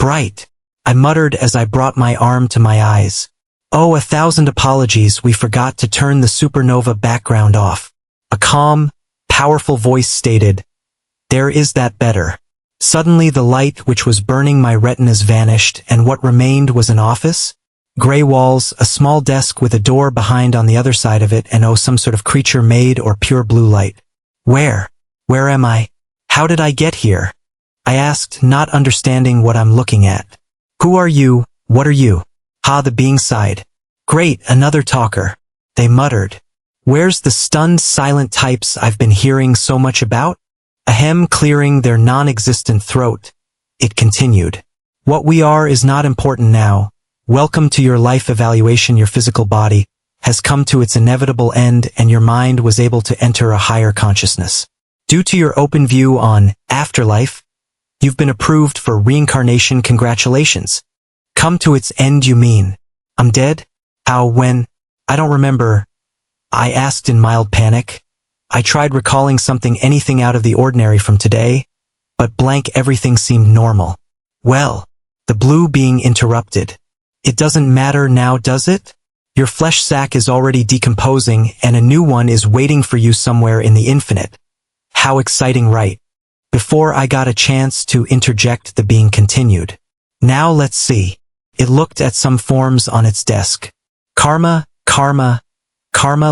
bright, I muttered as I brought my arm to my eyes. Oh, 1,000 apologies, we forgot to turn the supernova background off. A calm, powerful voice stated, "There is that better." Suddenly the light which was burning my retinas vanished, and what remained was an office? Gray walls, a small desk with a door behind on the other side of it, and oh, some sort of creature made or pure blue light. Where am I? How did I get here? I asked, not understanding what I'm looking at. Who are you? What are you? Ha, the being sighed. Great, another talker. They muttered. Where's the stunned, silent types I've been hearing so much about? Ahem, clearing their non-existent throat. It continued. What we are is not important now. Welcome to your life evaluation. Your physical body has come to its inevitable end, and your mind was able to enter a higher consciousness. Due to your open view on afterlife, you've been approved for reincarnation. Congratulations. Come to its end, you mean? I'm dead? How, when? I don't remember. I asked in mild panic. I tried recalling anything out of the ordinary from today, but blank, everything seemed normal. Well, the blue being interrupted. It doesn't matter now, does it? Your flesh sac is already decomposing, and a new one is waiting for you somewhere in the infinite. How exciting, right? Before I got a chance to interject, the being continued. Now let's see. It looked at some forms on its desk. Karma,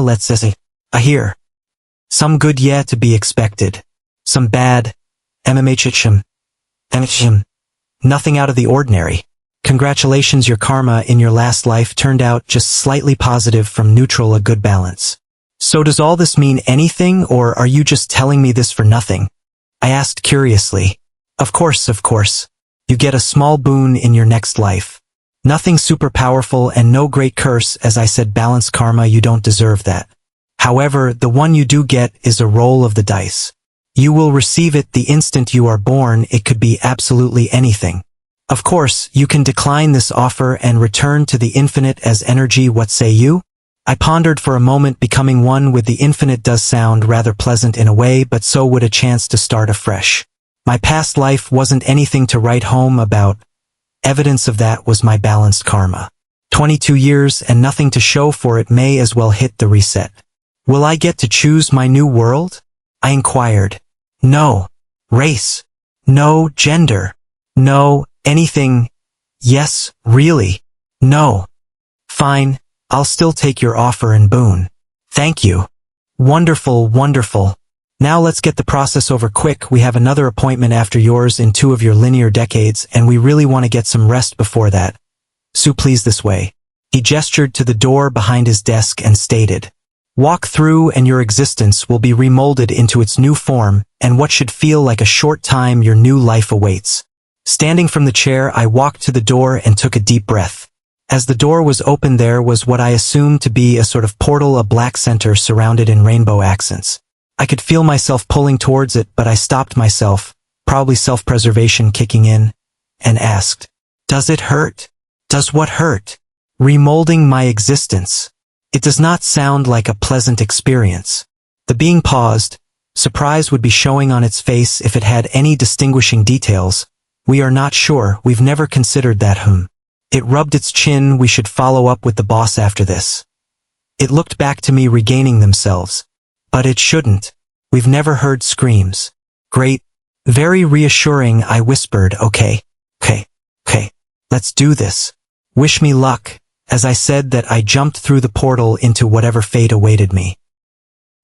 let's see. I hear. Some good, yeah, to be expected. Some bad, mmhm. Nothing out of the ordinary. Congratulations, your karma in your last life turned out just slightly positive from neutral, a good balance. So does all this mean anything, or are you just telling me this for nothing? I asked curiously. Of course. You get a small boon in your next life. Nothing super powerful and no great curse, as I said, balanced karma, you don't deserve that. However, the one you do get is a roll of the dice. You will receive it the instant you are born. It could be absolutely anything. Of course, you can decline this offer and return to the infinite as energy. What say you? I pondered for a moment. Becoming one with the infinite does sound rather pleasant in a way, but so would a chance to start afresh. My past life wasn't anything to write home about. Evidence of that was my balanced karma. 22 years and nothing to show for it. May as well hit the reset. Will I get to choose my new world? I inquired. No. Race. No. Gender. No. Anything. Yes, really. No. Fine. I'll still take your offer and boon. Thank you. Wonderful. Now let's get the process over quick. We have another appointment after yours in 2 of your linear decades, and we really want to get some rest before that. So please, this way. He gestured to the door behind his desk and stated, walk through and your existence will be remolded into its new form, and what should feel like a short time, your new life awaits. Standing from the chair, I walked to the door and took a deep breath. As the door was open, there was what I assumed to be a sort of portal, a black center surrounded in rainbow accents. I could feel myself pulling towards it, but I stopped myself, probably self-preservation kicking in, and asked, does it hurt? Does what hurt? Remolding my existence. It does not sound like a pleasant experience. The being paused. Surprise would be showing on its face if it had any distinguishing details. We are not sure, we've never considered that. It rubbed its chin. We should follow up with the boss after this. It looked back to me, regaining themselves. But it shouldn't. We've never heard screams. Great. Very reassuring, I whispered. Okay. Let's do this. Wish me luck. As I said that, I jumped through the portal into whatever fate awaited me.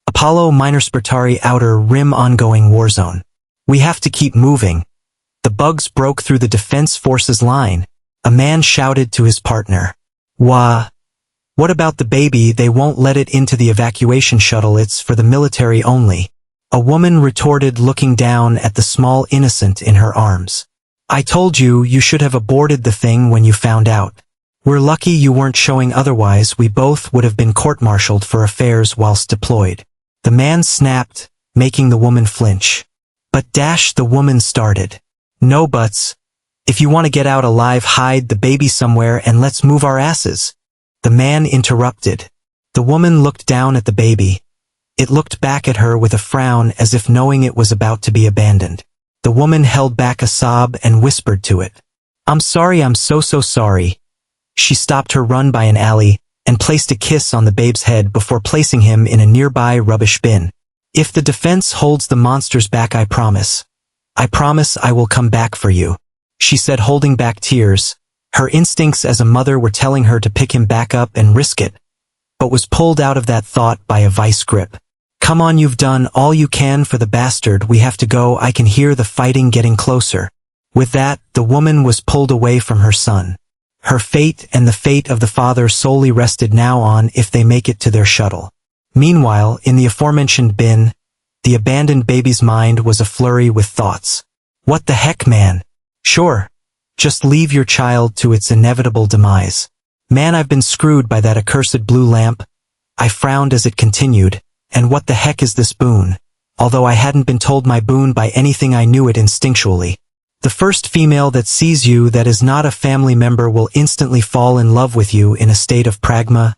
Apollo Minor Spartari Outer Rim ongoing warzone. We have to keep moving. The bugs broke through the defense forces line. A man shouted to his partner. What about the baby? They won't let it into the evacuation shuttle. It's for the military only. A woman retorted, looking down at the small innocent in her arms. I told you, you should have aborted the thing when you found out. We're lucky you weren't showing, otherwise we both would have been court-martialed for affairs whilst deployed. The man snapped, making the woman flinch. But the woman started. No buts. If you want to get out alive, hide the baby somewhere and let's move our asses. The man interrupted. The woman looked down at the baby. It looked back at her with a frown, as if knowing it was about to be abandoned. The woman held back a sob and whispered to it. I'm sorry, I'm so sorry. She stopped her run by an alley and placed a kiss on the babe's head before placing him in a nearby rubbish bin. If the defense holds the monsters back, I promise I will come back for you, she said, holding back tears. Her instincts as a mother were telling her to pick him back up and risk it, but was pulled out of that thought by a vice grip. Come on, you've done all you can for the bastard, we have to go, I can hear the fighting getting closer. With that, the woman was pulled away from her son. Her fate and the fate of the father solely rested now on if they make it to their shuttle. Meanwhile, in the aforementioned bin, the abandoned baby's mind was aflurry with thoughts. What the heck, man? Sure. Just leave your child to its inevitable demise. Man, I've been screwed by that accursed blue lamp. I frowned as it continued. And what the heck is this boon? Although I hadn't been told my boon by anything, I knew it instinctually. The first female that sees you that is not a family member will instantly fall in love with you in a state of pragma,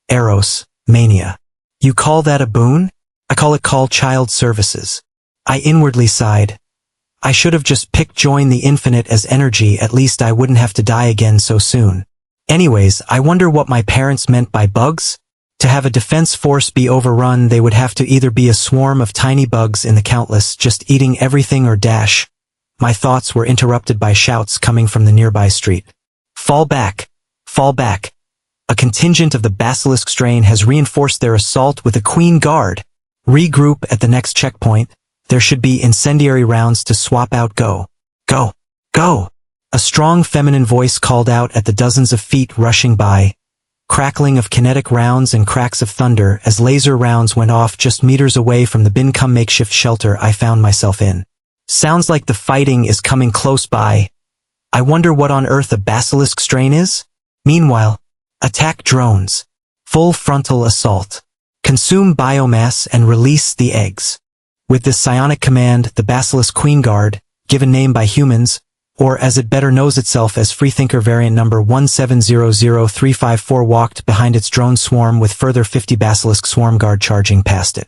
eros, mania. You call that a boon? I call it child services. I inwardly sighed. I should have just picked join the infinite as energy, at least I wouldn't have to die again so soon. Anyways, I wonder what my parents meant by bugs? To have a defense force be overrun, they would have to either be a swarm of tiny bugs in the countless, just eating everything, or dash. My thoughts were interrupted by shouts coming from the nearby street. Fall back! Fall back! A contingent of the basilisk strain has reinforced their assault with a queen guard. Regroup at the next checkpoint. There should be incendiary rounds to swap out. Go! Go! Go! A strong feminine voice called out at the dozens of feet rushing by. Crackling of kinetic rounds and cracks of thunder as laser rounds went off just meters away from the bin cum makeshift shelter I found myself in. Sounds like the fighting is coming close by. I wonder what on earth a basilisk strain is? Meanwhile, attack drones. Full frontal assault. Consume biomass and release the eggs. With this psionic command, the Basilisk Queen Guard, given name by humans, or as it better knows itself as Freethinker variant number 1700354, walked behind its drone swarm with further 50 Basilisk Swarm Guard charging past it.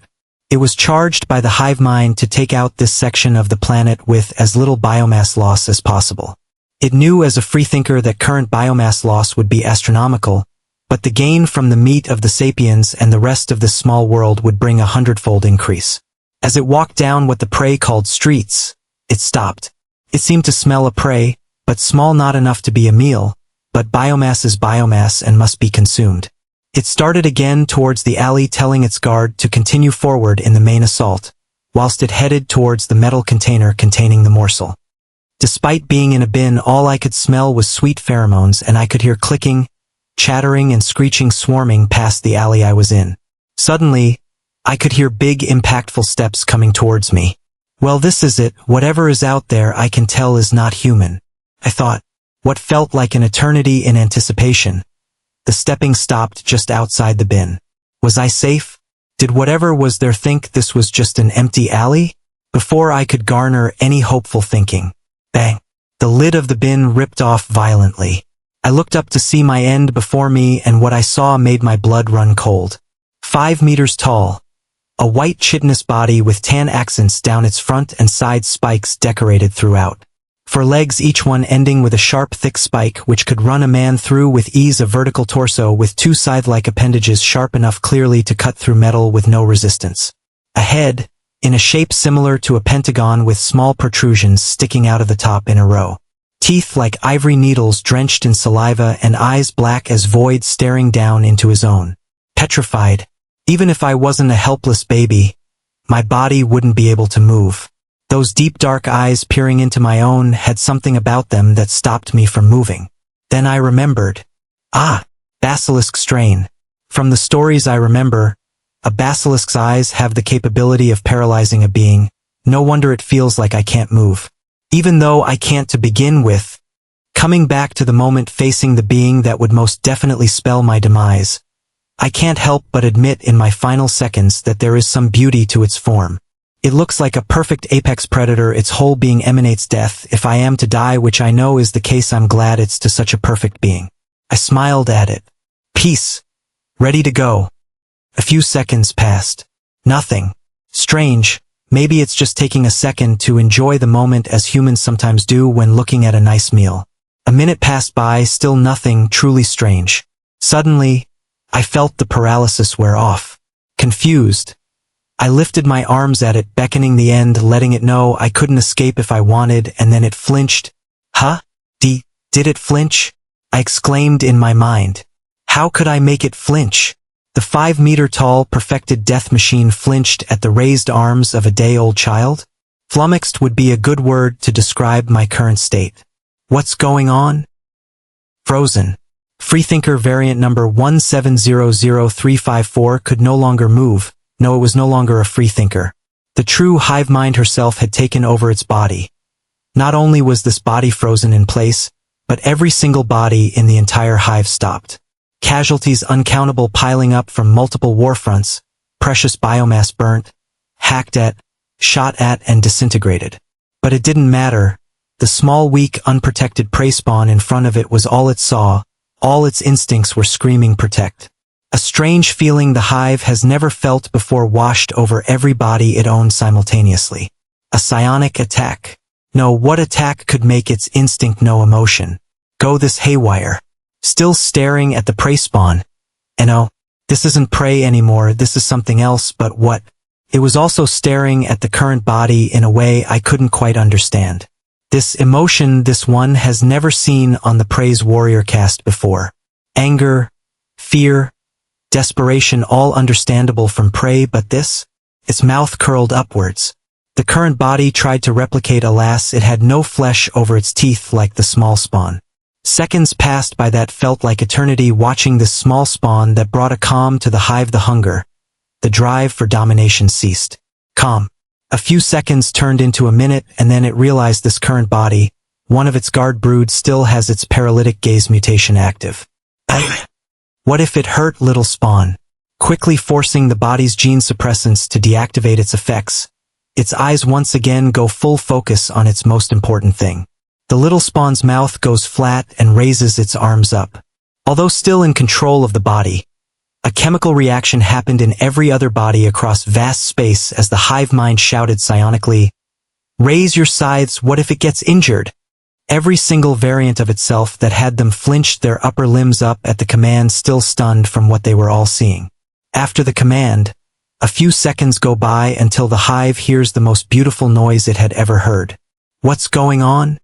It was charged by the Hivemind to take out this section of the planet with as little biomass loss as possible. It knew as a freethinker that current biomass loss would be astronomical, but the gain from the meat of the sapiens and the rest of this small world would bring a 100-fold increase. As it walked down what the prey called streets, it stopped. It seemed to smell a prey, but small, not enough to be a meal, but biomass is biomass and must be consumed. It started again towards the alley, telling its guard to continue forward in the main assault, whilst it headed towards the metal container containing the morsel. Despite being in a bin, all I could smell was sweet pheromones, and I could hear clicking, chattering and screeching swarming past the alley I was in. Suddenly, I could hear big, impactful steps coming towards me. Well, this is it. Whatever is out there, I can tell is not human. I thought. What felt like an eternity in anticipation. The stepping stopped just outside the bin. Was I safe? Did whatever was there think this was just an empty alley? Before I could garner any hopeful thinking. Bang! The lid of the bin ripped off violently. I looked up to see my end before me, and what I saw made my blood run cold. 5 meters tall. A white chitinous body with tan accents down its front and side, spikes decorated throughout. 4 legs, each one ending with a sharp, thick spike which could run a man through with ease. A vertical torso with 2 scythe-like appendages sharp enough clearly to cut through metal with no resistance. A head, in a shape similar to a pentagon with small protrusions sticking out of the top in a row. Teeth like ivory needles drenched in saliva, and eyes black as void staring down into his own. Petrified. Even if I wasn't a helpless baby, my body wouldn't be able to move. Those deep dark eyes peering into my own had something about them that stopped me from moving. Then I remembered. Basilisk strain. From the stories I remember, a basilisk's eyes have the capability of paralyzing a being. No wonder it feels like I can't move. Even though I can't to begin with. Coming back to the moment facing the being that would most definitely spell my demise, I can't help but admit in my final seconds that there is some beauty to its form. It looks like a perfect apex predator. Its whole being emanates death. If I am to die, which I know is the case, I'm glad it's to such a perfect being. I smiled at it. Peace. Ready to go. A few seconds passed. Nothing. Strange. Maybe it's just taking a second to enjoy the moment as humans sometimes do when looking at a nice meal. A minute passed by, still nothing truly strange. Suddenly, I felt the paralysis wear off. Confused, I lifted my arms at it, beckoning the end, letting it know I couldn't escape if I wanted, and then it flinched. Huh? Did it flinch? I exclaimed in my mind. How could I make it flinch? The 5-meter-tall, perfected death machine flinched at the raised arms of a day-old child? Flummoxed would be a good word to describe my current state. What's going on? Frozen. Freethinker variant number 1700354 could no longer move. No, it was no longer a freethinker. The true Hivemind herself had taken over its body. Not only was this body frozen in place, but every single body in the entire hive stopped. Casualties uncountable piling up from multiple war fronts, precious biomass burnt, hacked at, shot at, and disintegrated. But it didn't matter. The small, weak, unprotected prey spawn in front of it was all it saw. All its instincts were screaming protect. A strange feeling the hive has never felt before washed over every body it owned simultaneously. A psionic attack. No, what attack could make its instinct no emotion? Go this haywire. Still staring at the prey spawn. And oh, this isn't prey anymore, this is something else, but what? It was also staring at the current body in a way I couldn't quite understand. This emotion this one has never seen on the prey's warrior cast before. Anger, fear, desperation, all understandable from prey, but this? Its mouth curled upwards. The current body tried to replicate, alas, it had no flesh over its teeth like the small spawn. Seconds passed by that felt like eternity watching this small spawn that brought a calm to the hive. The hunger, the drive for domination ceased. Calm. A few seconds turned into a minute, and then it realized this current body, one of its guard brood, still has its paralytic gaze mutation active. What if it hurt little spawn? Quickly forcing the body's gene suppressants to deactivate its effects, its eyes once again go full focus on its most important thing. The little spawn's mouth goes flat and raises its arms up. Although still in control of the body, a chemical reaction happened in every other body across vast space as the hive mind shouted psionically, "Raise your scythes, what if it gets injured?" Every single variant of itself that had them flinched their upper limbs up at the command, still stunned from what they were all seeing. After the command, a few seconds go by until the hive hears the most beautiful noise it had ever heard. What's going on?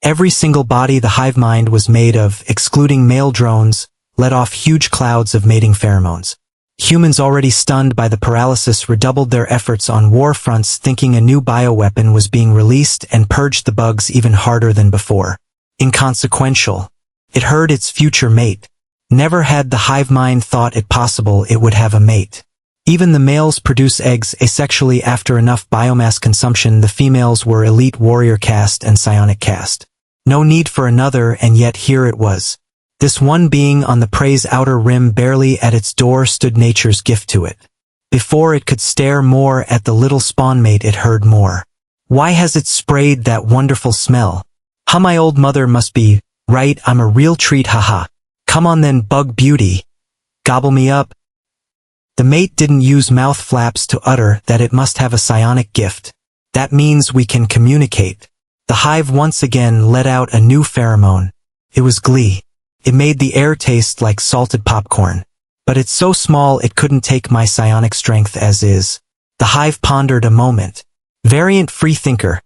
Every single body the hive mind was made of, excluding male drones, let off huge clouds of mating pheromones. Humans already stunned by the paralysis redoubled their efforts on war fronts, thinking a new bioweapon was being released, and purged the bugs even harder than before. Inconsequential. It heard its future mate. Never had the hive mind thought it possible it would have a mate. Even the males produce eggs asexually after enough biomass consumption. The females were elite warrior caste and psionic caste. No need for another, and yet here it was. This one being on the prey's outer rim, barely at its door, stood nature's gift to it. Before it could stare more at the little spawn mate, it heard more. Why has it sprayed that wonderful smell? Huh, my old mother must be right, I'm a real treat, haha. Come on then, bug beauty. Gobble me up. The mate didn't use mouth flaps to utter that it must have a psionic gift. That means we can communicate. The hive once again let out a new pheromone. It was glee. It made the air taste like salted popcorn. But it's so small it couldn't take my psionic strength as is. The hive pondered a moment. Variant freethinker.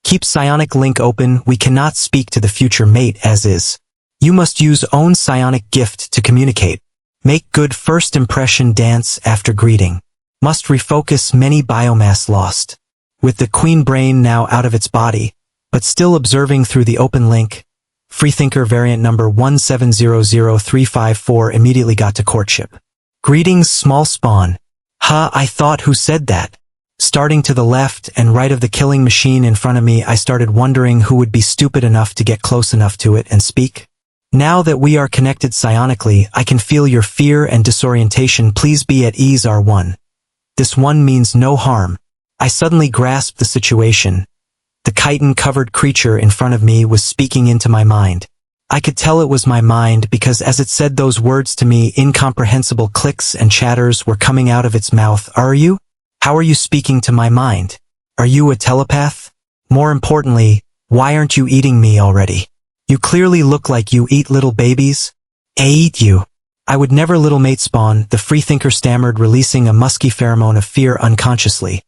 Keep psionic link open. We cannot speak to the future mate as is. You must use own psionic gift to communicate. Make good first impression dance after greeting. Must refocus many biomass lost. With the queen brain now out of its body, but still observing through the open link, Freethinker variant number 1700354 immediately got to courtship. Greetings, small spawn. I thought, who said that? Starting to the left and right of the killing machine in front of me, I started wondering who would be stupid enough to get close enough to it and speak. Now that we are connected psionically, I can feel your fear and disorientation. Please be at ease, R1. This one means no harm. I suddenly grasped the situation. The chitin-covered creature in front of me was speaking into my mind. I could tell it was my mind because as it said those words to me, incomprehensible clicks and chatters were coming out of its mouth. Are you? How are you speaking to my mind? Are you a telepath? More importantly, why aren't you eating me already? You clearly look like you eat little babies. I eat you. I would never little mate spawn, the freethinker stammered, releasing a musky pheromone of fear unconsciously.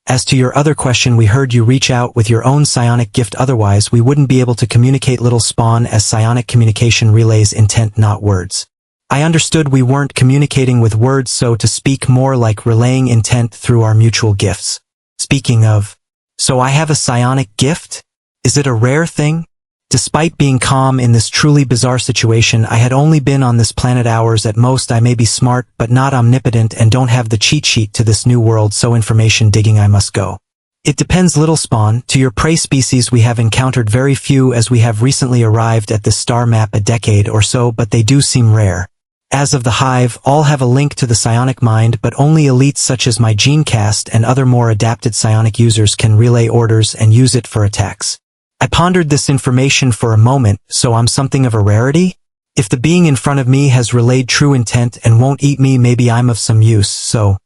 As to your other question, we heard you reach out with your own psionic gift, otherwise we wouldn't be able to communicate little spawn, as psionic communication relays intent, not words. I understood we weren't communicating with words, so to speak, more like relaying intent through our mutual gifts. Speaking of, so I have a psionic gift? Is it a rare thing? Despite being calm in this truly bizarre situation, I had only been on this planet hours at most. I may be smart, but not omnipotent, and don't have the cheat sheet to this new world, so information digging I must go. It depends, little spawn. To your prey species we have encountered very few, as we have recently arrived at this star map a decade or so, but they do seem rare. As of the hive, all have a link to the psionic mind, but only elites such as my genecast and other more adapted psionic users can relay orders and use it for attacks. I pondered this information for a moment. So I'm something of a rarity? If the being in front of me has relayed true intent and won't eat me, maybe I'm of some use. So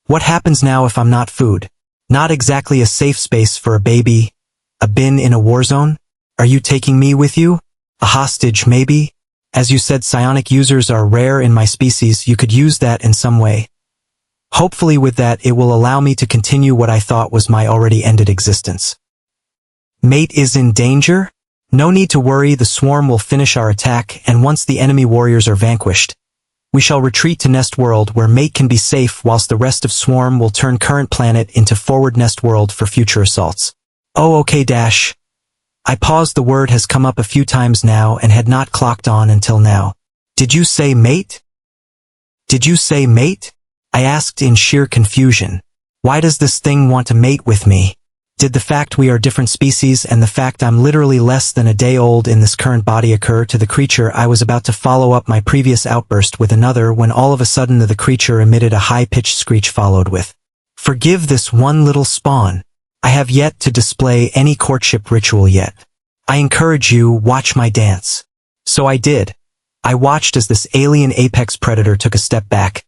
what happens now if I'm not food? Not exactly a safe space for a baby. A bin in a war zone? Are you taking me with you? A hostage, maybe? As you said, psionic users are rare in my species. You could use that in some way. Hopefully with that it will allow me to continue what I thought was my already ended existence. Mate is in danger? No need to worry, the swarm will finish our attack, and once the enemy warriors are vanquished, we shall retreat to Nest World, where Mate can be safe, whilst the rest of swarm will turn current planet into forward Nest World for future assaults. Oh, okay dash. I paused. The word has come up a few times now and had not clocked on until now. Did you say mate? Did you say mate? I asked in sheer confusion. Why does this thing want to mate with me? Did the fact we are different species and the fact I'm literally less than a day old in this current body occur to the creature? I was about to follow up my previous outburst with another when all of a sudden the creature emitted a high-pitched screech followed with, "Forgive this one little spawn. I have yet to display any courtship ritual yet. I encourage you, watch my dance." So I did. I watched as this alien apex predator took a step back,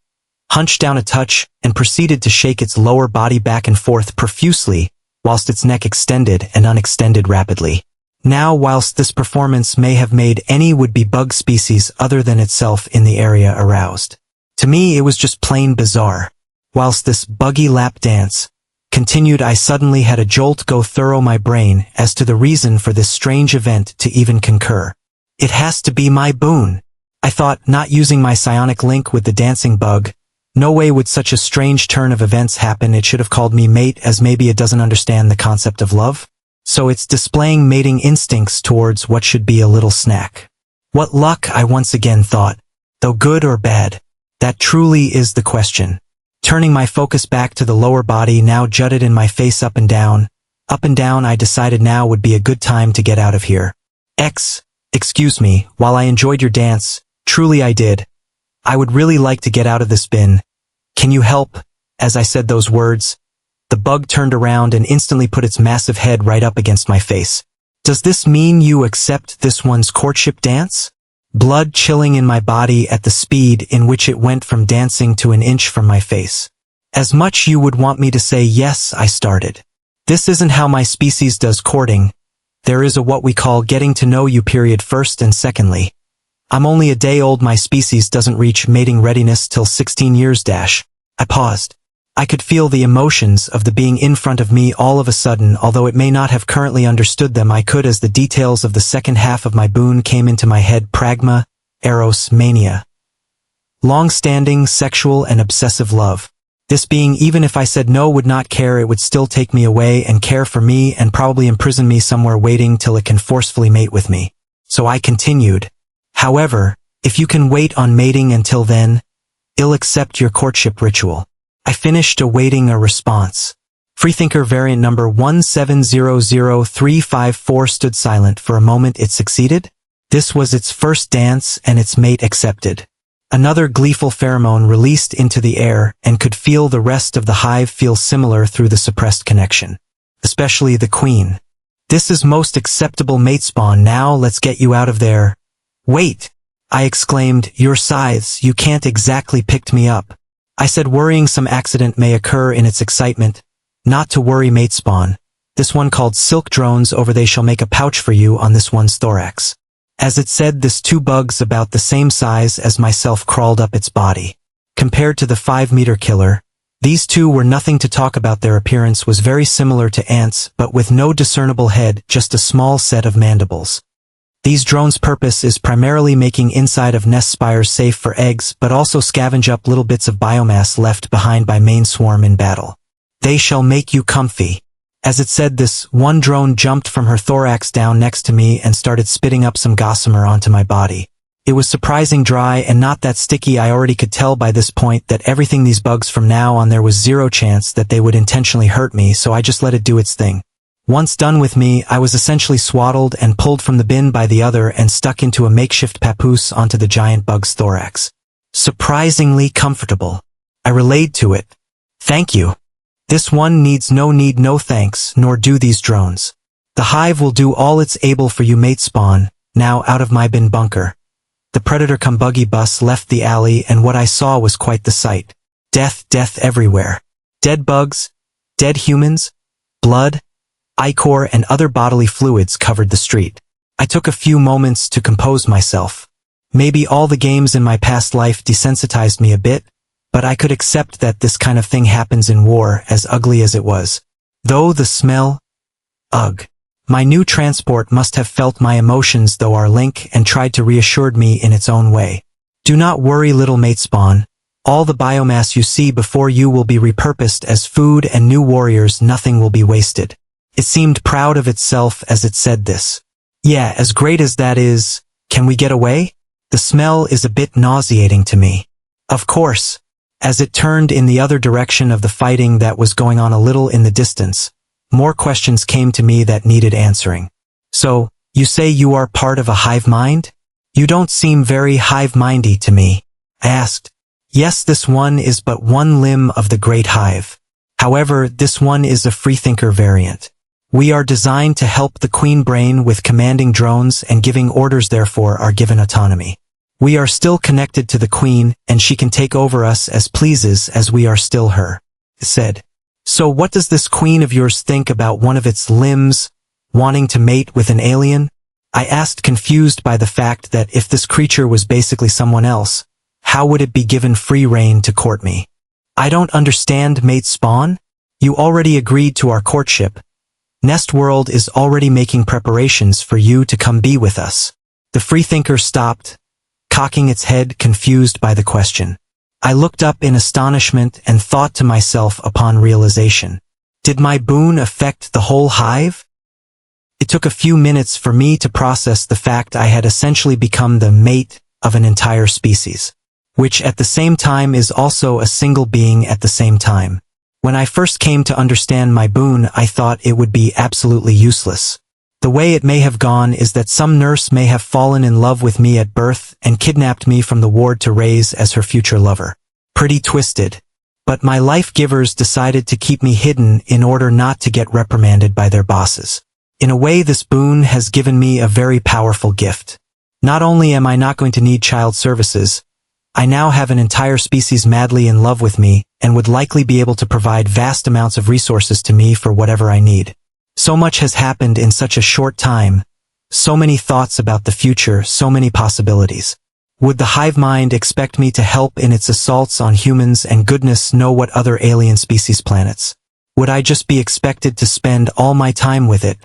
hunched down a touch, and proceeded to shake its lower body back and forth profusely, whilst its neck extended and unextended rapidly. Now, whilst this performance may have made any would-be bug species other than itself in the area aroused, to me it was just plain bizarre. Whilst this buggy lap dance continued, I suddenly had a jolt go through my brain as to the reason for this strange event to even concur. It has to be my boon, I thought, not using my psionic link with the dancing bug. No way would such a strange turn of events happen. It should have called me mate, as maybe it doesn't understand the concept of love. So it's displaying mating instincts towards what should be a little snack. What luck, I once again thought. Though good or bad, that truly is the question. Turning my focus back to the lower body, now jutted in my face, up and down, I decided now would be a good time to get out of here. Excuse me, while I enjoyed your dance, truly I did, I would really like to get out of this bin. Can you help? As I said those words, the bug turned around and instantly put its massive head right up against my face. Does this mean you accept this one's courtship dance? Blood chilling in my body at the speed in which it went from dancing to an inch from my face. As much you would want me to say yes, I started. This isn't how my species does courting. There is a what we call getting to know you period first, and secondly, I'm only a day old. My species doesn't reach mating readiness till 16 years dash. I paused. I could feel the emotions of the being in front of me all of a sudden, although it may not have currently understood them. I could, as the details of the second half of my boon came into my head: pragma, eros, mania. Long-standing, sexual and obsessive love. This being, even if I said no, would not care, it would still take me away and care for me and probably imprison me somewhere, waiting till it can forcefully mate with me. So I continued. However, if you can wait on mating until then, I'll accept your courtship ritual. I finished, awaiting a response. Freethinker variant number 1700354 stood silent for a moment. It succeeded? This was its first dance, and its mate accepted. Another gleeful pheromone released into the air, and could feel the rest of the hive feel similar through the suppressed connection. Especially the queen. This is most acceptable mate spawn. Now let's get you out of there. Wait! I exclaimed, your scythes, you can't exactly picked me up. I said, worrying some accident may occur in its excitement. Not to worry, mate spawn. This one called silk drones over they shall make a pouch for you on this one's thorax. As it said, this 2 bugs about the same size as myself crawled up its body. Compared to the 5-meter killer, these 2 were nothing to talk about. Their appearance was very similar to ants, but with no discernible head, just a small set of mandibles. These drones' purpose is primarily making inside of nest spires safe for eggs, but also scavenge up little bits of biomass left behind by main swarm in battle. They shall make you comfy. As it said, this one drone jumped from her thorax down next to me and started spitting up some gossamer onto my body. It was surprising dry and not that sticky. I already could tell by this point that everything these bugs from now on there was 0 chance that they would intentionally hurt me, so I just let it do its thing. Once done with me, I was essentially swaddled and pulled from the bin by the other and stuck into a makeshift papoose onto the giant bug's thorax. Surprisingly comfortable. I relayed to it. Thank you. This one needs no thanks, nor do these drones. The hive will do all it's able for you, mate Spawn. Now out of my bin bunker. The predator-cum-buggy bus left the alley, and what I saw was quite the sight. Death everywhere. Dead bugs, dead humans, blood, ichor and other bodily fluids covered the street. I took a few moments to compose myself. Maybe all the games in my past life desensitized me a bit, but I could accept that this kind of thing happens in war, as ugly as it was. Though the smell, ugh. My new transport must have felt my emotions though our link and tried to reassure me in its own way. Do not worry, little mate Spawn. All the biomass you see before you will be repurposed as food, and new warriors, nothing will be wasted. It seemed proud of itself as it said this. Yeah, as great as that is, can we get away? The smell is a bit nauseating to me. Of course. As it turned in the other direction of the fighting that was going on a little in the distance, more questions came to me that needed answering. So, you say you are part of a hive mind? You don't seem very hive-mindy to me. I asked. Yes, this one is but one limb of the great hive. However, this one is a freethinker variant. We are designed to help the queen brain with commanding drones and giving orders, therefore are given autonomy. We are still connected to the queen, and she can take over us as pleases as we are still her. It said. So what does this queen of yours think about one of its limbs wanting to mate with an alien? I asked, confused by the fact that if this creature was basically someone else, how would it be given free rein to court me? I don't understand, mate Spawn. You already agreed to our courtship. Nest World is already making preparations for you to come be with us. The freethinker stopped, cocking its head, confused by the question. I looked up in astonishment and thought to myself upon realization. Did my boon affect the whole hive? It took a few minutes for me to process the fact I had essentially become the mate of an entire species, which at the same time is also a single being at the same time. When I first came to understand my boon, I thought it would be absolutely useless. The way it may have gone is that some nurse may have fallen in love with me at birth and kidnapped me from the ward to raise as her future lover. Pretty twisted. But my life givers decided to keep me hidden in order not to get reprimanded by their bosses. In a way, this boon has given me a very powerful gift. Not only am I not going to need child services, I now have an entire species madly in love with me and would likely be able to provide vast amounts of resources to me for whatever I need. So much has happened in such a short time, so many thoughts about the future, so many possibilities. Would the hive mind expect me to help in its assaults on humans and goodness know what other alien species planets? Would I just be expected to spend all my time with it,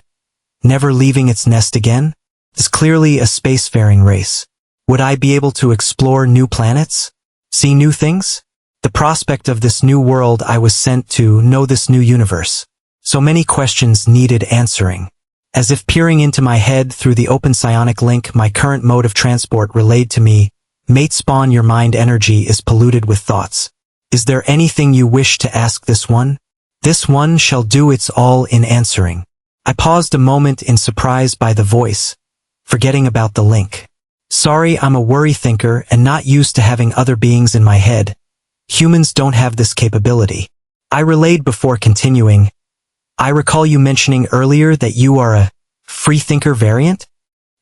never leaving its nest again? It's clearly a spacefaring race. Would I be able to explore new planets? See new things? The prospect of this new world I was sent to, know this new universe. So many questions needed answering. As if peering into my head through the open psionic link my current mode of transport relayed to me, Mate Spawn, your mind energy is polluted with thoughts. Is there anything you wish to ask this one? This one shall do its all in answering. I paused a moment in surprise by the voice, forgetting about the link. Sorry, I'm a worry thinker and not used to having other beings in my head. Humans don't have this capability. I relayed before continuing. I recall you mentioning earlier that you are a freethinker variant?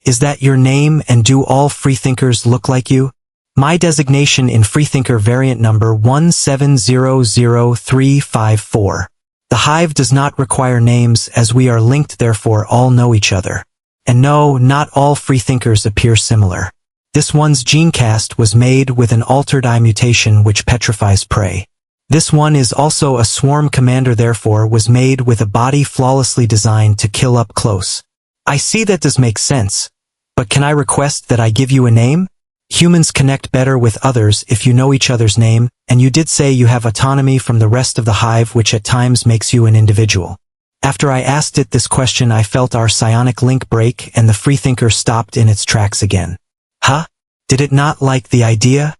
Is that your name, and do all freethinkers look like you? My designation in freethinker variant number 1700354. The hive does not require names as we are linked, therefore all know each other. And no, not all freethinkers appear similar. This one's gene cast was made with an altered eye mutation which petrifies prey. This one is also a swarm commander, therefore was made with a body flawlessly designed to kill up close. I see that does make sense. But can I request that I give you a name? Humans connect better with others if you know each other's name, and you did say you have autonomy from the rest of the hive, which at times makes you an individual. After I asked it this question, I felt our psionic link break and the freethinker stopped in its tracks again. Huh? Did it not like the idea?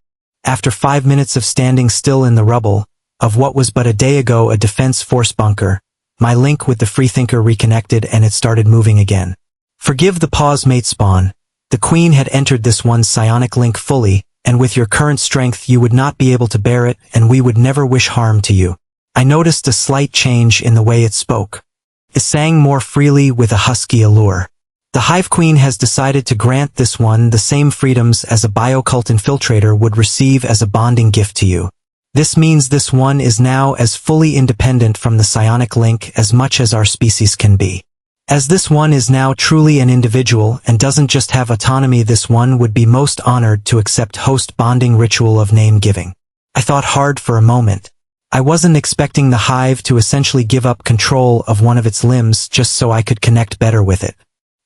After 5 minutes of standing still in the rubble of what was but a day ago a defense force bunker, my link with the freethinker reconnected and it started moving again. Forgive the pause, mate spawn. The queen had entered this one's psionic link fully, and with your current strength you would not be able to bear it, and we would never wish harm to you. I noticed a slight change in the way it spoke. It sang more freely with a husky allure. The hive queen has decided to grant this one the same freedoms as a biocult infiltrator would receive as a bonding gift to you. This means this one is now as fully independent from the psionic link as much as our species can be. As this one is now truly an individual and doesn't just have autonomy, this one would be most honored to accept host bonding ritual of name giving. I thought hard for a moment. I wasn't expecting the hive to essentially give up control of one of its limbs just so I could connect better with it.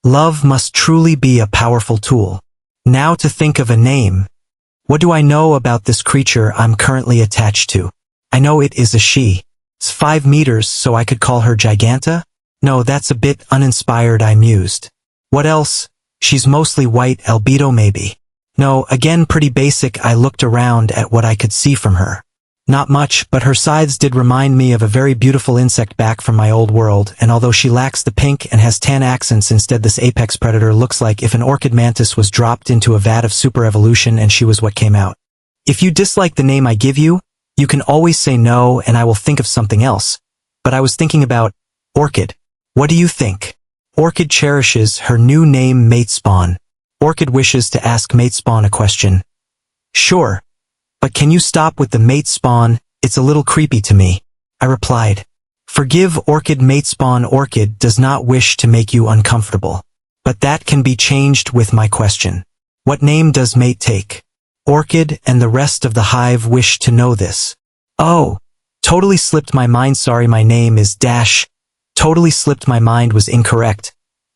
Love must truly be a powerful tool. Now to think of a name. What do I know about this creature I'm currently attached to? I know it is a she. It's 5 meters, so I could call her Giganta? No, that's a bit uninspired, I mused. What else? She's mostly white, albedo maybe. No, again pretty basic. I looked around at what I could see from her. Not much, but her sides did remind me of a very beautiful insect back from my old world, and although she lacks the pink and has tan accents instead, this apex predator looks like if an orchid mantis was dropped into a vat of super evolution and she was what came out. If you dislike the name I give you, you can always say no and I will think of something else. But I was thinking about Orchid. What do you think? Orchid cherishes her new name Mate Spawn. Orchid wishes to ask Mate Spawn a question. Sure. But can you stop with the Mate Spawn? It's a little creepy to me. I replied. Forgive Orchid, Mate Spawn. Orchid does not wish to make you uncomfortable. But that can be changed with my question. What name does Mate take? Orchid and the rest of the hive wish to know this. Oh, totally slipped my mind. Sorry, my name is Dash. Totally slipped my mind, was incorrect.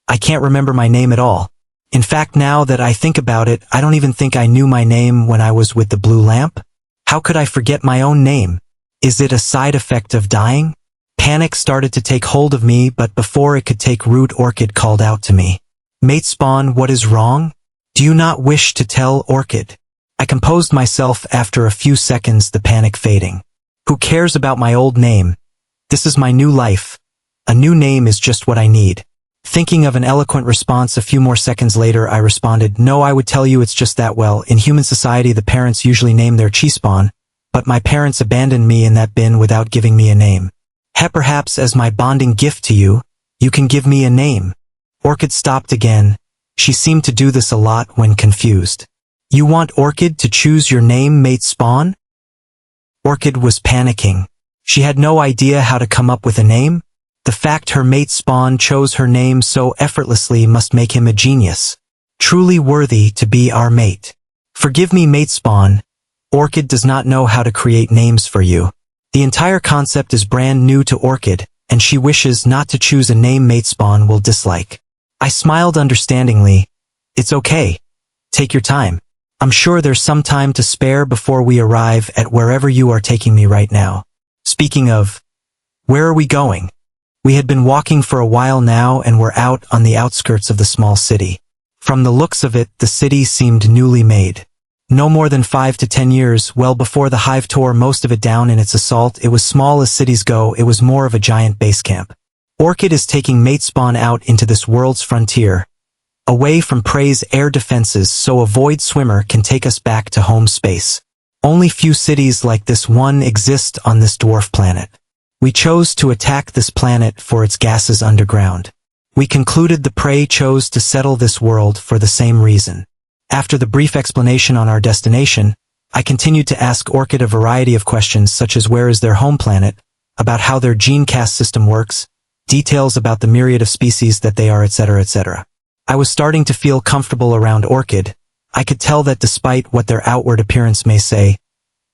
I can't remember my name at all. In fact, now that I think about it, I don't even think I knew my name when I was with the blue lamp. How could I forget my own name? Is it a side effect of dying? Panic started to take hold of me, but before it could take root, Orchid called out to me. Mate Spawn, what is wrong? Do you not wish to tell Orchid? I composed myself after a few seconds, the panic fading. Who cares about my old name? This is my new life. A new name is just what I need. Thinking of an eloquent response a few more seconds later, I responded, no, I would tell you it's just that. Well, in human society the parents usually name their chi-spawn, but my parents abandoned me in that bin without giving me a name. Perhaps as my bonding gift to you, you can give me a name. Orchid stopped again. She seemed to do this a lot when confused. You want Orchid to choose your name, Mate Spawn? Orchid was panicking. She had no idea how to come up with a name. The fact her Mate Spawn chose her name so effortlessly must make him a genius. Truly worthy to be our mate. Forgive me, Mate Spawn. Orchid does not know how to create names for you. The entire concept is brand new to Orchid, and she wishes not to choose a name Mate Spawn will dislike. I smiled understandingly. It's okay. Take your time. I'm sure there's some time to spare before we arrive at wherever you are taking me right now. Speaking of, where are we going? We had been walking for a while now and were out on the outskirts of the small city. From the looks of it, the city seemed newly made. No more than 5 to 10 years, well before the hive tore most of it down in its assault. It was small as cities go, it was more of a giant base camp. Orchid is taking Mate Spawn out into this world's frontier, away from prey's air defenses so a void swimmer can take us back to home space. Only few cities like this one exist on this dwarf planet. We chose to attack this planet for its gases underground. We concluded the prey chose to settle this world for the same reason. After the brief explanation on our destination, I continued to ask Orchid a variety of questions such as where is their home planet, about how their gene cast system works, details about the myriad of species that they are, etc., etc. I was starting to feel comfortable around Orchid. I could tell that despite what their outward appearance may say,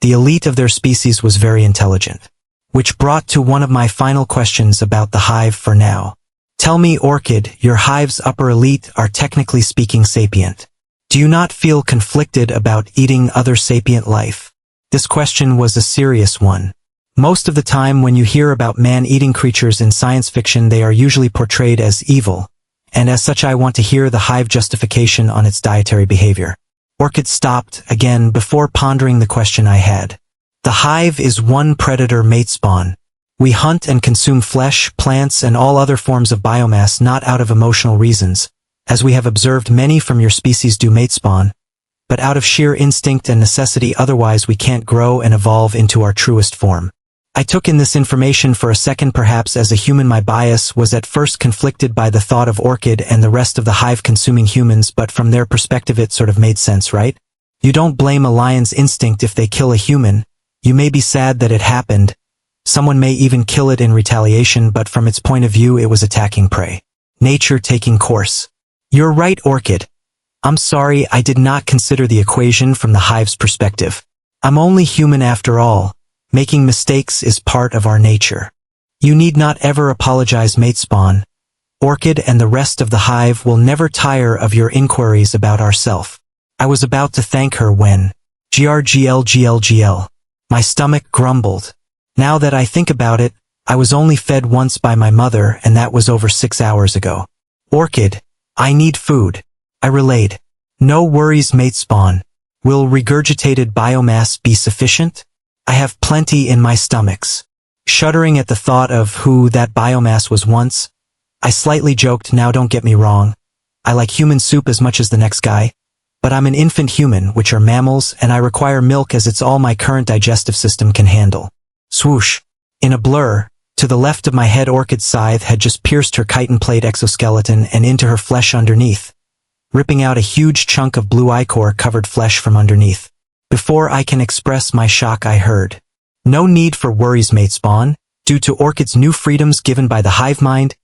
the elite of their species was very intelligent. Which brought to one of my final questions about the hive for now. Tell me, Orchid, your hive's upper elite are technically speaking sapient. Do you not feel conflicted about eating other sapient life? This question was a serious one. Most of the time when you hear about man-eating creatures in science fiction, they are usually portrayed as evil, and as such I want to hear the hive justification on its dietary behavior. Orchid stopped, again, before pondering the question I had. The hive is one predator mate spawn. We hunt and consume flesh, plants, and all other forms of biomass not out of emotional reasons, as we have observed many from your species do mate spawn, but out of sheer instinct and necessity, otherwise we can't grow and evolve into our truest form. I took in this information for a second. Perhaps as a human my bias was at first conflicted by the thought of Orchid and the rest of the hive consuming humans, but from their perspective it sort of made sense, right? You don't blame a lion's instinct if they kill a human. You may be sad that it happened. Someone may even kill it in retaliation, but from its point of view it was attacking prey. Nature taking course. You're right, Orchid. I'm sorry, I did not consider the equation from the hive's perspective. I'm only human after all. Making mistakes is part of our nature. You need not ever apologize, mate spawn. Orchid and the rest of the hive will never tire of your inquiries about ourself. I was about to thank her when grglglgl. My stomach grumbled. Now that I think about it, I was only fed once by my mother, and that was over 6 hours ago. Orchid, I need food. I relayed. No worries, mate spawn. Will regurgitated biomass be sufficient? I have plenty in my stomachs. Shuddering at the thought of who that biomass was once, I slightly joked, now don't get me wrong. I like human soup as much as the next guy, but I'm an infant human, which are mammals, and I require milk as it's all my current digestive system can handle. Swoosh. In a blur, to the left of my head, Orchid's scythe had just pierced her chitin plate exoskeleton and into her flesh underneath, ripping out a huge chunk of blue ichor covered flesh from underneath. Before I can express my shock, I heard. No need for worries, mate spawn. Due to Orchid's new freedoms given by the Hivemind,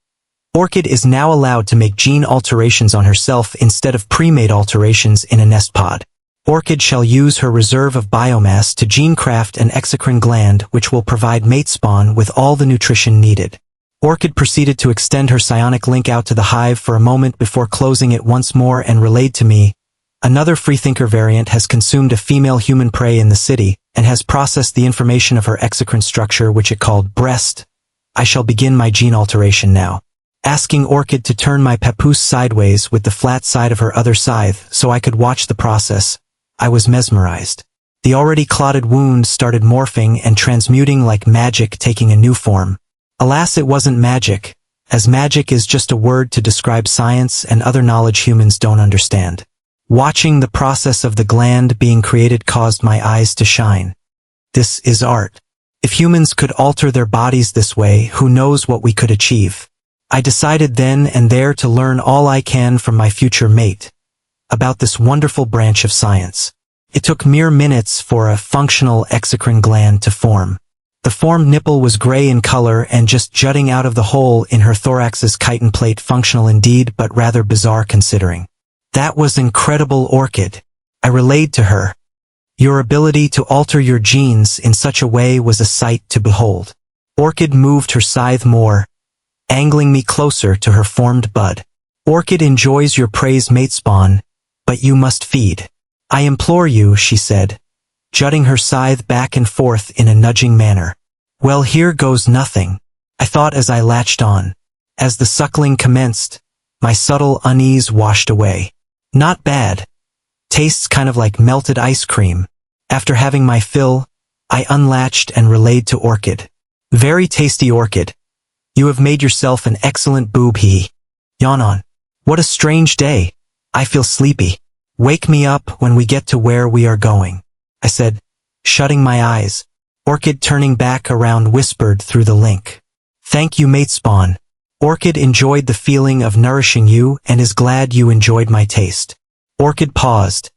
Orchid is now allowed to make gene alterations on herself instead of pre-made alterations in a nest pod. Orchid shall use her reserve of biomass to gene craft an exocrine gland which will provide mate spawn with all the nutrition needed. Orchid proceeded to extend her psionic link out to the hive for a moment before closing it once more and relayed to me, another freethinker variant has consumed a female human prey in the city, and has processed the information of her exocrine structure, which it called breast. I shall begin my gene alteration now. Asking Orchid to turn my papoose sideways with the flat side of her other scythe so I could watch the process, I was mesmerized. The already clotted wound started morphing and transmuting like magic, taking a new form. Alas, it wasn't magic, as magic is just a word to describe science and other knowledge humans don't understand. Watching the process of the gland being created caused my eyes to shine. This is art. If humans could alter their bodies this way, who knows what we could achieve. I decided then and there to learn all I can from my future mate about this wonderful branch of science. It took mere minutes for a functional exocrine gland to form. The formed nipple was gray in color and just jutting out of the hole in her thorax's chitin plate, functional indeed, but rather bizarre considering. That was incredible, Orchid. I relayed to her. Your ability to alter your genes in such a way was a sight to behold. Orchid moved her scythe more, angling me closer to her formed bud. Orchid enjoys your prey's mate spawn, but you must feed. I implore you, she said, jutting her scythe back and forth in a nudging manner. Well, here goes nothing, I thought as I latched on. As the suckling commenced, my subtle unease washed away. Not bad. Tastes kind of like melted ice cream. After having my fill, I unlatched and relayed to Orchid. Very tasty, Orchid. You have made yourself an excellent boob. Yawn on. What a strange day. I feel sleepy. Wake me up when we get to where we are going, I said, shutting my eyes. Orchid, turning back around, whispered through the link. Thank you, mate spawn. Orchid enjoyed the feeling of nourishing you and is glad you enjoyed my taste. Orchid paused,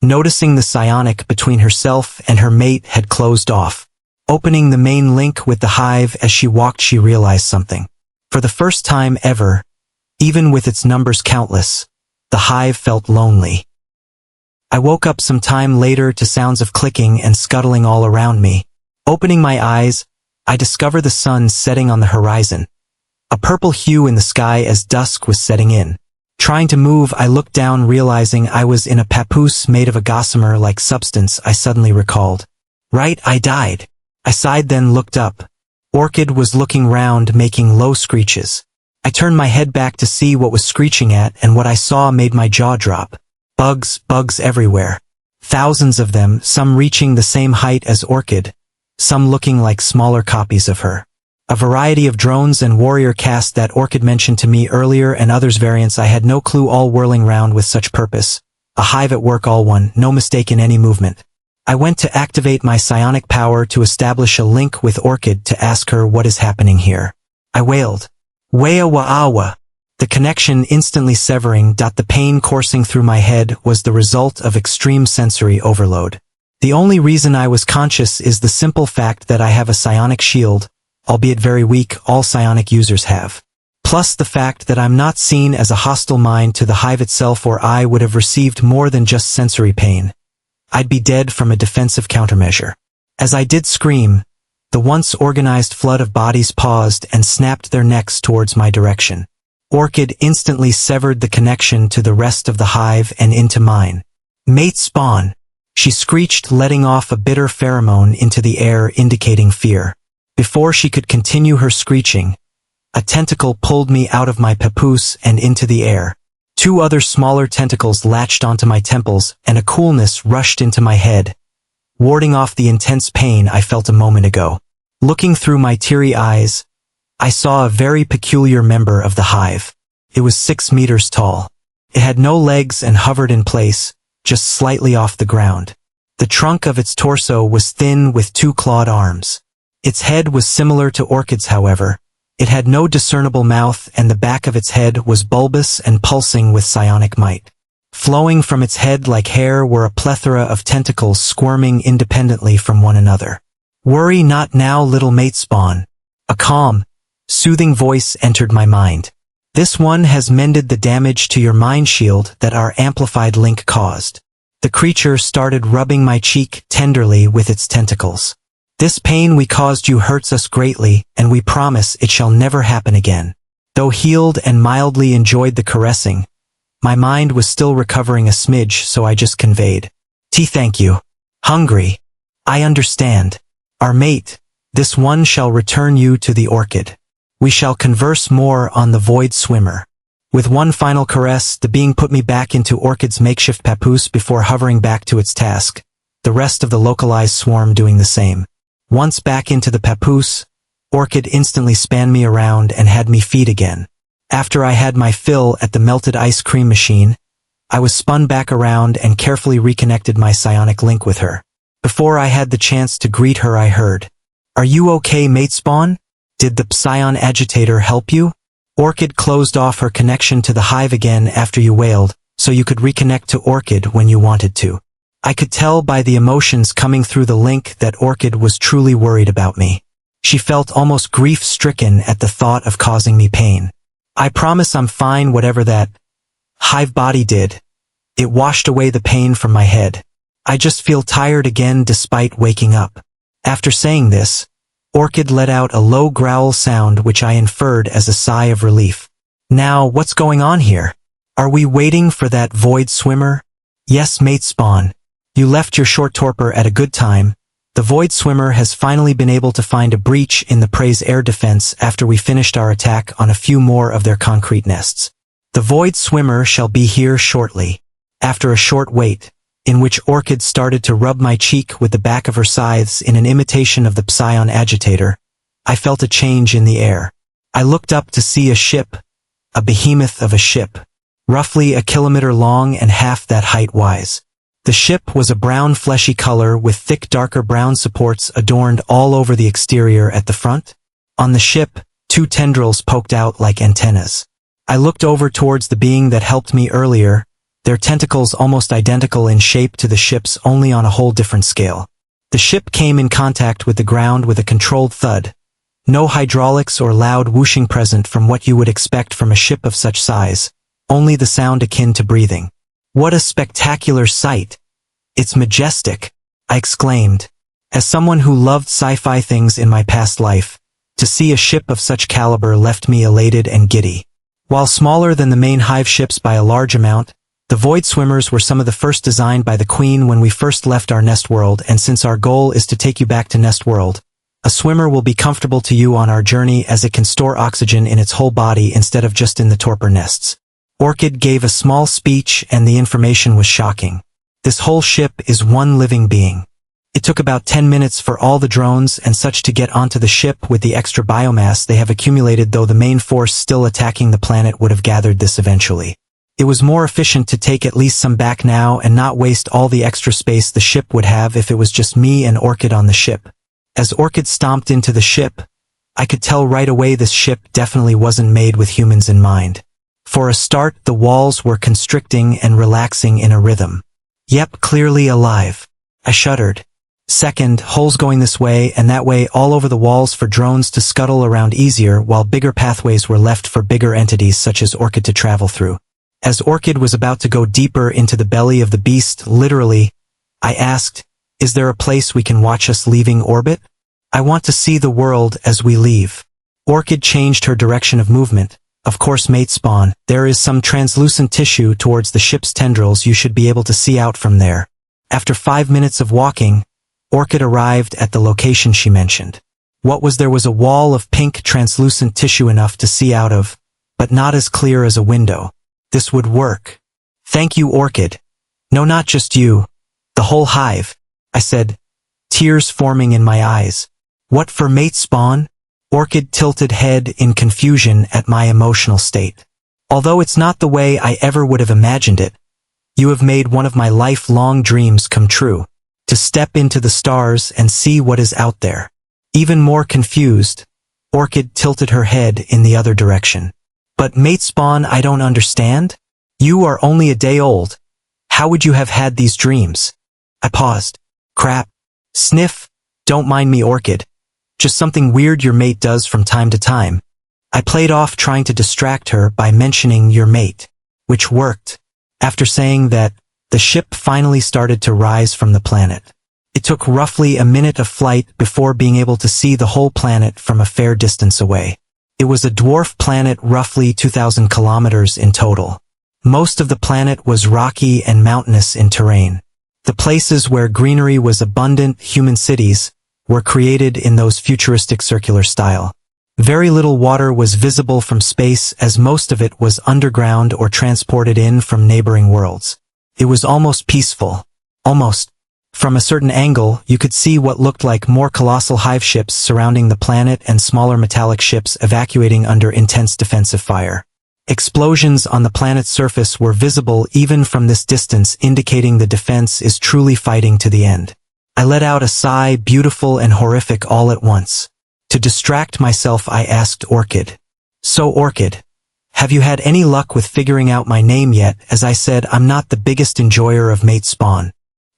noticing the psionic between herself and her mate had closed off. Opening the main link with the hive as she walked, she realized something. For the first time ever, even with its numbers countless, the hive felt lonely. I woke up some time later to sounds of clicking and scuttling all around me. Opening my eyes, I discover the sun setting on the horizon, a purple hue in the sky as dusk was setting in. Trying to move, I looked down, realizing I was in a papoose made of a gossamer-like substance. I suddenly recalled. Right, I died. I sighed, then looked up. Orchid was looking round, making low screeches. I turned my head back to see what was screeching at, and what I saw made my jaw drop. Bugs everywhere. Thousands of them, some reaching the same height as Orchid, some looking like smaller copies of her. A variety of drones and warrior caste that Orchid mentioned to me earlier, and others variants I had no clue, all whirling round with such purpose. A hive at work, all one, no mistake in any movement. I went to activate my psionic power to establish a link with Orchid to ask her what is happening here. I wailed. Wea wa'awa. The connection instantly severing. The pain coursing through my head was the result of extreme sensory overload. The only reason I was conscious is the simple fact that I have a psionic shield, albeit very weak, all psionic users have. Plus the fact that I'm not seen as a hostile mind to the hive itself, or I would have received more than just sensory pain. I'd be dead from a defensive countermeasure. As I did scream, the once organized flood of bodies paused and snapped their necks towards my direction. Orchid instantly severed the connection to the rest of the hive and into mine. Mate spawn! She screeched, letting off a bitter pheromone into the air indicating fear. Before she could continue her screeching, a tentacle pulled me out of my papoose and into the air. Two other smaller tentacles latched onto my temples, and a coolness rushed into my head, warding off the intense pain I felt a moment ago. Looking through my teary eyes, I saw a very peculiar member of the hive. It was 6 meters tall. It had no legs and hovered in place, just slightly off the ground. The trunk of its torso was thin with 2 clawed arms. Its head was similar to Orchid's, however. It had no discernible mouth, and the back of its head was bulbous and pulsing with psionic might. Flowing from its head like hair were a plethora of tentacles squirming independently from one another. Worry not now, little mate spawn. A calm, soothing voice entered my mind. This one has mended the damage to your mind shield that our amplified link caused. The creature started rubbing my cheek tenderly with its tentacles. This pain we caused you hurts us greatly, and we promise it shall never happen again. Though healed and mildly enjoyed the caressing, my mind was still recovering a smidge, so I just conveyed. Thank you. Hungry. I understand. Our mate, this one shall return you to the Orchid. We shall converse more on the Void Swimmer. With one final caress, the being put me back into Orchid's makeshift papoose before hovering back to its task, the rest of the localized swarm doing the same. Once back into the papoose, Orchid instantly spanned me around and had me feed again. After I had my fill at the melted ice cream machine, I was spun back around and carefully reconnected my psionic link with her. Before I had the chance to greet her, I heard, "Are you okay, mate spawn? Did the psion agitator help you?" Orchid closed off her connection to the hive again after you wailed, so you could reconnect to Orchid when you wanted to. I could tell by the emotions coming through the link that Orchid was truly worried about me. She felt almost grief-stricken at the thought of causing me pain. I promise I'm fine, whatever that hive body did. It washed away the pain from my head. I just feel tired again despite waking up. After saying this, Orchid let out a low growl sound which I inferred as a sigh of relief. Now, what's going on here? Are we waiting for that Void Swimmer? Yes, mate spawn. You left your short torpor at a good time. The Void Swimmer has finally been able to find a breach in the Prey's air defense after we finished our attack on a few more of their concrete nests. The Void Swimmer shall be here shortly. After a short wait, in which Orchid started to rub my cheek with the back of her scythes in an imitation of the psion agitator, I felt a change in the air. I looked up to see a ship, a behemoth of a ship, roughly 1 kilometer long and half that height wise. The ship was a brown fleshy color with thick darker brown supports adorned all over the exterior at the front. On the ship, 2 tendrils poked out like antennas. I looked over towards the being that helped me earlier, their tentacles almost identical in shape to the ship's, only on a whole different scale. The ship came in contact with the ground with a controlled thud. No hydraulics or loud whooshing present from what you would expect from a ship of such size, only the sound akin to breathing. What a spectacular sight! It's majestic, I exclaimed. As someone who loved sci-fi things in my past life, to see a ship of such caliber left me elated and giddy. While smaller than the main hive ships by a large amount, the Void Swimmers were some of the first designed by the Queen when we first left our nest world, and since our goal is to take you back to nest world, a swimmer will be comfortable to you on our journey as it can store oxygen in its whole body instead of just in the torpor nests. Orchid gave a small speech and the information was shocking. This whole ship is one living being. It took about 10 minutes for all the drones and such to get onto the ship with the extra biomass they have accumulated, though the main force still attacking the planet would have gathered this eventually. It was more efficient to take at least some back now and not waste all the extra space the ship would have if it was just me and Orchid on the ship. As Orchid stomped into the ship, I could tell right away this ship definitely wasn't made with humans in mind. For a start, the walls were constricting and relaxing in a rhythm. Yep, clearly alive. I shuddered. Second, holes going this way and that way all over the walls for drones to scuttle around easier, while bigger pathways were left for bigger entities such as Orchid to travel through. As Orchid was about to go deeper into the belly of the beast, literally, I asked, "Is there a place we can watch us leaving orbit? I want to see the world as we leave." Orchid changed her direction of movement. Of course, mate spawn, there is some translucent tissue towards the ship's tendrils you should be able to see out from there. After 5 minutes of walking, Orchid arrived at the location she mentioned. What was there was a wall of pink translucent tissue enough to see out of, but not as clear as a window. This would work. Thank you, Orchid. No, not just you. The whole hive, I said, tears forming in my eyes. What for mate spawn? Orchid tilted head in confusion at my emotional state. Although it's not the way I ever would have imagined it, you have made one of my lifelong dreams come true. To step into the stars and see what is out there. Even more confused, Orchid tilted her head in the other direction. But mate spawn, I don't understand. You are only a day old. How would you have had these dreams? I paused. Crap. Sniff. Don't mind me, Orchid. Just something weird your mate does from time to time. I played off trying to distract her by mentioning your mate, which worked. After saying that, the ship finally started to rise from the planet. It took roughly a minute of flight before being able to see the whole planet from a fair distance away. It was a dwarf planet roughly 2,000 kilometers in total. Most of the planet was rocky and mountainous in terrain. The places where greenery was abundant, human cities, were created in those futuristic circular style. Very little water was visible from space as most of it was underground or transported in from neighboring worlds. It was almost peaceful. Almost. From a certain angle, you could see what looked like more colossal hive ships surrounding the planet and smaller metallic ships evacuating under intense defensive fire. Explosions on the planet's surface were visible even from this distance, indicating the defense is truly fighting to the end. I let out a sigh, beautiful and horrific all at once. To distract myself, I asked Orchid. So Orchid, have you had any luck with figuring out my name yet? As I said, I'm not the biggest enjoyer of mate spawn.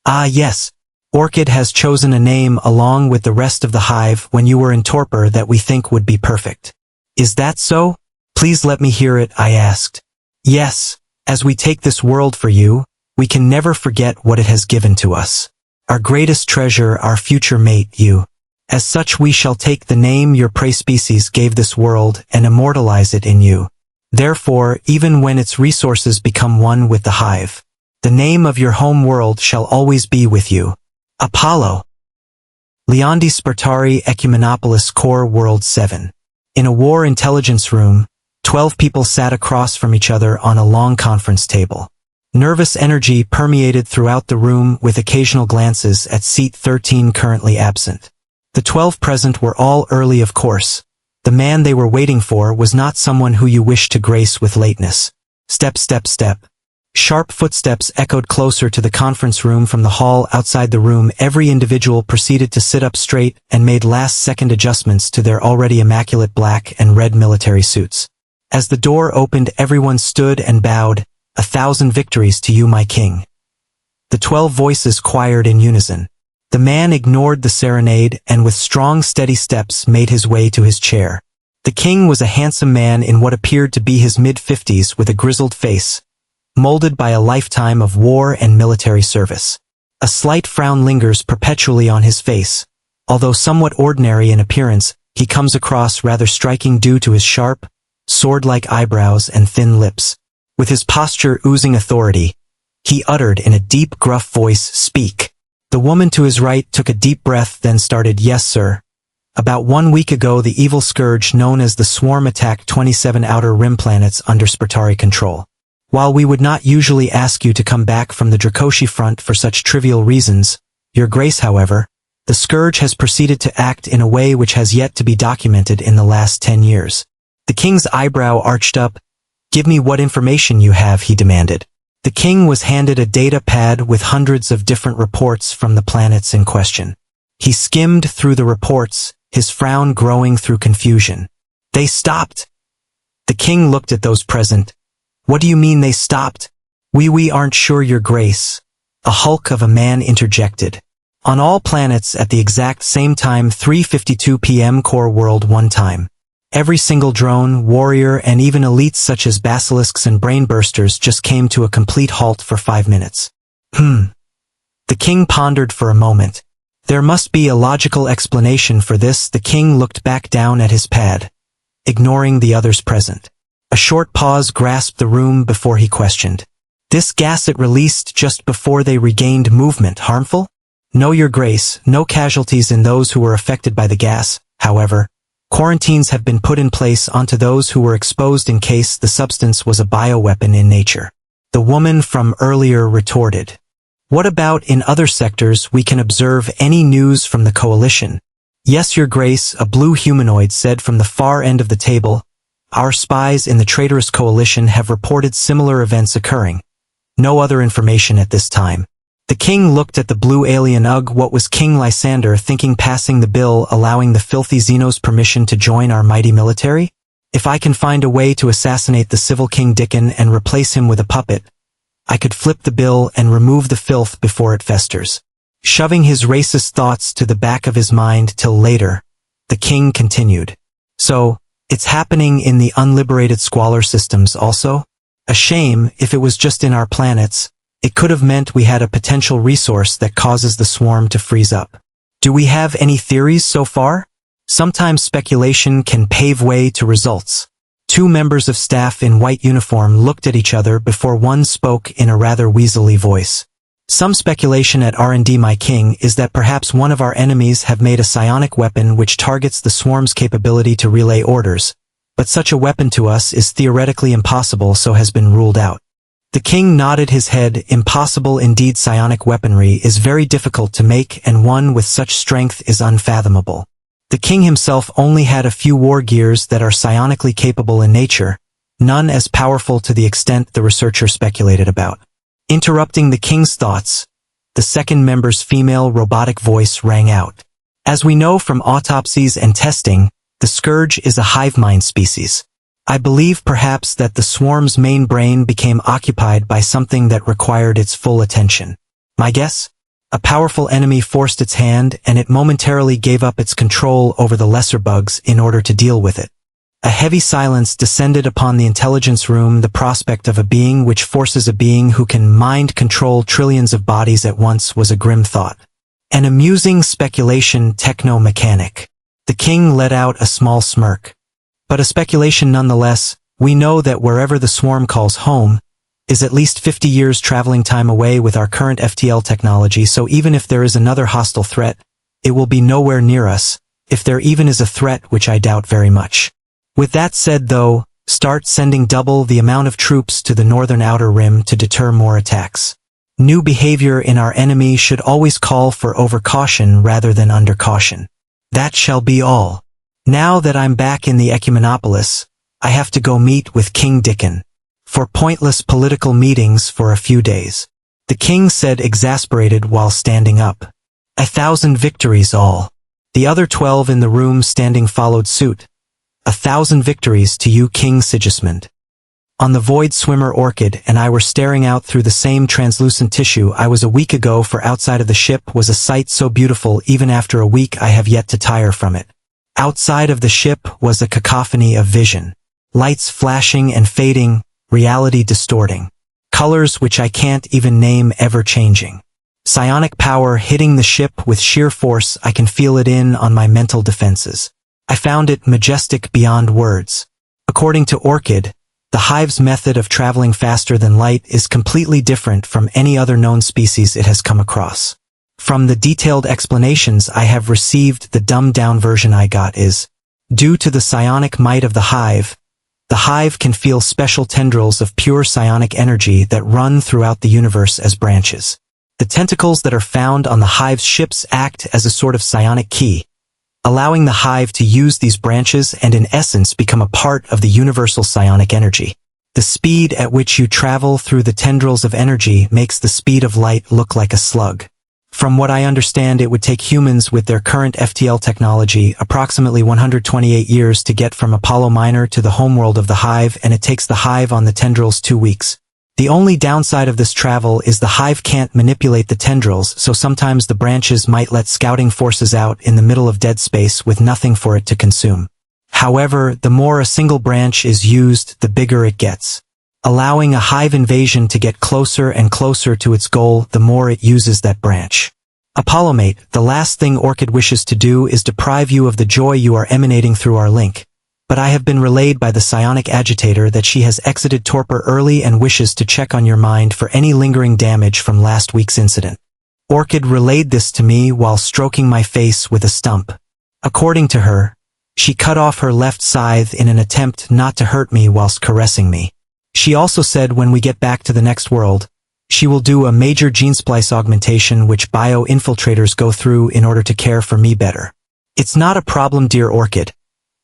Ah yes, Orchid has chosen a name along with the rest of the hive when you were in torpor that we think would be perfect. Is that so? Please let me hear it, I asked. Yes, as we take this world for you, we can never forget what it has given to us. Our greatest treasure, our future mate, you. As such we shall take the name your prey species gave this world and immortalize it in you. Therefore, even when its resources become one with the hive, the name of your home world shall always be with you. Apollo. Leondi Spartari Ecumenopolis Core World 7. In a war intelligence room, 12 people sat across from each other on a long conference table. Nervous energy permeated throughout the room with occasional glances at seat 13 currently absent. The 12 present were all early, of course. The man they were waiting for was not someone who you wish to grace with lateness. Step, step, step. Sharp footsteps echoed closer to the conference room from the hall outside the room. Every individual proceeded to sit up straight and made last-second adjustments to their already immaculate black and red military suits. As the door opened, everyone stood and bowed. 1,000 victories to you, my king. The 12 voices choired in unison. The man ignored the serenade and with strong steady steps made his way to his chair. The king was a handsome man in what appeared to be his mid-50s with a grizzled face, molded by a lifetime of war and military service. A slight frown lingers perpetually on his face. Although somewhat ordinary in appearance, he comes across rather striking due to his sharp, sword-like eyebrows and thin lips. With his posture oozing authority, he uttered in a deep, gruff voice, "Speak." The woman to his right took a deep breath, then started, "Yes, sir. About 1 week ago, the evil scourge known as the Swarm attacked 27 outer rim planets under Spartari control. While we would not usually ask you to come back from the Dracoshi front for such trivial reasons, Your Grace, however, the scourge has proceeded to act in a way which has yet to be documented in the last 10 years. The king's eyebrow arched up. "Give me what information you have," he demanded. The king was handed a data pad with hundreds of different reports from the planets in question. He skimmed through the reports, his frown growing through confusion. "They stopped." The king looked at those present. "What do you mean they stopped?" We aren't sure, Your Grace," a hulk of a man interjected. "On all planets at the exact same time, 3:52 p.m. Core World 1 time. Every single drone, warrior, and even elites such as basilisks and brainbursters just came to a complete halt for 5 minutes. The king pondered for a moment. There must be a logical explanation for this. The king looked back down at his pad, ignoring the others present. A short pause grasped the room before he questioned. "This gas it released just before they regained movement, harmful?" "No, Your Grace, no casualties in those who were affected by the gas. However, quarantines have been put in place onto those who were exposed in case the substance was a bioweapon in nature." The woman from earlier retorted. "What about in other sectors? We can observe any news from the coalition?" "Yes, Your Grace," a blue humanoid said from the far end of the table. "Our spies in the traitorous coalition have reported similar events occurring. No other information at this time." The king looked at the blue alien. "Ugh, what was King Lysander thinking passing the bill allowing the filthy Xenos permission to join our mighty military? If I can find a way to assassinate the civil King Dickon and replace him with a puppet, I could flip the bill and remove the filth before it festers." Shoving his racist thoughts to the back of his mind till later, the king continued. "So, it's happening in the unliberated squalor systems also? A shame. If it was just in our planets, it could have meant we had a potential resource that causes the swarm to freeze up. Do we have any theories so far? Sometimes speculation can pave way to results." Two members of staff in white uniform looked at each other before one spoke in a rather weaselly voice. "Some speculation at R&D, my king, is that perhaps one of our enemies have made a psionic weapon which targets the swarm's capability to relay orders, but such a weapon to us is theoretically impossible, so has been ruled out." The king nodded his head. "Impossible indeed. Psionic weaponry is very difficult to make, and one with such strength is unfathomable. The king himself only had a few war gears that are psionically capable in nature, none as powerful to the extent the researcher speculated about." Interrupting the king's thoughts, the second member's female robotic voice rang out. "As we know from autopsies and testing, the scourge is a Hivemind species. I believe perhaps that the swarm's main brain became occupied by something that required its full attention. My guess? A powerful enemy forced its hand, and it momentarily gave up its control over the lesser bugs in order to deal with it." A heavy silence descended upon the intelligence room. The prospect of a being which forces a being who can mind control trillions of bodies at once was a grim thought. "An amusing speculation, techno-mechanic." The king let out a small smirk. "But a speculation nonetheless. We know that wherever the swarm calls home is at least 50 years traveling time away with our current FTL technology, so even if there is another hostile threat, it will be nowhere near us, if there even is a threat, which I doubt very much. With that said though, start sending double the amount of troops to the northern outer rim to deter more attacks. New behavior in our enemy should always call for overcaution rather than undercaution. That shall be all. Now that I'm back in the Ecumenopolis, I have to go meet with King Dickon for pointless political meetings for a few days." The king said, exasperated while standing up. 1,000 victories all. The other 12 in the room standing followed suit. 1,000 victories to you, King Sigismund. On the void swimmer Orchid and I were staring out through the same translucent tissue I was a week ago, for outside of the ship was a sight so beautiful even after a week I have yet to tire from it. Outside of the ship was a cacophony of vision. Lights flashing and fading, reality distorting. Colors which I can't even name ever changing. Psionic power hitting the ship with sheer force, I can feel it in on my mental defenses. I found it majestic beyond words. According to Orchid, the Hive's method of traveling faster than light is completely different from any other known species it has come across. From the detailed explanations I have received, the dumbed-down version I got is, due to the psionic might of the Hive can feel special tendrils of pure psionic energy that run throughout the universe as branches. The tentacles that are found on the Hive's ships act as a sort of psionic key, allowing the Hive to use these branches and in essence become a part of the universal psionic energy. The speed at which you travel through the tendrils of energy makes the speed of light look like a slug. From what I understand, it would take humans with their current FTL technology approximately 128 years to get from Apollo Minor to the homeworld of the Hive, and it takes the Hive on the tendrils 2 weeks. The only downside of this travel is the Hive can't manipulate the tendrils, so sometimes the branches might let scouting forces out in the middle of dead space with nothing for it to consume. However, the more a single branch is used, the bigger it gets. Allowing a Hive invasion to get closer and closer to its goal, the more it uses that branch. Apollomate, the last thing Orchid wishes to do is deprive you of the joy you are emanating through our link. But I have been relayed by the psionic agitator that she has exited torpor early and wishes to check on your mind for any lingering damage from last week's incident. Orchid relayed this to me while stroking my face with a stump. According to her, she cut off her left scythe in an attempt not to hurt me whilst caressing me. She also said when we get back to the next world, she will do a major gene splice augmentation which bio-infiltrators go through in order to care for me better. It's not a problem, dear Orchid.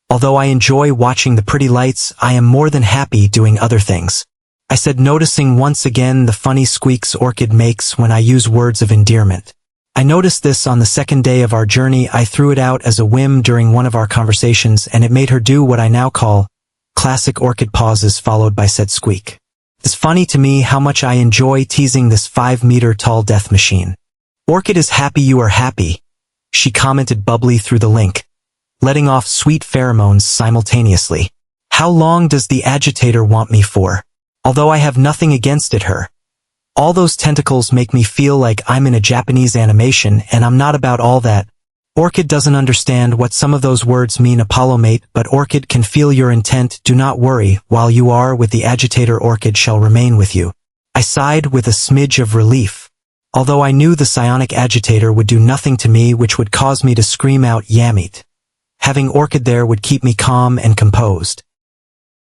Although I enjoy watching the pretty lights, I am more than happy doing other things. I said, noticing once again the funny squeaks Orchid makes when I use words of endearment. I noticed this on the second day of our journey. I threw it out as a whim during one of our conversations, and it made her do what I now call classic Orchid pauses followed by said squeak. It's funny to me how much I enjoy teasing this 5-meter-tall death machine. Orchid is happy you are happy, she commented bubbly through the link, letting off sweet pheromones simultaneously. How long does the agitator want me for? Although I have nothing against it, her. All those tentacles make me feel like I'm in a Japanese animation, and I'm not about all that. Orchid doesn't understand what some of those words mean, Apollomate, but Orchid can feel your intent. Do not worry, while you are with the agitator, Orchid shall remain with you. I sighed with a smidge of relief. Although I knew the psionic agitator would do nothing to me which would cause me to scream out Yamit. Having Orchid there would keep me calm and composed.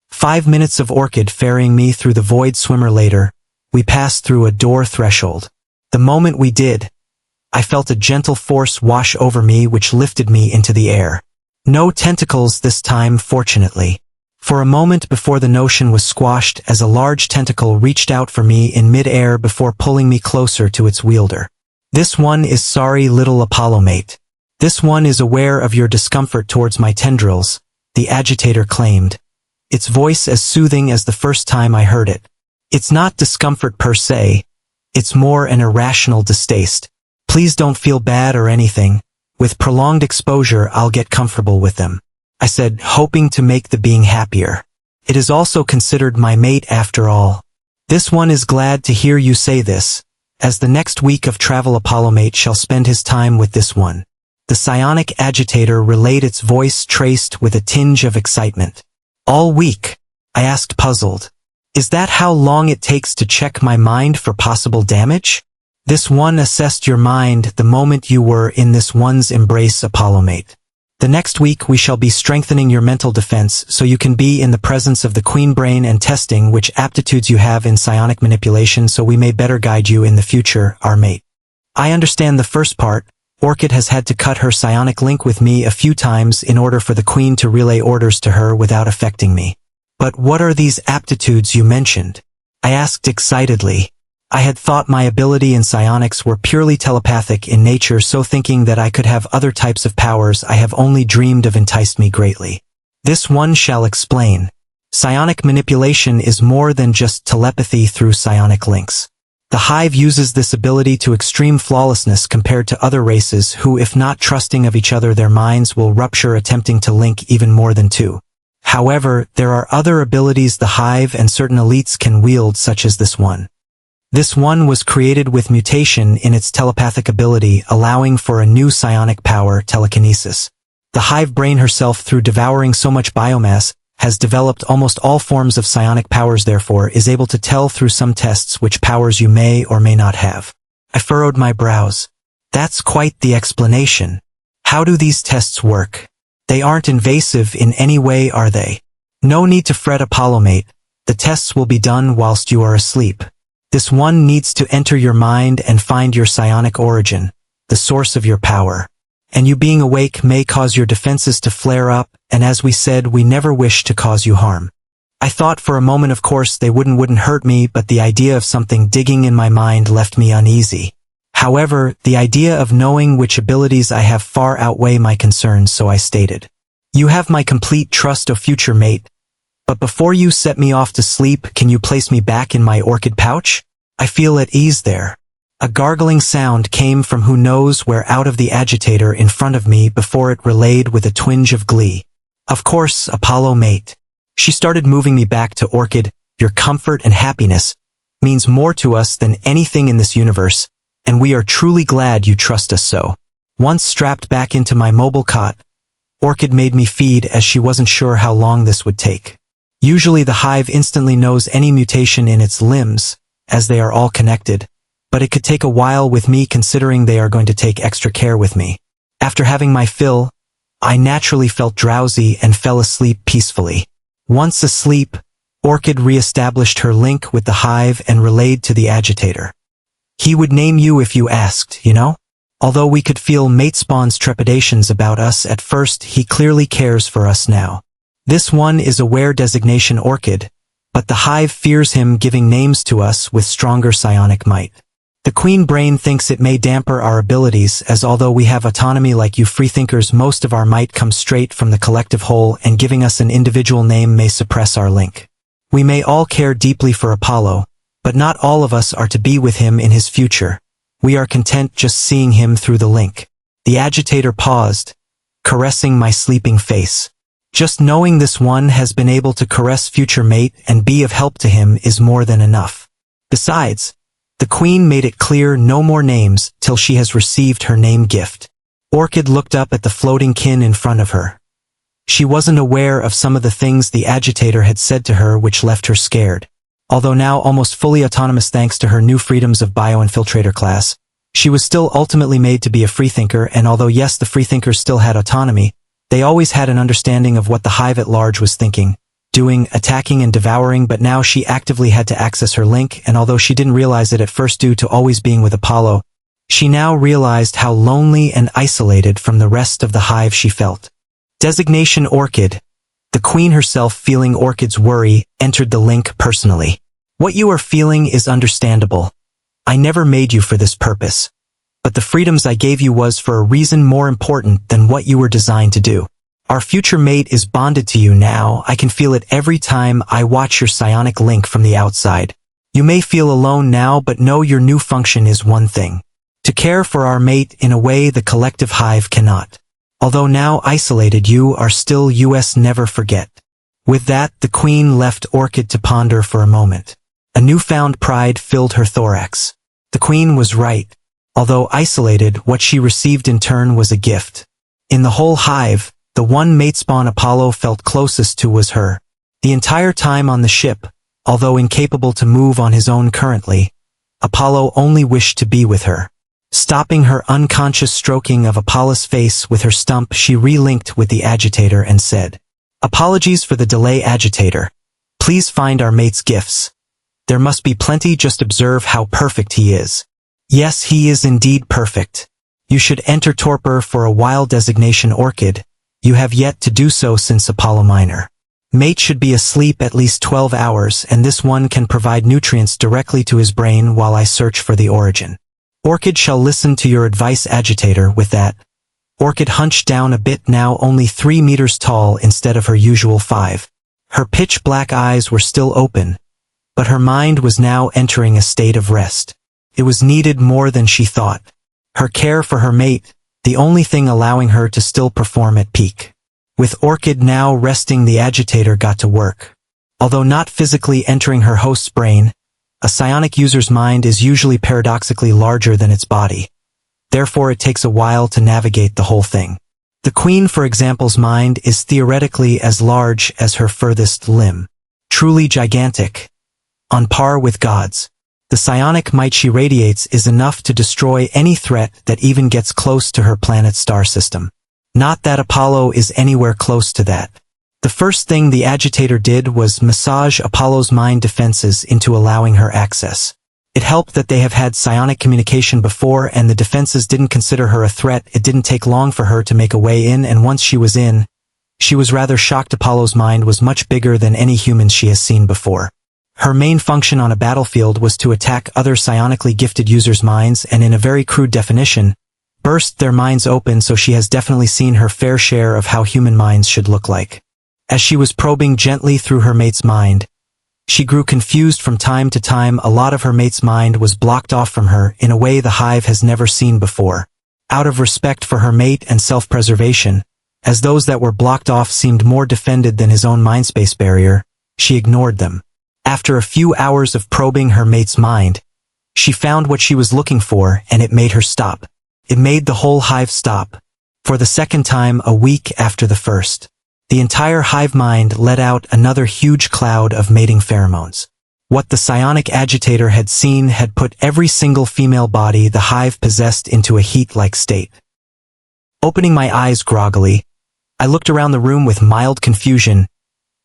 5 minutes of Orchid ferrying me through the void swimmer later, we passed through a door threshold. The moment we did, I felt a gentle force wash over me which lifted me into the air. No tentacles this time, fortunately. For a moment before the notion was squashed as a large tentacle reached out for me in mid-air before pulling me closer to its wielder. This one is sorry, little Apollomate. This one is aware of your discomfort towards my tendrils, the agitator claimed, its voice as soothing as the first time I heard it. It's not discomfort per se, it's more an irrational distaste. Please don't feel bad or anything. With prolonged exposure, I'll get comfortable with them, I said, hoping to make the being happier. It is also considered my mate after all. This one is glad to hear you say this, as the next week of travel Apollomate shall spend his time with this one. The psionic agitator relayed, its voice traced with a tinge of excitement. All week? I asked, puzzled. Is that how long it takes to check my mind for possible damage? This one assessed your mind the moment you were in this one's embrace, Apollomate. The next week we shall be strengthening your mental defense so you can be in the presence of the queen brain and testing which aptitudes you have in psionic manipulation so we may better guide you in the future, our mate. I understand the first part. Orchid has had to cut her psionic link with me a few times in order for the Queen to relay orders to her without affecting me. But what are these aptitudes you mentioned? I asked excitedly. I had thought my ability in psionics were purely telepathic in nature, so thinking that I could have other types of powers I have only dreamed of enticed me greatly. This one shall explain. Psionic manipulation is more than just telepathy through psionic links. The Hive uses this ability to extreme flawlessness compared to other races who, if not trusting of each other, their minds will rupture attempting to link even more than two. However, there are other abilities the Hive and certain elites can wield, such as this one. This one was created with mutation in its telepathic ability, allowing for a new psionic power, telekinesis. The Hive brain herself, through devouring so much biomass, has developed almost all forms of psionic powers, therefore is able to tell through some tests which powers you may or may not have. I furrowed my brows. That's quite the explanation. How do these tests work? They aren't invasive in any way, are they? No need to fret, Apollo mate. The tests will be done whilst you are asleep. This one needs to enter your mind and find your psionic origin, the source of your power. And you being awake may cause your defenses to flare up, and as we said, we never wish to cause you harm. I thought for a moment, of course, they wouldn't hurt me, but the idea of something digging in my mind left me uneasy. However, the idea of knowing which abilities I have far outweigh my concerns, so I stated, "You have my complete trust, O future mate. But before you set me off to sleep, can you place me back in my orchid pouch? I feel at ease there." A gargling sound came from who knows where out of the agitator in front of me before it relayed with a twinge of glee. "Of course, Apollo mate." She started moving me back to Orchid. "Your comfort and happiness means more to us than anything in this universe, and we are truly glad you trust us so." Once strapped back into my mobile cot, Orchid made me feed, as she wasn't sure how long this would take. Usually the Hive instantly knows any mutation in its limbs, as they are all connected, but it could take a while with me, considering they are going to take extra care with me. After having my fill, I naturally felt drowsy and fell asleep peacefully. Once asleep, Orchid re-established her link with the Hive and relayed to the agitator. "He would name you if you asked, you know? Although we could feel Mate Spawn's trepidations about us at first, he clearly cares for us now. This one is aware designation Orchid, but the Hive fears him giving names to us with stronger psionic might. The Queen Brain thinks it may damper our abilities, as although we have autonomy like you freethinkers, most of our might comes straight from the collective whole, and giving us an individual name may suppress our link. We may all care deeply for Apollo, but not all of us are to be with him in his future. We are content just seeing him through the link." The agitator paused, caressing my sleeping face. "Just knowing this one has been able to caress future mate and be of help to him is more than enough. Besides, the Queen made it clear no more names till she has received her name gift." Orchid looked up at the floating kin in front of her. She wasn't aware of some of the things the agitator had said to her, which left her scared. Although now almost fully autonomous thanks to her new freedoms of bioinfiltrator class, she was still ultimately made to be a freethinker, and although yes, the freethinkers still had autonomy, they always had an understanding of what the Hive at large was thinking, doing, attacking and devouring, but now she actively had to access her link, and although she didn't realize it at first due to always being with Apollo, she now realized how lonely and isolated from the rest of the Hive she felt. Designation Orchid. The Queen herself, feeling Orchid's worry, entered the link personally. "What you are feeling is understandable. I never made you for this purpose. But the freedoms I gave you was for a reason more important than what you were designed to do. Our future mate is bonded to you now. I can feel it every time I watch your psionic link from the outside. You may feel alone now, but know your new function is one thing: to care for our mate in a way the collective Hive cannot. Although now isolated, you are still us, never forget." With that, the Queen left Orchid to ponder for a moment. A newfound pride filled her thorax. The Queen was right. Although isolated, what she received in turn was a gift. In the whole Hive, the one matespawn Apollo felt closest to was her. The entire time on the ship, although incapable to move on his own currently, Apollo only wished to be with her. Stopping her unconscious stroking of Apollo's face with her stump, she relinked with the agitator and said, "Apologies for the delay, agitator. Please find our mate's gifts. There must be plenty, just observe how perfect he is." "Yes, he is indeed perfect. You should enter torpor for a while, designation Orchid. You have yet to do so since Apollo Minor. Mate should be asleep at least 12 hours, and this one can provide nutrients directly to his brain while I search for the origin. Orchid shall listen to your advice, agitator." With that, Orchid hunched down a bit, now only 3 meters tall instead of her usual 5. Her pitch-black eyes were still open, but her mind was now entering a state of rest. It was needed more than she thought. Her care for her mate, the only thing allowing her to still perform at peak. With Orchid now resting, the agitator got to work. Although not physically entering her host's brain, a psionic user's mind is usually paradoxically larger than its body. Therefore, it takes a while to navigate the whole thing. The Queen, for example's mind is theoretically as large as her furthest limb. Truly gigantic. On par with gods. The psionic might she radiates is enough to destroy any threat that even gets close to her planet's star system. Not that Apollo is anywhere close to that. The first thing the agitator did was massage Apollo's mind defenses into allowing her access. It helped that they have had psionic communication before and the defenses didn't consider her a threat. It didn't take long for her to make a way in, and once she was in, she was rather shocked. Apollo's mind was much bigger than any human she has seen before. Her main function on a battlefield was to attack other psionically gifted users' minds and, in a very crude definition, burst their minds open. So she has definitely seen her fair share of how human minds should look like. As she was probing gently through her mate's mind, she grew confused from time to time. A lot of her mate's mind was blocked off from her in a way the Hive has never seen before. Out of respect for her mate and self-preservation, as those that were blocked off seemed more defended than his own mindspace barrier, she ignored them. After a few hours of probing her mate's mind, she found what she was looking for, and it made her stop. It made the whole Hive stop. For the second time a week after the first. The entire hive mind let out another huge cloud of mating pheromones. What the psionic agitator had seen had put every single female body the hive possessed into a heat-like state. Opening my eyes groggily, I looked around the room with mild confusion.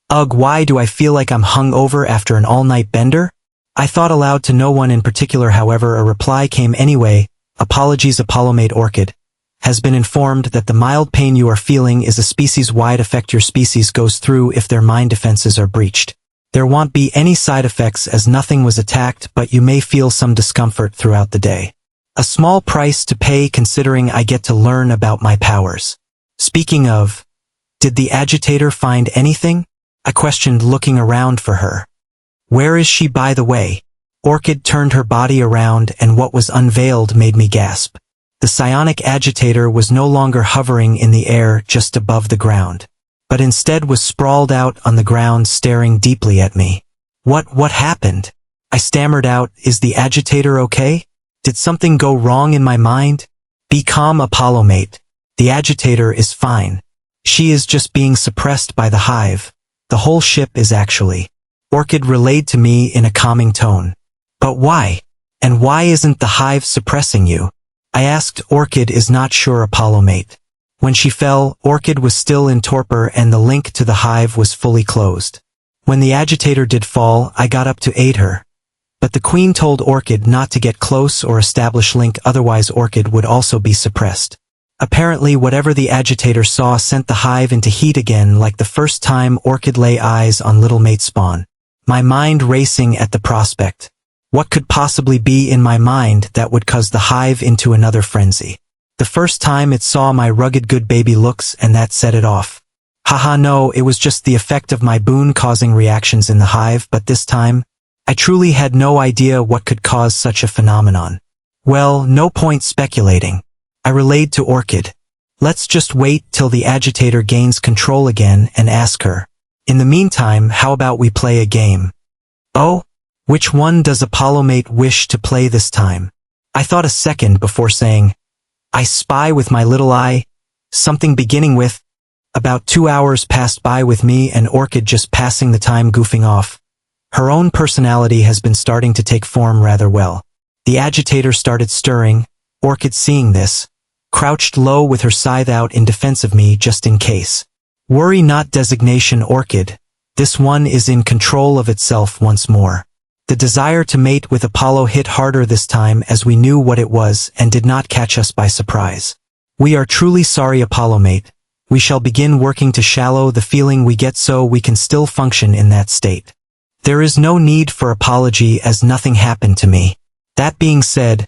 Ugh, why do I feel like I'm hung over after an all-night bender? I thought aloud to no one in particular. However, a reply came anyway. Apologies, Overlimit Orchid has been informed that the mild pain you are feeling is a species-wide effect your species goes through if their mind defenses are breached. There won't be any side effects as nothing was attacked, but you may feel some discomfort throughout the day. A small price to pay considering I get to learn about my powers. Speaking of, did the agitator find anything? I questioned, looking around for her. Where is she, by the way? Orchid turned her body around and what was unveiled made me gasp. The psionic agitator was no longer hovering in the air just above the ground, but instead was sprawled out on the ground staring deeply at me. What happened? I stammered out, is the agitator okay? Did something go wrong in my mind? Be calm, Overlimit. The agitator is fine. She is just being suppressed by the hive. The whole ship is actually. Orchid relayed to me in a calming tone. But why? And why isn't the hive suppressing you? I asked. Orchid is not sure, Overlimit. When she fell, Orchid was still in torpor and the link to the hive was fully closed. When the agitator did fall, I got up to aid her. But the Queen told Orchid not to get close or establish link, otherwise Orchid would also be suppressed. Apparently whatever the agitator saw sent the hive into heat again, like the first time Orchid lay eyes on little mate spawn. My mind racing at the prospect. What could possibly be in my mind that would cause the hive into another frenzy? The first time it saw my rugged good baby looks and that set it off. Haha, no, it was just the effect of my boon causing reactions in the hive, but this time, I truly had no idea what could cause such a phenomenon. Well, no point speculating. I relayed to Orchid. Let's just wait till the agitator gains control again and ask her. In the meantime, how about we play a game? Oh? Which one does Overlimit wish to play this time? I thought a second before saying, I spy with my little eye, something beginning with. About 2 hours passed by with me and Orchid just passing the time goofing off. Her own personality has been starting to take form rather well. The agitator started stirring. Orchid, seeing this, crouched low with her scythe out in defense of me just in case. Worry not, designation Orchid. This one is in control of itself once more. The desire to mate with Apollo hit harder this time as we knew what it was and did not catch us by surprise. We are truly sorry, Overlimit. We shall begin working to shallow the feeling we get so we can still function in that state. There is no need for apology as nothing happened to me. That being said,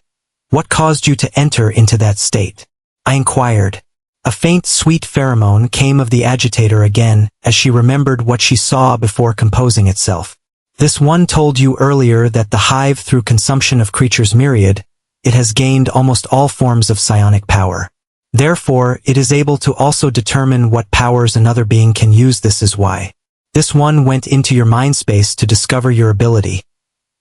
what caused you to enter into that state? I inquired. A faint, sweet pheromone came of the agitator again, as she remembered what she saw before composing itself. This one told you earlier that the hive, through consumption of creatures myriad, it has gained almost all forms of psionic power. Therefore, it is able to also determine what powers another being can use. This is why. This one went into your mind space to discover your ability.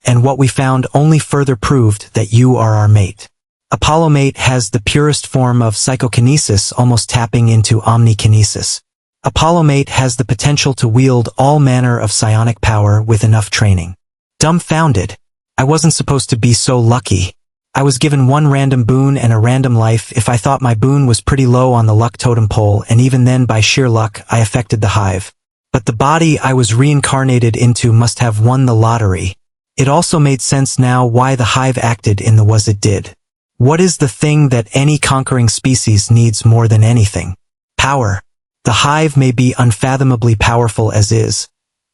And what we found only further proved that you are our mate. Apollo-mate has the purest form of psychokinesis, almost tapping into omnikinesis. Apollo-mate has the potential to wield all manner of psionic power with enough training. Dumbfounded. I wasn't supposed to be so lucky. I was given one random boon and a random life. If I thought my boon was pretty low on the luck totem pole, and even then by sheer luck I affected the hive. But the body I was reincarnated into must have won the lottery. It also made sense now why the hive acted in the was it did. What is the thing that any conquering species needs more than anything? Power. The hive may be unfathomably powerful as is,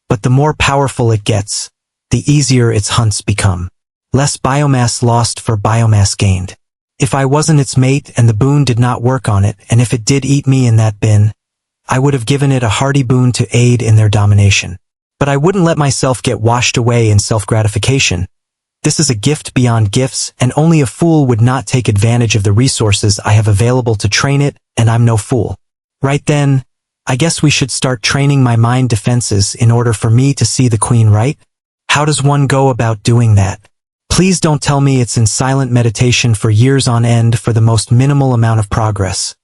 but the more powerful it gets, the easier its hunts become. Less biomass lost for biomass gained. If I wasn't its mate and the boon did not work on it, and if it did eat me in that bin, I would have given it a hearty boon to aid in their domination. But I wouldn't let myself get washed away in self-gratification. This is a gift beyond gifts, and only a fool would not take advantage of the resources I have available to train it, and I'm no fool. Right then, I guess we should start training my mind defenses in order for me to see the queen, right? How does one go about doing that? Please don't tell me it's in silent meditation for years on end for the most minimal amount of progress.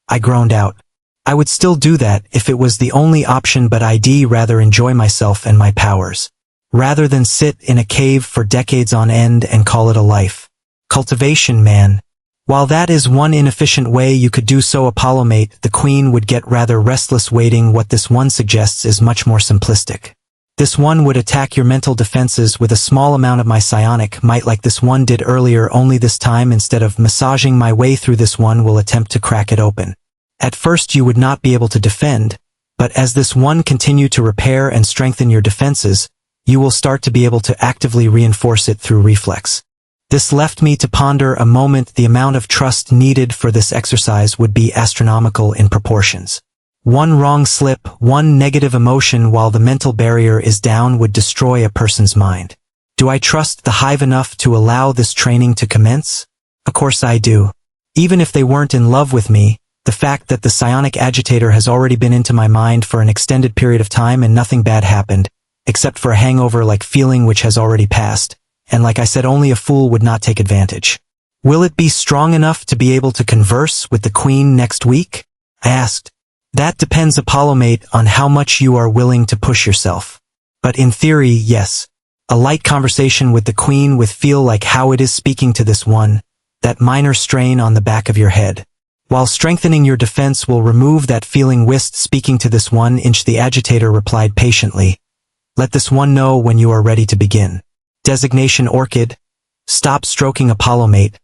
I groaned out. I would still do that if it was the only option, but I'd rather enjoy myself and my powers, rather than sit in a cave for decades on end and call it a life. Cultivation, man. While that is one inefficient way you could do so, Apollo-mate, the queen would get rather restless waiting. What this one suggests is much more simplistic. This one would attack your mental defenses with a small amount of my psionic might, like this one did earlier, only this time instead of massaging my way through, this one will attempt to crack it open. At first you would not be able to defend, but as this one continue to repair and strengthen your defenses, you will start to be able to actively reinforce it through reflex. This left me to ponder a moment. The amount of trust needed for this exercise would be astronomical in proportions. One wrong slip, one negative emotion while the mental barrier is down would destroy a person's mind. Do I trust the hive enough to allow this training to commence? Of course I do. Even if they weren't in love with me, the fact that the psionic agitator has already been into my mind for an extended period of time and nothing bad happened, except for a hangover-like feeling which has already passed, and like I said, only a fool would not take advantage. Will it be strong enough to be able to converse with the queen next week? I asked. That depends, Apollo-mate, on how much you are willing to push yourself. But in theory, yes. A light conversation with the queen would feel like how it is speaking to this one, that minor strain on the back of your head. While strengthening your defense will remove that feeling. Whist, speaking to this 1-inch, the agitator replied patiently. Let this one know when you are ready to begin. Designation Orchid. Stop stroking Apollo-mate.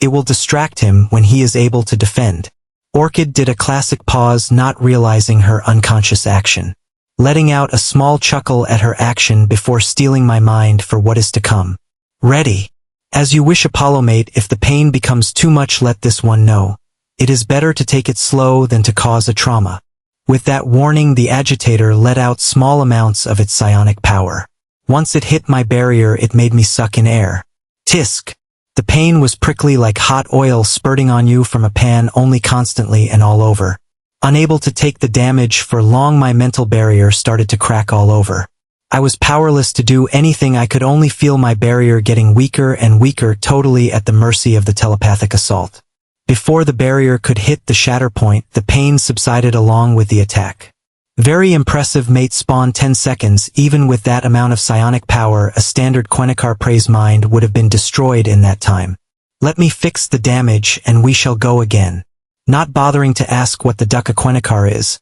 It will distract him when he is able to defend. Orchid did a classic pause, not realizing her unconscious action, letting out a small chuckle at her action before stealing my mind for what is to come. Ready. As you wish, Apollo-mate. If the pain becomes too much, let this one know. It is better to take it slow than to cause a trauma. With that warning, the agitator let out small amounts of its psionic power. Once it hit my barrier, it made me suck in air. Tisk. The pain was prickly, like hot oil spurting on you from a pan, only constantly and all over. Unable to take the damage for long, my mental barrier started to crack all over. I was powerless to do anything. I could only feel my barrier getting weaker and weaker, totally at the mercy of the telepathic assault. Before the barrier could hit the shatter point, the pain subsided along with the attack. Very impressive, mate. Spawn 10 seconds. Even with that amount of psionic power, a standard Quenicar Prey's mind would have been destroyed in that time. Let me fix the damage and we shall go again. Not bothering to ask what the Dukkha Quenicar is,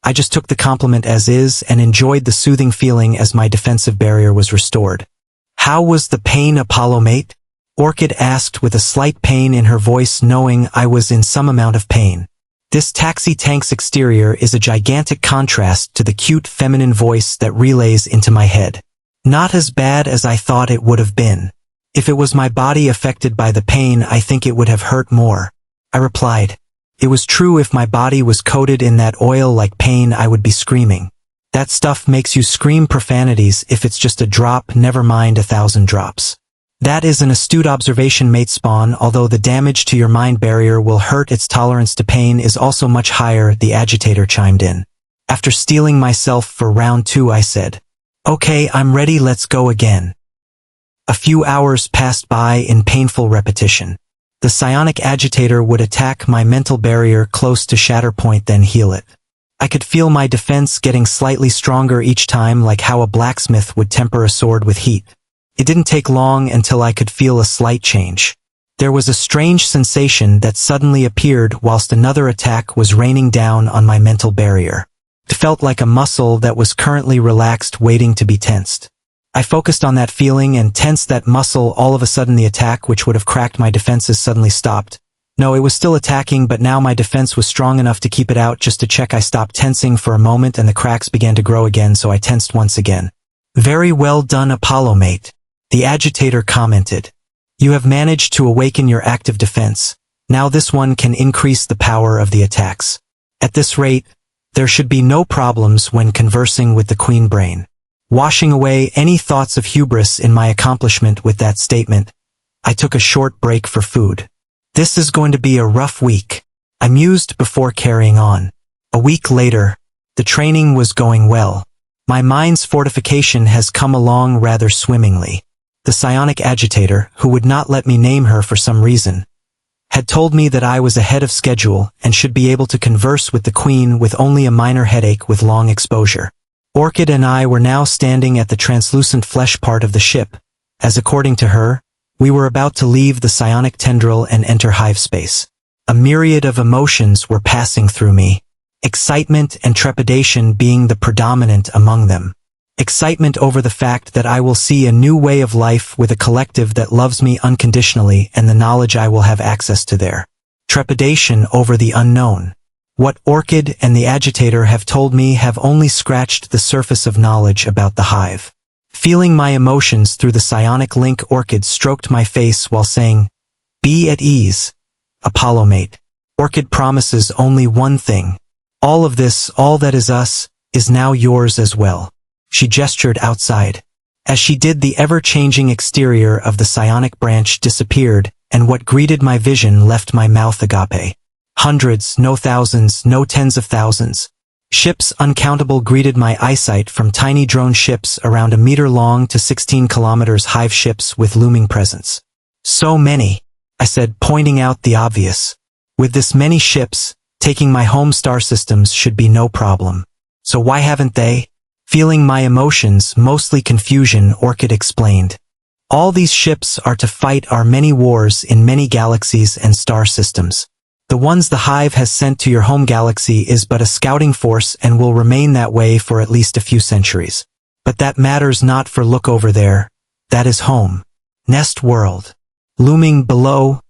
I just took the compliment as is and enjoyed the soothing feeling as my defensive barrier was restored. How was the pain, Apollo-mate? Orchid asked with a slight pain in her voice, knowing I was in some amount of pain. This taxi tank's exterior is a gigantic contrast to the cute feminine voice that relays into my head. Not as bad as I thought it would have been. If it was my body affected by the pain, I think it would have hurt more. I replied. It was true, if my body was coated in that oil like pain, I would be screaming. That stuff makes you scream profanities if it's just a drop, never mind 1,000 drops. That is an astute observation, mate Spawn. Although the damage to your mind barrier will hurt, its tolerance to pain is also much higher, the agitator chimed in. After steeling myself for round 2, I said, "Okay, I'm ready, let's go again." A few hours passed by in painful repetition. The psionic agitator would attack my mental barrier close to shatter point, then heal it. I could feel my defense getting slightly stronger each time, like how a blacksmith would temper a sword with heat. It didn't take long until I could feel a slight change. There was a strange sensation that suddenly appeared whilst another attack was raining down on my mental barrier. It felt like a muscle that was currently relaxed, waiting to be tensed. I focused on that feeling and tensed that muscle. All of a sudden, the attack, which would have cracked my defenses, suddenly stopped. No, it was still attacking, but now my defense was strong enough to keep it out. Just to check, I stopped tensing for a moment and the cracks began to grow again, so I tensed once again. "Very well done, Apollo mate," the agitator commented. "You have managed to awaken your active defense. Now this one can increase the power of the attacks. At this rate, there should be no problems when conversing with the Queen Brain." Washing away any thoughts of hubris in my accomplishment with that statement, I took a short break for food. This is going to be a rough week, I mused before carrying on. A week later, the training was going well. My mind's fortification has come along rather swimmingly. The psionic agitator, who would not let me name her for some reason, had told me that I was ahead of schedule and should be able to converse with the Queen with only a minor headache with long exposure. Orchid and I were now standing at the translucent flesh part of the ship, as according to her, we were about to leave the psionic tendril and enter hive space. A myriad of emotions were passing through me, excitement and trepidation being the predominant among them. Excitement over the fact that I will see a new way of life with a collective that loves me unconditionally and the knowledge I will have access to there. Trepidation over the unknown. What Orchid and the agitator have told me have only scratched the surface of knowledge about the hive. Feeling my emotions through the psionic link, Orchid stroked my face while saying, "Be at ease, Apollo mate. Orchid promises only one thing. All of this, all that is us, is now yours as well." She gestured outside. As she did, the ever-changing exterior of the psionic branch disappeared, and what greeted my vision left my mouth agape. Hundreds, no thousands, no tens of thousands. Ships uncountable greeted my eyesight, from tiny drone ships around a meter long to 16 kilometers, hive ships with looming presence. "So many," I said, pointing out the obvious. "With this many ships, taking my home star systems should be no problem. So why haven't they?" Feeling my emotions, mostly confusion, Orchid explained. "All these ships are to fight our many wars in many galaxies and star systems. The ones the Hive has sent to your home galaxy is but a scouting force and will remain that way for at least a few centuries. But that matters not, for look over there. That is home. Nest World. Looming below,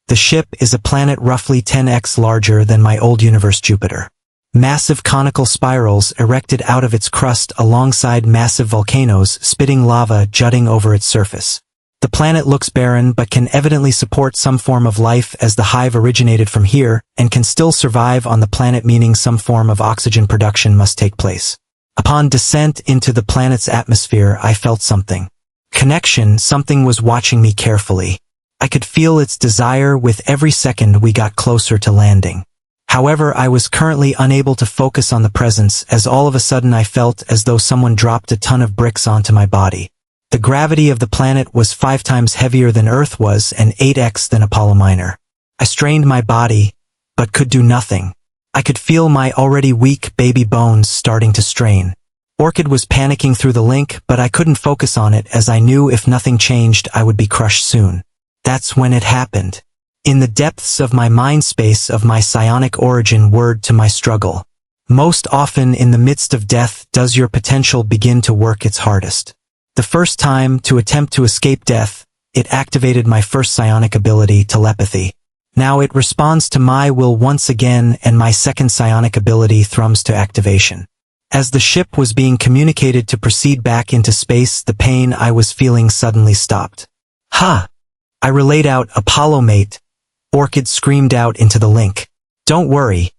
the ship is a planet roughly 10x larger than my old universe Jupiter. Massive conical spirals erected out of its crust alongside massive volcanoes spitting lava jutting over its surface. The planet looks barren but can evidently support some form of life, as the Hive originated from here and can still survive on the planet, meaning some form of oxygen production must take place. Upon descent into the planet's atmosphere, I felt something. Connection, something was watching me carefully. I could feel its desire with every second we got closer to landing. However, I was currently unable to focus on the presence, as all of a sudden I felt as though someone dropped a ton of bricks onto my body. The gravity of the planet was 5 times heavier than Earth was and 8x than Apollo Minor. I strained my body, but could do nothing. I could feel my already weak baby bones starting to strain. Orchid was panicking through the link, but I couldn't focus on it, as I knew if nothing changed I would be crushed soon. That's when it happened. In the depths of my mind space of my psionic origin, word to my struggle. Most often in the midst of death does your potential begin to work its hardest. The first time to attempt to escape death, it activated my first psionic ability, telepathy. Now it responds to my will once again, and my second psionic ability thrums to activation. As the ship was being communicated to proceed back into space, the pain I was feeling suddenly stopped. "Ha!" I relayed out, "Apollo mate," Orchid screamed out into the link. Don't worry.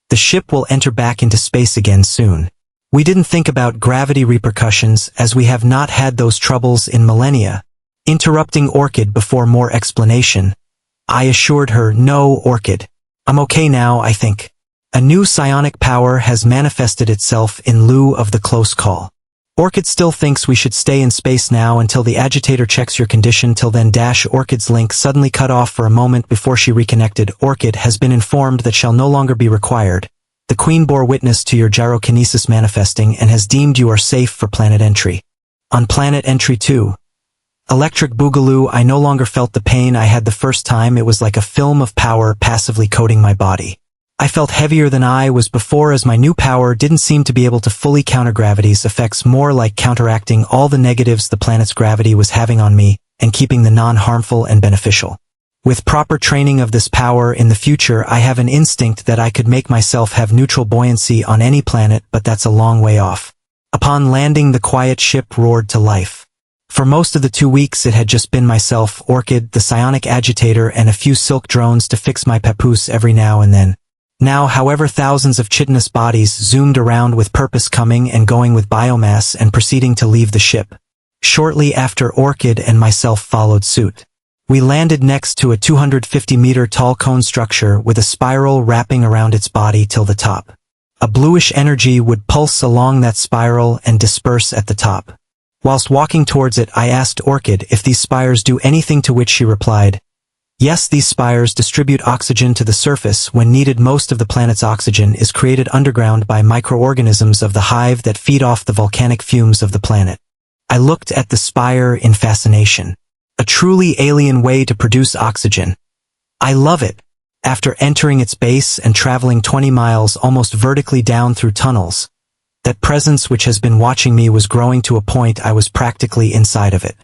The ship will enter back into space again soon. We didn't think about gravity repercussions as we have not had those troubles in millennia. Interrupting Orchid before more explanation, I assured her, no, Orchid. I'm okay now, I think. A new psionic power has manifested itself in lieu of the close call. Orchid still thinks we should stay in space now until the agitator checks your condition. Till then Orchid's link suddenly cut off for a moment before she reconnected. Orchid has been informed that shall no longer be required. The Queen bore witness to your gyrokinesis manifesting and has deemed you are safe for planet entry. On planet entry 2. Electric Boogaloo, I no longer felt the pain I had the first time. It was like a film of power passively coating my body. I felt heavier than I was before as my new power didn't seem to be able to fully counter gravity's effects, more like counteracting all the negatives the planet's gravity was having on me and keeping the non-harmful and beneficial. With proper training of this power in the future, I have an instinct that I could make myself have neutral buoyancy on any planet, but that's a long way off. Upon landing, the quiet ship roared to life. For most of the 2 weeks it had just been myself, Orchid, the psionic agitator, and a few silk drones to fix my papoose every now and then. Now, however, thousands of chitinous bodies zoomed around with purpose, coming and going with biomass and proceeding to leave the ship. Shortly after, Orchid and myself followed suit. We landed next to a 250-meter tall cone structure with a spiral wrapping around its body till the top. A bluish energy would pulse along that spiral and disperse at the top. Whilst walking towards it, I asked Orchid if these spires do anything, to which she replied, yes, these spires distribute oxygen to the surface when needed. Most of the planet's oxygen is created underground by microorganisms of the hive that feed off the volcanic fumes of the planet. I looked at the spire in fascination. A truly alien way to produce oxygen. I love it. After entering its base and traveling 20 miles almost vertically down through tunnels, that presence which has been watching me was growing to a point I was practically inside of it.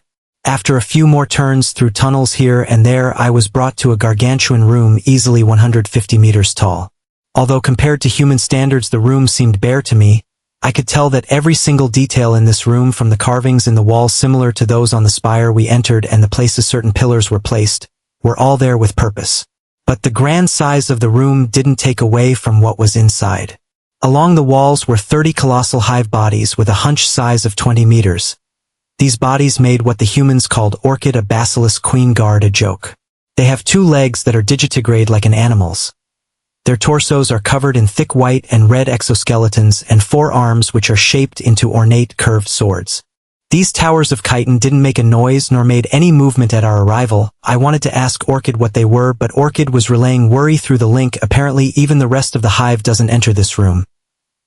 After a few more turns through tunnels here and there, I was brought to a gargantuan room easily 150 meters tall. Although compared to human standards the room seemed bare to me, I could tell that every single detail in this room, from the carvings in the walls similar to those on the spire we entered and the places certain pillars were placed, were all there with purpose. But the grand size of the room didn't take away from what was inside. Along the walls were 30 colossal hive bodies with a hunch size of 20 meters. These bodies made what the humans called Orchid a basilisk queen guard a joke. They have 2 legs that are digitigrade like an animal's. Their torsos are covered in thick white and red exoskeletons and 4 arms which are shaped into ornate curved swords. These towers of chitin didn't make a noise nor made any movement at our arrival. I wanted to ask Orchid what they were, but Orchid was relaying worry through the link. Apparently even the rest of the hive doesn't enter this room.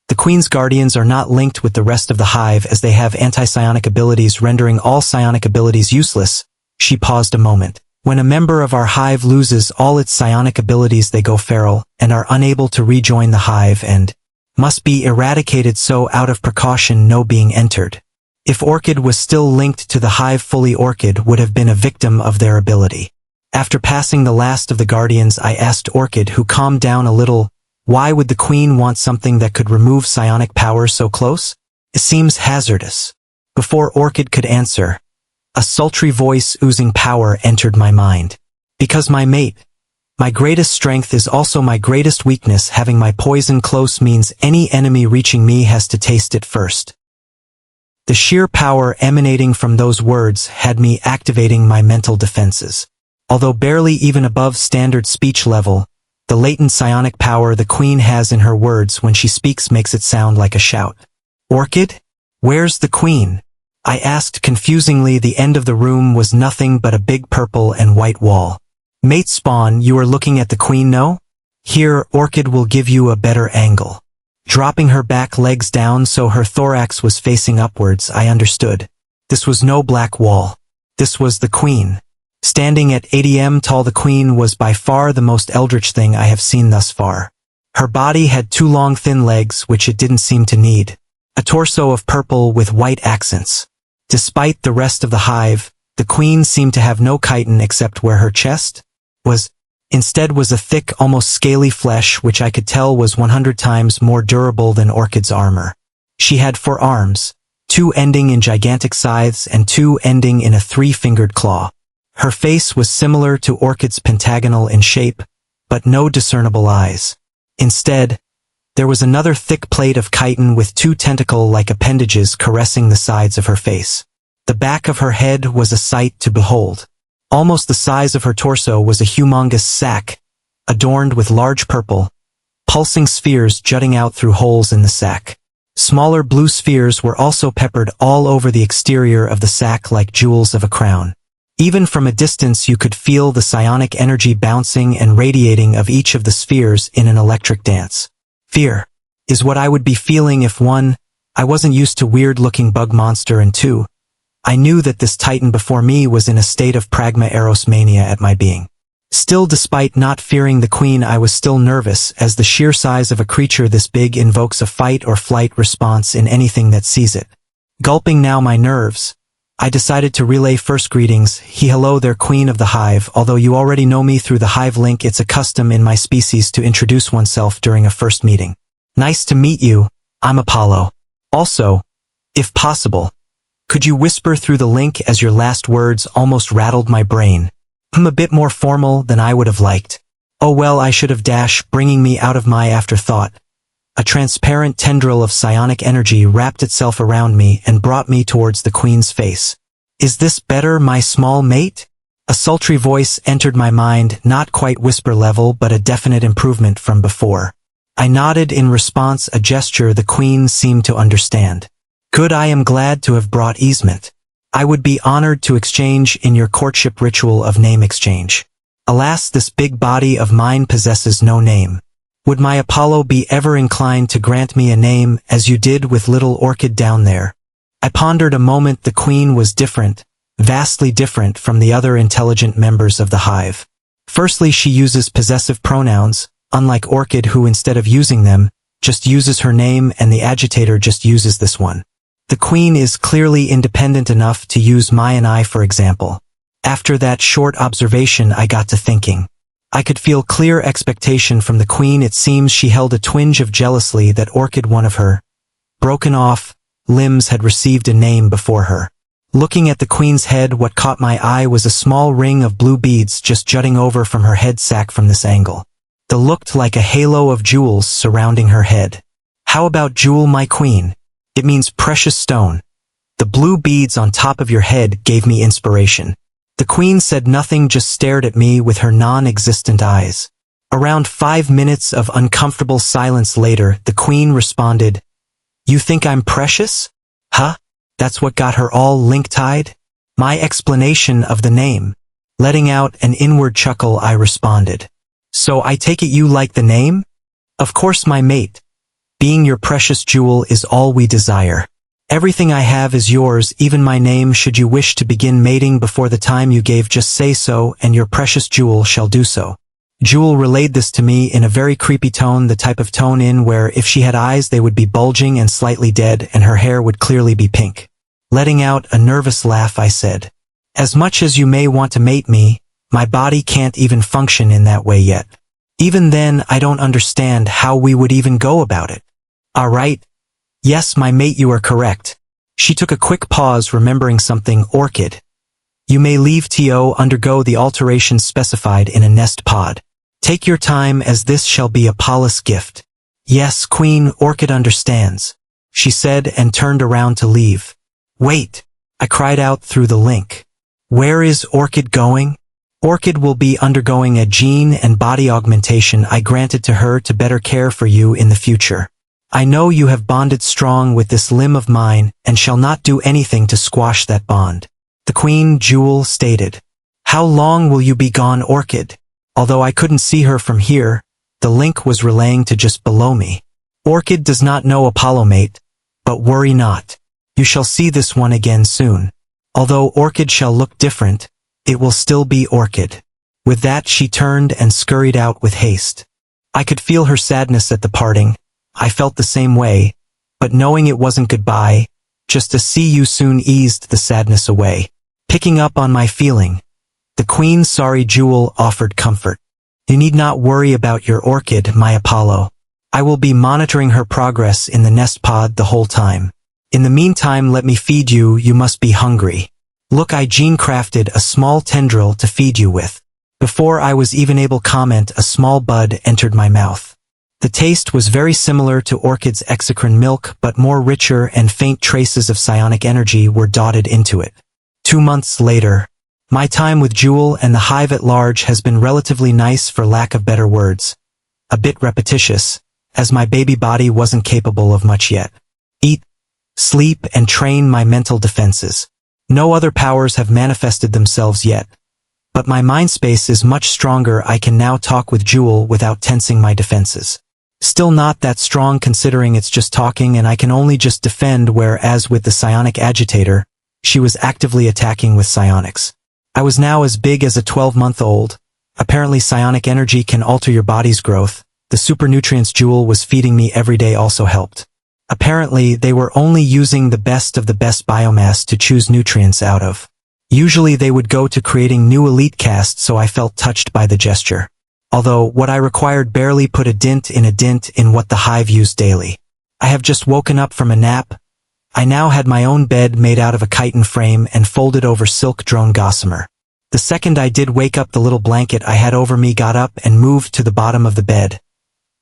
The Queen's guardians are not linked with the rest of the hive as they have anti-psionic abilities, rendering all psionic abilities useless. She paused a moment. When a member of our hive loses all its psionic abilities, they go feral and are unable to rejoin the hive and must be eradicated, so out of precaution no being entered. If Orchid was still linked to the hive fully, Orchid would have been a victim of their ability. After passing the last of the guardians, I asked Orchid, who calmed down a little, why would the Queen want something that could remove psionic power so close? It seems hazardous. Before Orchid could answer, a sultry voice oozing power entered my mind. Because my mate, my greatest strength, is also my greatest weakness. Having my poison close means any enemy reaching me has to taste it first. The sheer power emanating from those words had me activating my mental defenses. Although barely even above standard speech level, the latent psionic power the Queen has in her words when she speaks makes it sound like a shout. Orchid? Where's the Queen? I asked confusingly. The end of the room was nothing but a big purple and white wall. Mate Spawn, you are looking at the Queen, no? Here, Orchid will give you a better angle. Dropping her back legs down so her thorax was facing upwards, I understood. This was no black wall. This was the Queen. Standing at 80 m tall, the Queen was by far the most eldritch thing I have seen thus far. Her body had 2 long thin legs which it didn't seem to need. A torso of purple with white accents. Despite the rest of the hive, the Queen seemed to have no chitin except where her chest was. Instead was a thick, almost scaly flesh which I could tell was 100 times more durable than Orchid's armor. She had 4 arms, 2 ending in gigantic scythes and 2 ending in a 3-fingered claw. Her face was similar to Orchid's, pentagonal in shape, but no discernible eyes. Instead, there was another thick plate of chitin with two tentacle-like appendages caressing the sides of her face. The back of her head was a sight to behold. Almost the size of her torso was a humongous sac, adorned with large purple, pulsing spheres jutting out through holes in the sac. Smaller blue spheres were also peppered all over the exterior of the sac like jewels of a crown. Even from a distance you could feel the psionic energy bouncing and radiating of each of the spheres in an electric dance. Fear is what I would be feeling if 1. I wasn't used to weird-looking bug monster, and 2. I knew that this titan before me was in a state of pragma eros mania at my being. Still, despite not fearing the queen, I was still nervous, as the sheer size of a creature this big invokes a fight or flight response in anything that sees it. Gulping now my nerves, I decided to relay first greetings. Hello there, Queen of the Hive. Although you already know me through the Hive link, it's a custom in my species to introduce oneself during a first meeting. Nice to meet you, I'm Apollo. Also, if possible, could you whisper through the link, as your last words almost rattled my brain. I'm a bit more formal than I would have liked. Oh well, I should have bringing me out of my afterthought. A transparent tendril of psionic energy wrapped itself around me and brought me towards the queen's face. Is this better, my small mate? A sultry voice entered my mind, not quite whisper level, but a definite improvement from before. I nodded in response, a gesture the queen seemed to understand. Good, I am glad to have brought easement. I would be honored to exchange in your courtship ritual of name exchange. Alas, this big body of mine possesses no name. Would my Apollo be ever inclined to grant me a name, as you did with little Orchid down there? I pondered a moment. The queen was different, vastly different from the other intelligent members of the hive. Firstly, she uses possessive pronouns, unlike Orchid, who instead of using them, just uses her name, and the agitator just uses this one. The queen is clearly independent enough to use my and I, for example. After that short observation, I got to thinking. I could feel clear expectation from the queen. It seems she held a twinge of jealousy that Orchid, one of her broken off limbs, had received a name before her. Looking at the queen's head, what caught my eye was a small ring of blue beads just jutting over from her head sack from this angle. They looked like a halo of jewels surrounding her head. How about jewel, my queen? It means precious stone. The blue beads on top of your head gave me inspiration. The queen said nothing, just stared at me with her non-existent eyes. Around 5 minutes of uncomfortable silence later, the queen responded, You think I'm precious? Huh? That's what got her all link-tied? My explanation of the name. Letting out an inward chuckle, I responded. So I take it you like the name? Of course, my mate. Being your precious jewel is all we desire. Everything I have is yours, even my name. Should you wish to begin mating before the time you gave, just say so, and your precious jewel shall do so. Jewel relayed this to me in a very creepy tone, the type of tone in where if she had eyes they would be bulging and slightly dead, and her hair would clearly be pink. Letting out a nervous laugh, I said, As much as you may want to mate me, my body can't even function in that way yet. Even then, I don't understand how we would even go about it. All right. Yes, my mate, you are correct. She took a quick pause, remembering something. Orchid. You may leave to undergo the alterations specified in a nest pod. Take your time, as this shall be Apollo's gift. Yes, Queen, Orchid understands, she said and turned around to leave. Wait, I cried out through the link. Where is Orchid going? Orchid will be undergoing a gene and body augmentation I granted to her to better care for you in the future. I know you have bonded strong with this limb of mine, and shall not do anything to squash that bond. The Queen Jewel stated. How long will you be gone, Orchid? Although I couldn't see her from here, the link was relaying to just below me. Orchid does not know Apollo, mate, but worry not. You shall see this one again soon. Although Orchid shall look different, it will still be Orchid. With that, she turned and scurried out with haste. I could feel her sadness at the parting. I felt the same way, but knowing it wasn't goodbye, just a see you soon eased the sadness away. Picking up on my feeling, the Queen's sorry jewel offered comfort. You need not worry about your Orchid, my Apollo. I will be monitoring her progress in the nest pod the whole time. In the meantime, let me feed you. You must be hungry. Look, I gene crafted a small tendril to feed you with. Before I was even able to comment, a small bud entered my mouth. The taste was very similar to Orchid's exocrine milk, but more richer, and faint traces of psionic energy were dotted into it. 2 months later. My time with Jewel and the hive at large has been relatively nice, for lack of better words. A bit repetitious, as my baby body wasn't capable of much yet. Eat, sleep, and train my mental defenses. No other powers have manifested themselves yet. But my mind space is much stronger. I can now talk with Jewel without tensing my defenses. Still not that strong considering it's just talking and I can only just defend, whereas with the psionic agitator, she was actively attacking with psionics. I was now as big as a 12-month-old. Apparently psionic energy can alter your body's growth. The super nutrients Jewel was feeding me every day also helped. Apparently they were only using the best of the best biomass to choose nutrients out of. Usually they would go to creating new elite casts, so I felt touched by the gesture. Although what I required barely put a dent in what the hive used daily. I have just woken up from a nap. I now had my own bed made out of a chitin frame and folded over silk drone gossamer. The second I did wake up, the little blanket I had over me got up and moved to the bottom of the bed.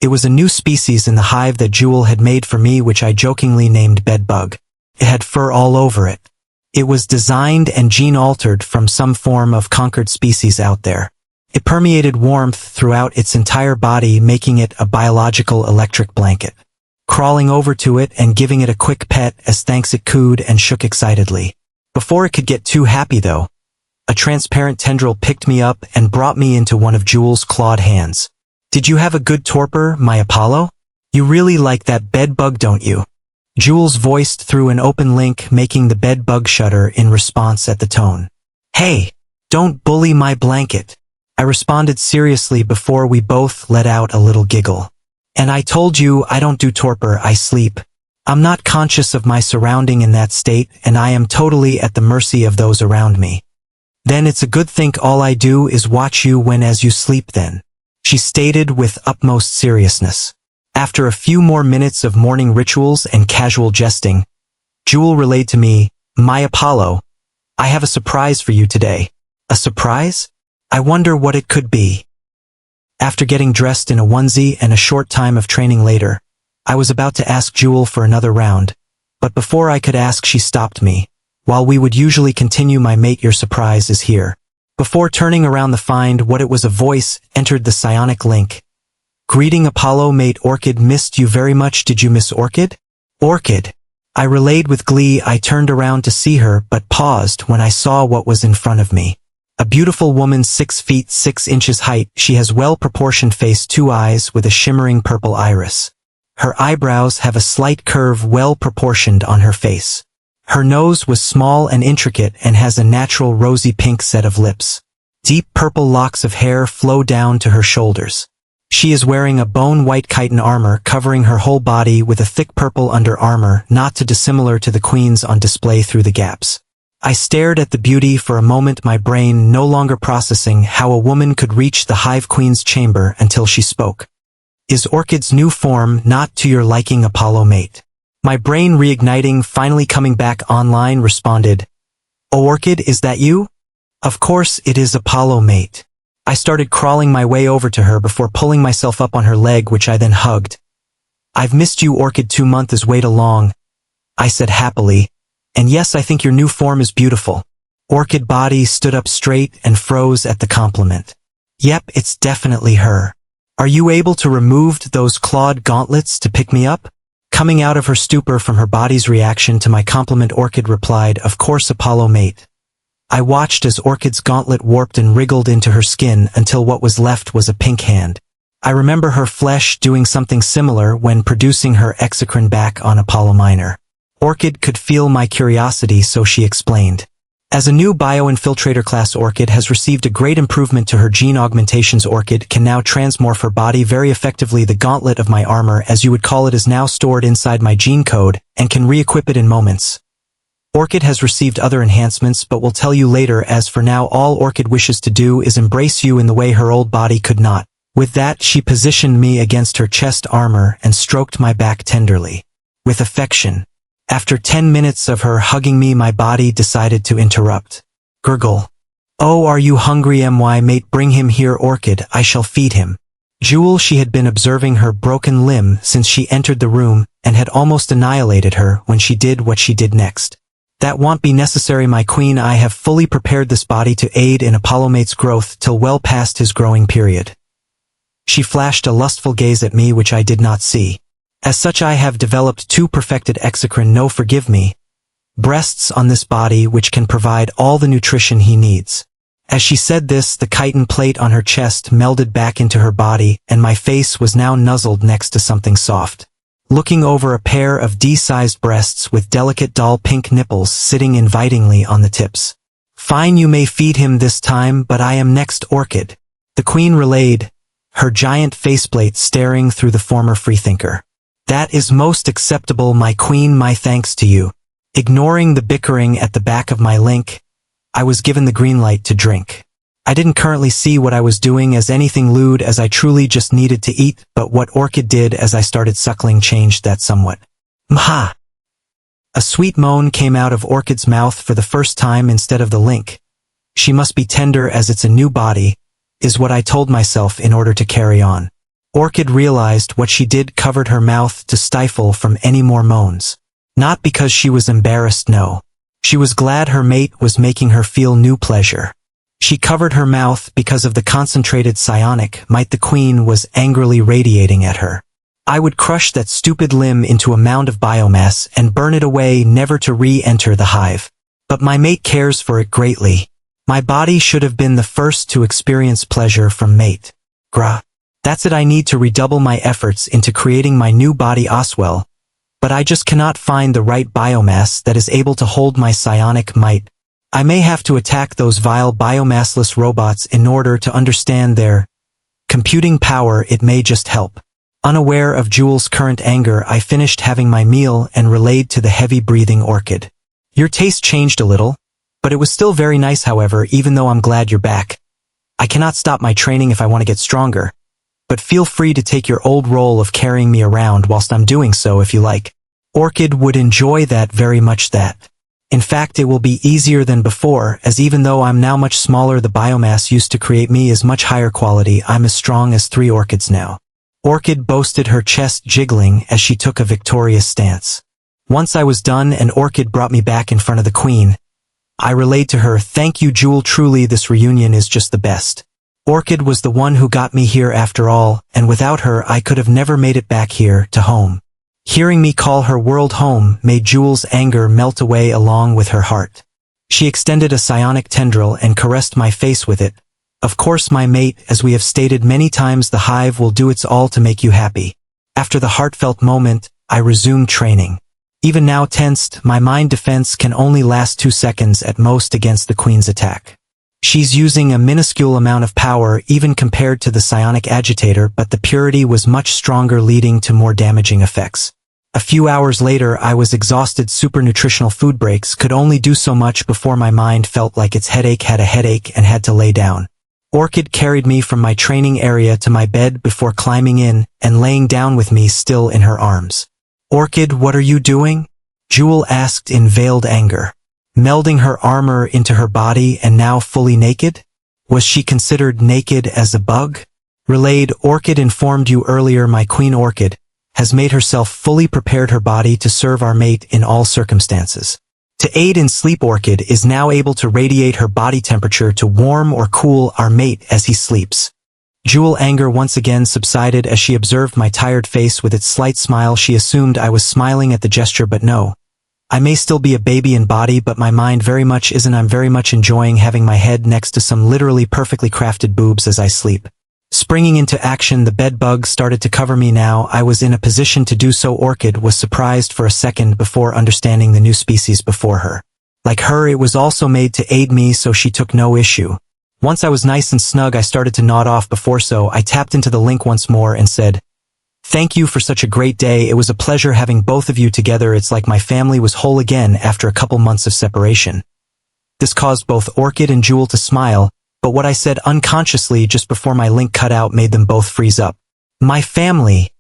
It was a new species in the hive that Jewel had made for me, which I jokingly named bedbug. It had fur all over it. It was designed and gene-altered from some form of conquered species out there. It permeated warmth throughout its entire body, making it a biological electric blanket. Crawling over to it and giving it a quick pet as thanks, it cooed and shook excitedly. Before it could get too happy though, a transparent tendril picked me up and brought me into one of Jewel's clawed hands. "Did you have a good torpor, my Apollo? You really like that bedbug, don't you?" Jewel's voiced through an open link, making the bedbug shudder in response at the tone. "Hey, don't bully my blanket," I responded seriously before we both let out a little giggle. "And I told you I don't do torpor, I sleep. I'm not conscious of my surrounding in that state, and I am totally at the mercy of those around me." "Then it's a good thing all I do is watch you when as you sleep then," she stated with utmost seriousness. After a few more minutes of morning rituals and casual jesting, Jewel relayed to me, "My Apollo, I have a surprise for you today." "A surprise? I wonder what it could be." After getting dressed in a onesie and a short time of training later, I was about to ask Jewel for another round, but before I could ask she stopped me. "While we would usually continue, my mate, your surprise is here." Before turning around to find what it was, a voice entered the psionic link. "Greeting Apollo mate Orchid, missed you very much. Did you miss Orchid?" "Orchid," I relayed with glee. I turned around to see her, but paused when I saw what was in front of me. A beautiful woman, 6 feet 6 inches height. She has well-proportioned face, 2 eyes with a shimmering purple iris. Her eyebrows have a slight curve, well-proportioned on her face. Her nose was small and intricate and has a natural rosy pink set of lips. Deep purple locks of hair flow down to her shoulders. She is wearing a bone-white chitin armor covering her whole body with a thick purple under armor, not too dissimilar to the queen's on display through the gaps. I stared at the beauty for a moment, my brain no longer processing how a woman could reach the Hive Queen's chamber until she spoke. "Is Orchid's new form not to your liking, Apollo mate?" My brain reigniting, finally coming back online, responded, "Oh Orchid, is that you?" "Of course it is, Apollo mate." I started crawling my way over to her before pulling myself up on her leg, which I then hugged. "I've missed you Orchid, 2 months is way too long," I said happily. "And yes, I think your new form is beautiful." Orchid body stood up straight and froze at the compliment. "Yep, it's definitely her. Are you able to remove those clawed gauntlets to pick me up?" Coming out of her stupor from her body's reaction to my compliment, Orchid replied, "Of course, Apollo mate." I watched as Orchid's gauntlet warped and wriggled into her skin until what was left was a pink hand. I remember her flesh doing something similar when producing her exocrine back on Apollo Minor. Orchid could feel my curiosity, so she explained. As a new bioinfiltrator class, Orchid has received a great improvement to her gene augmentations. Orchid can now transmorph her body very effectively. The gauntlet of my armor, as you would call it, is now stored inside my gene code and can re-equip it in moments. Orchid has received other enhancements, but will tell you later. As for now, all Orchid wishes to do is embrace you in the way her old body could not. With that, she positioned me against her chest armor and stroked my back tenderly. With affection. After 10 minutes of her hugging me, my body decided to interrupt. Gurgle. "Oh, are you hungry, my mate? Bring him here, Orchid, I shall feed him." Jewel, she had been observing her broken limb since she entered the room and had almost annihilated her when she did what she did next. That won't be necessary, my queen. I have fully prepared this body to aid in Apollomate's growth till well past his growing period. She flashed a lustful gaze at me which I did not see. As such, I have developed 2 perfected exocrine, no forgive me, breasts on this body which can provide all the nutrition he needs. As she said this, the chitin plate on her chest melded back into her body, and my face was now nuzzled next to something soft. Looking over a pair of D-sized breasts with delicate dull pink nipples sitting invitingly on the tips. Fine, you may feed him this time, but I am next, Orchid, the queen relayed, her giant faceplate staring through the former freethinker. That is most acceptable, my queen, my thanks to you. Ignoring the bickering at the back of my link, I was given the green light to drink. I didn't currently see what I was doing as anything lewd, as I truly just needed to eat, but what Orchid did as I started suckling changed that somewhat. Mha! A sweet moan came out of Orchid's mouth for the first time instead of the link. She must be tender as it's a new body, is what I told myself in order to carry on. Orchid realized what she did, covered her mouth to stifle from any more moans. Not because she was embarrassed, no. She was glad her mate was making her feel new pleasure. She covered her mouth because of the concentrated psionic might the queen was angrily radiating at her. I would crush that stupid limb into a mound of biomass and burn it away, never to re-enter the hive. But my mate cares for it greatly. My body should have been the first to experience pleasure from mate. Grah. That's it, I need to redouble my efforts into creating my new body Oswell. But I just cannot find the right biomass that is able to hold my psionic might. I may have to attack those vile biomassless robots in order to understand their computing power. It may just help. Unaware of Jewel's current anger, I finished having my meal and relayed to the heavy-breathing Orchid. Your taste changed a little, but it was still very nice. However, even though I'm glad you're back, I cannot stop my training if I want to get stronger. But feel free to take your old role of carrying me around whilst I'm doing so if you like. Orchid would enjoy that very much. That. In fact, it will be easier than before, as even though I'm now much smaller, the biomass used to create me is much higher quality. I'm as strong as 3 orchids now. Orchid boasted, her chest jiggling as she took a victorious stance. Once I was done and Orchid brought me back in front of the queen, I relayed to her, thank you, Jewel, truly this reunion is just the best. Orchid was the one who got me here after all, and without her I could have never made it back here to home. Hearing me call her world home made Jewel's anger melt away along with her heart. She extended a psionic tendril and caressed my face with it. Of course, my mate, as we have stated many times, the hive will do its all to make you happy. After the heartfelt moment, I resumed training. Even now tensed, my mind defense can only last 2 seconds at most against the queen's attack. She's using a minuscule amount of power even compared to the psionic agitator, but the purity was much stronger, leading to more damaging effects. A few hours later, I was exhausted. Super nutritional food breaks could only do so much before my mind felt like its headache had a headache and had to lay down. Orchid carried me from my training area to my bed before climbing in and laying down with me still in her arms. Orchid, what are you doing? Jewel asked in veiled anger. Melding her armor into her body and now fully naked? Was she considered naked as a bug? Relayed, Orchid informed you earlier, my queen Orchid has made herself fully prepared her body to serve our mate in all circumstances. To aid in sleep, Orchid is now able to radiate her body temperature to warm or cool our mate as he sleeps. Jewel anger once again subsided as she observed my tired face with its slight smile. She assumed I was smiling at the gesture, but no. I may still be a baby in body, but my mind very much isn't. I'm very much enjoying having my head next to some literally perfectly crafted boobs as I sleep. Springing into action, the bed bugs started to cover me. Now I was in a position to do so. Orchid was surprised for a second before understanding the new species before her. Like her, it was also made to aid me, so she took no issue. Once I was nice and snug, I started to nod off before, so I tapped into the link once more and said, thank you for such a great day. It was a pleasure having both of you together. It's like my family was whole again after a couple months of separation. This caused both Orchid and Jewel to smile, but what I said unconsciously just before my link cut out made them both freeze up. My family.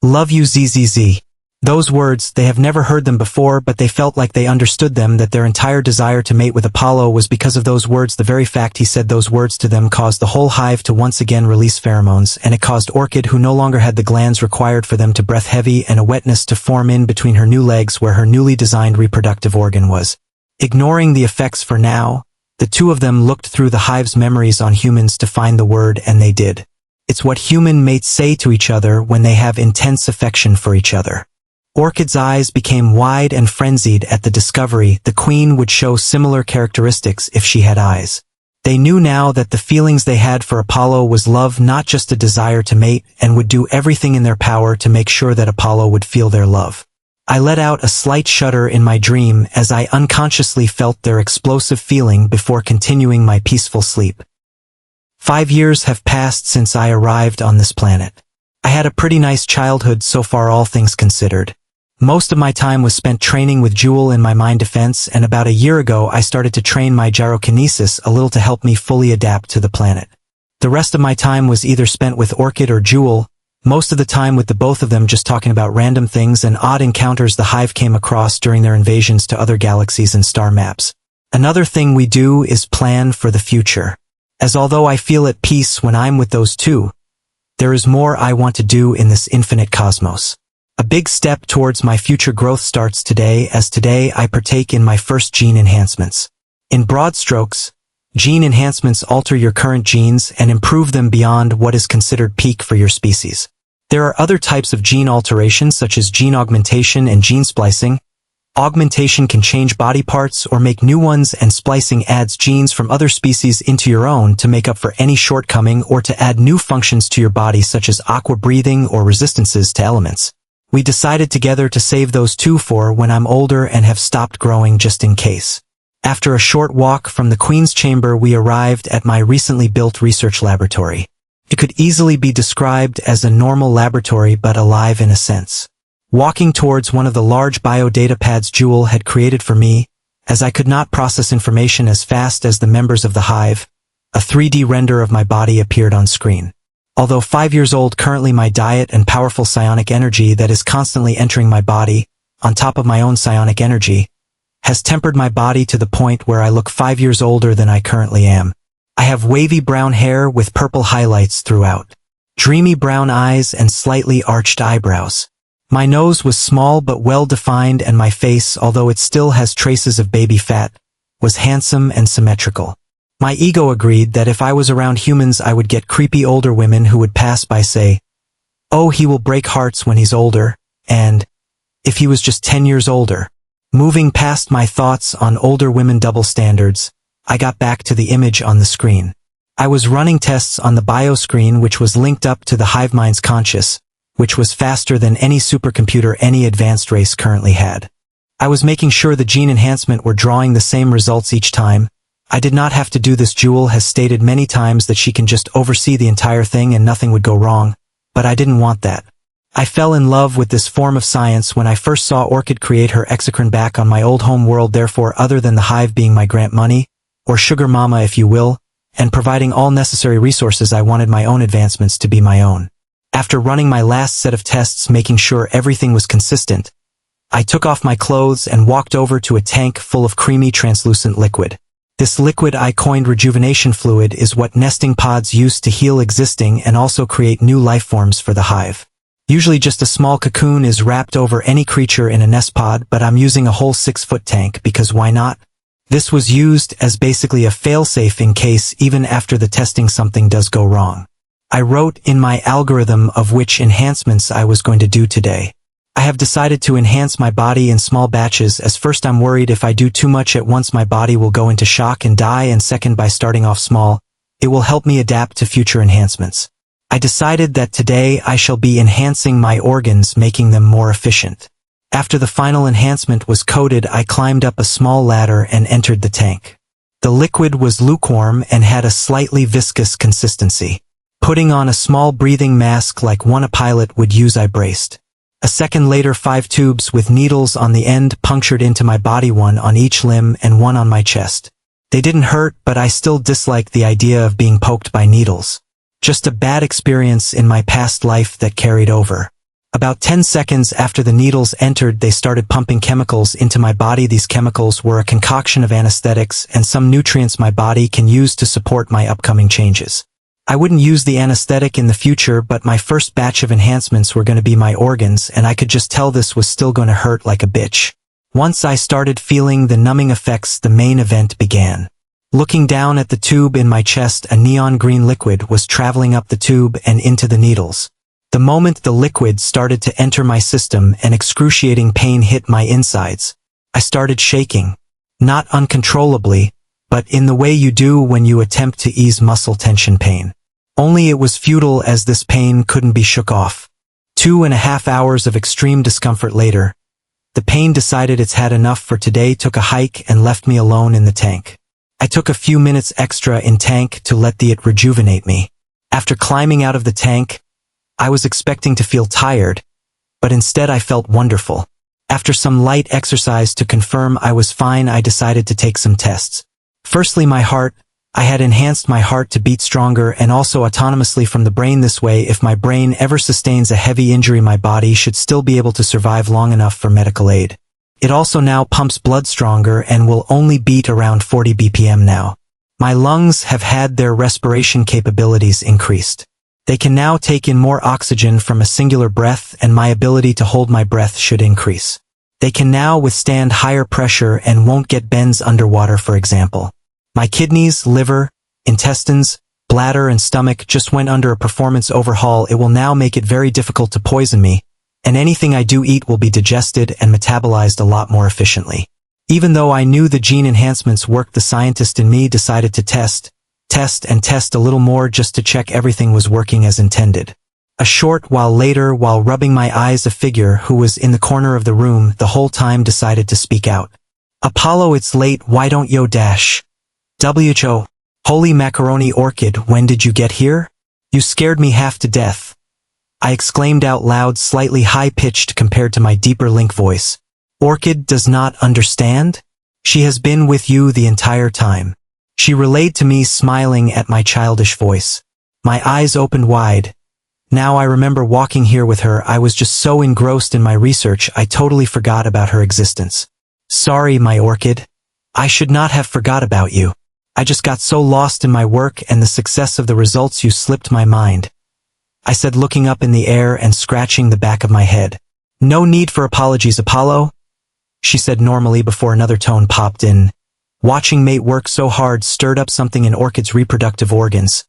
Love you, ZZZ. Those words, they have never heard them before, but they felt like they understood them, that their entire desire to mate with Apollo was because of those words. The very fact he said those words to them caused the whole hive to once again release pheromones, and it caused Orchid, who no longer had the glands required for them, to breath heavy and a wetness to form in between her new legs where her newly designed reproductive organ was. Ignoring the effects for now, the two of them looked through the hive's memories on humans to find the word, and they did. It's what human mates say to each other when they have intense affection for each other. Orchid's eyes became wide and frenzied at the discovery the queen would show similar characteristics if she had eyes. They knew now that the feelings they had for Apollo was love, not just a desire to mate, and would do everything in their power to make sure that Apollo would feel their love. I let out a slight shudder in my dream as I unconsciously felt their explosive feeling before continuing my peaceful sleep. 5 years have passed since I arrived on this planet. I had a pretty nice childhood so far, all things considered. Most of my time was spent training with Jewel in my mind defense, and about a year ago I started to train my gyrokinesis a little to help me fully adapt to the planet. The rest of my time was either spent with Orchid or Jewel, most of the time with the both of them just talking about random things and odd encounters the hive came across during their invasions to other galaxies and star maps. Another thing we do is plan for the future. As although I feel at peace when I'm with those two, there is more I want to do in this infinite cosmos. A big step towards my future growth starts today, as today I partake in my first gene enhancements. In broad strokes, gene enhancements alter your current genes and improve them beyond what is considered peak for your species. There are other types of gene alterations such as gene augmentation and gene splicing. Augmentation can change body parts or make new ones, and splicing adds genes from other species into your own to make up for any shortcoming or to add new functions to your body such as aqua breathing or resistances to elements. We decided together to save those two for when I'm older and have stopped growing, just in case. After a short walk from the Queen's chamber, we arrived at my recently built research laboratory. It could easily be described as a normal laboratory but alive in a sense. Walking towards one of the large biodata pads Jewel had created for me, as I could not process information as fast as the members of the hive, a 3D render of my body appeared on screen. Although 5 years old, currently my diet and powerful psionic energy that is constantly entering my body, on top of my own psionic energy, has tempered my body to the point where I look 5 years older than I currently am. I have wavy brown hair with purple highlights throughout, dreamy brown eyes and slightly arched eyebrows. My nose was small but well-defined, and my face, although it still has traces of baby fat, was handsome and symmetrical. My ego agreed that if I was around humans I would get creepy older women who would pass by say, "Oh, he will break hearts when he's older," and, "If he was just 10 years older." Moving past my thoughts on older women double standards, I got back to the image on the screen. I was running tests on the bio screen, which was linked up to the Hivemind's conscious, which was faster than any supercomputer any advanced race currently had. I was making sure the gene enhancement were drawing the same results each time. I did not have to do this. Jewel has stated many times that she can just oversee the entire thing and nothing would go wrong, but I didn't want that. I fell in love with this form of science when I first saw Orchid create her exocrine back on my old home world. Therefore, other than the hive being my grant money, or sugar mama if you will, and providing all necessary resources, I wanted my own advancements to be my own. After running my last set of tests making sure everything was consistent, I took off my clothes and walked over to a tank full of creamy translucent liquid. This liquid I coined rejuvenation fluid is what nesting pods use to heal existing and also create new life forms for the hive. Usually just a small cocoon is wrapped over any creature in a nest pod, but I'm using a whole 6-foot tank because why not? This was used as basically a failsafe in case even after the testing something does go wrong. I wrote in my algorithm of which enhancements I was going to do today. I have decided to enhance my body in small batches, as first I'm worried if I do too much at once my body will go into shock and die, and second, by starting off small, it will help me adapt to future enhancements. I decided that today I shall be enhancing my organs, making them more efficient. After the final enhancement was coded, I climbed up a small ladder and entered the tank. The liquid was lukewarm and had a slightly viscous consistency. Putting on a small breathing mask like one a pilot would use, I braced. A second later, 5 tubes with needles on the end punctured into my body, one on each limb and one on my chest. They didn't hurt, but I still disliked the idea of being poked by needles. Just a bad experience in my past life that carried over. About 10 seconds after the needles entered, they started pumping chemicals into my body. These chemicals were a concoction of anesthetics and some nutrients my body can use to support my upcoming changes. I wouldn't use the anesthetic in the future, but my first batch of enhancements were going to be my organs, and I could just tell this was still going to hurt like a bitch. Once I started feeling the numbing effects, the main event began. Looking down at the tube in my chest, a neon green liquid was traveling up the tube and into the needles. The moment the liquid started to enter my system, an excruciating pain hit my insides. I started shaking. Not uncontrollably, but in the way you do when you attempt to ease muscle tension pain. Only it was futile, as this pain couldn't be shook off. 2.5 hours of extreme discomfort later, the pain decided it's had enough for today, took a hike, and left me alone in the tank. I took a few minutes extra in tank to let it rejuvenate me. After climbing out of the tank, I was expecting to feel tired, but instead I felt wonderful. After some light exercise to confirm I was fine, I decided to take some tests. Firstly, my heart. I had enhanced my heart to beat stronger and also autonomously from the brain. This way, if my brain ever sustains a heavy injury, my body should still be able to survive long enough for medical aid. It also now pumps blood stronger and will only beat around 40 BPM now. My lungs have had their respiration capabilities increased. They can now take in more oxygen from a singular breath, and my ability to hold my breath should increase. They can now withstand higher pressure and won't get bends underwater, for example. My kidneys, liver, intestines, bladder, and stomach just went under a performance overhaul. It will now make it very difficult to poison me, and anything I do eat will be digested and metabolized a lot more efficiently. Even though I knew the gene enhancements worked, the scientist in me decided to test a little more just to check everything was working as intended. A short while later, while rubbing my eyes, a figure who was in the corner of the room the whole time decided to speak out. "Apollo, it's late, why don't you dash? WHO, holy macaroni Orchid, when did you get here? You scared me half to death," I exclaimed out loud, slightly high-pitched compared to my deeper Link voice. "Orchid does not understand? She has been with you the entire time," she relayed to me, smiling at my childish voice. My eyes opened wide. Now I remember walking here with her. I was just so engrossed in my research I totally forgot about her existence. "Sorry, my Orchid. I should not have forgot about you. I just got so lost in my work and the success of the results you slipped my mind," I said, looking up in the air and scratching the back of my head. "No need for apologies, Apollo," she said normally before another tone popped in. "Watching mate work so hard stirred up something in Orchid's reproductive organs.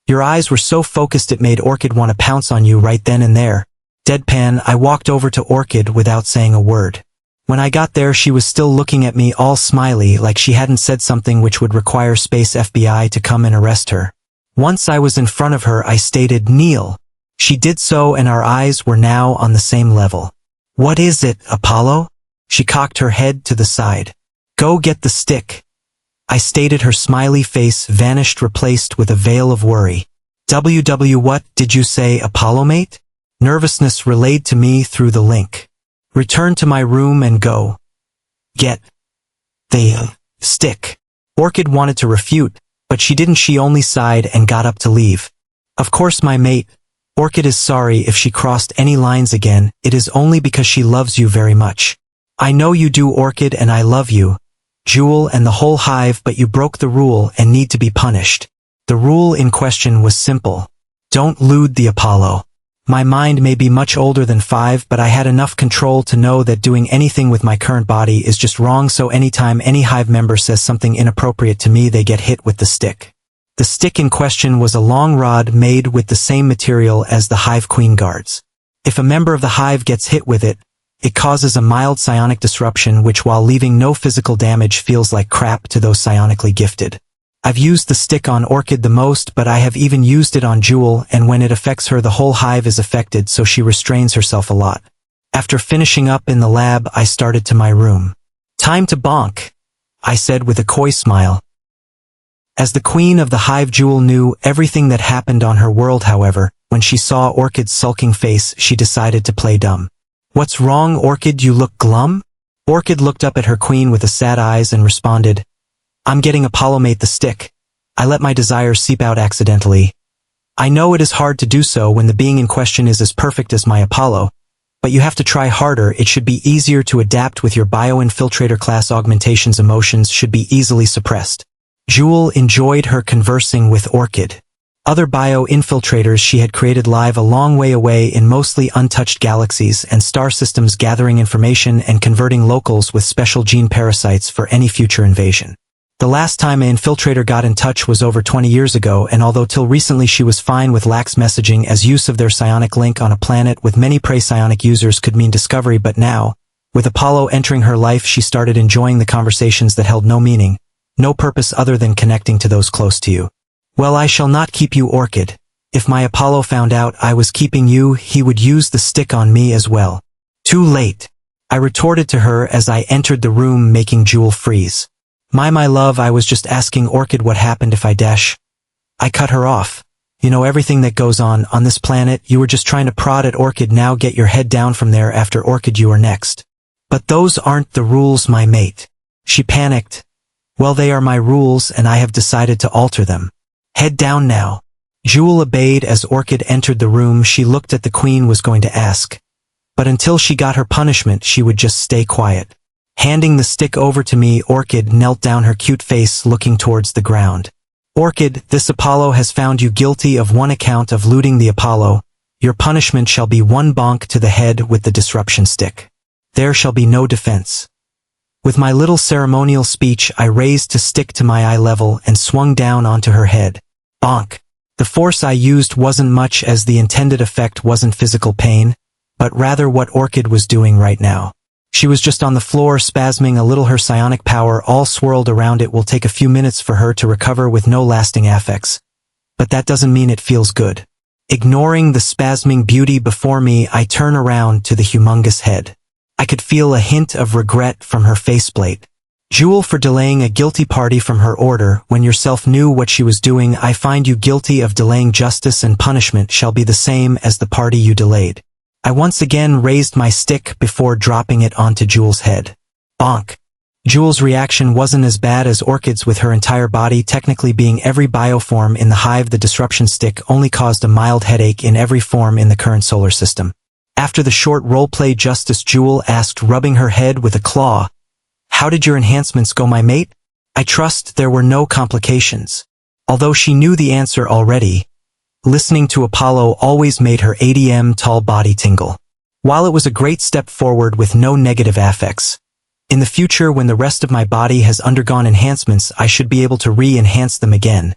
Your eyes were so focused it made Orchid want to pounce on you right then and there." Deadpan, I walked over to Orchid without saying a word. When I got there, she was still looking at me all smiley, like she hadn't said something which would require Space FBI to come and arrest her. Once I was in front of her, I stated, "Kneel." She did so, and our eyes were now on the same level. "What is it, Apollo?" She cocked her head to the side. "Go get the stick," I stated. Her smiley face vanished, replaced with a veil of worry. What did you say, Apollo mate?" Nervousness relayed to me through the link. "Return to my room and go get the stick." Orchid wanted to refute, but she didn't. She only sighed and got up to leave. "Of course, my mate. Orchid is sorry if she crossed any lines again. It is only because she loves you very much. I know you do, Orchid, and I love you, Jewel, and the whole hive, but you broke the rule and need to be punished." The rule in question was simple. Don't lewd the Apollo. My mind may be much older than 5, but I had enough control to know that doing anything with my current body is just wrong, so anytime any hive member says something inappropriate to me, they get hit with the stick. The stick in question was a long rod made with the same material as the hive queen guards. If a member of the hive gets hit with it, it causes a mild psionic disruption which, while leaving no physical damage, feels like crap to those psionically gifted. I've used the stick on Orchid the most, but I have even used it on Jewel, and when it affects her, the whole hive is affected, so she restrains herself a lot. After finishing up in the lab, I started to my room. "Time to bonk," I said with a coy smile. As the queen of the hive, Jewel knew everything that happened on her world. However, when she saw Orchid's sulking face, she decided to play dumb. "What's wrong, Orchid? You look glum?" Orchid looked up at her queen with a sad eyes and responded, "I'm getting Apollo mate the stick. I let my desires seep out accidentally. I know it is hard to do so when the being in question is as perfect as my Apollo, but you have to try harder. It should be easier to adapt with your bioinfiltrator class augmentations. Emotions should be easily suppressed. Jewel enjoyed her conversing with Orchid. Other bio-infiltrators she had created live a long way away in mostly untouched galaxies and star systems, gathering information and converting locals with special gene parasites for any future invasion. The last time an infiltrator got in touch was over 20 years ago, and although till recently she was fine with lax messaging as use of their psionic link on a planet with many prey psionic users could mean discovery, but now, with Apollo entering her life, she started enjoying the conversations that held no meaning, no purpose other than connecting to those close to you. Well, I shall not keep you, Orchid. If my Apollo found out I was keeping you, he would use the stick on me as well. Too late, I retorted to her as I entered the room, making Jewel freeze. My love, I was just asking Orchid what happened if I dash. I cut her off. You know everything that goes on this planet. You were just trying to prod at Orchid. Now get your head down from there. After Orchid, you are next. But those aren't the rules, my mate. She panicked. Well, they are my rules and I have decided to alter them. Head down now. Jewel obeyed as Orchid entered the room. She looked at the Queen, was going to ask, but until she got her punishment, she would just stay quiet. Handing the stick over to me, Orchid knelt down, her cute face looking towards the ground. Orchid, this Apollo has found you guilty of one account of looting the Apollo. Your punishment shall be one bonk to the head with the disruption stick. There shall be no defense. With my little ceremonial speech, I raised the stick to my eye level and swung down onto her head. Bonk. The force I used wasn't much, as the intended effect wasn't physical pain, but rather what Orchid was doing right now. She was just on the floor, spasming a little. Her psionic power all swirled around. It will take a few minutes for her to recover with no lasting affects. But that doesn't mean it feels good. Ignoring the spasming beauty before me, I turn around to the humongous head. I could feel a hint of regret from her faceplate. Jewel, for delaying a guilty party from her order when yourself knew what she was doing. I find you guilty of delaying justice, and punishment shall be the same as the party you delayed. I once again raised my stick before dropping it onto Jewel's head. Bonk. Jewel's reaction wasn't as bad as Orchid's, with her entire body technically being every bioform in the hive. The disruption stick only caused a mild headache in every form in the current solar system. After the short roleplay, Justice, Jewel asked, rubbing her head with a claw, "How did your enhancements go, my mate?" I trust there were no complications. Although she knew the answer already, listening to Apollo always made her ADM tall body tingle. While it was a great step forward with no negative affects, in the future when the rest of my body has undergone enhancements, I should be able to re-enhance them again,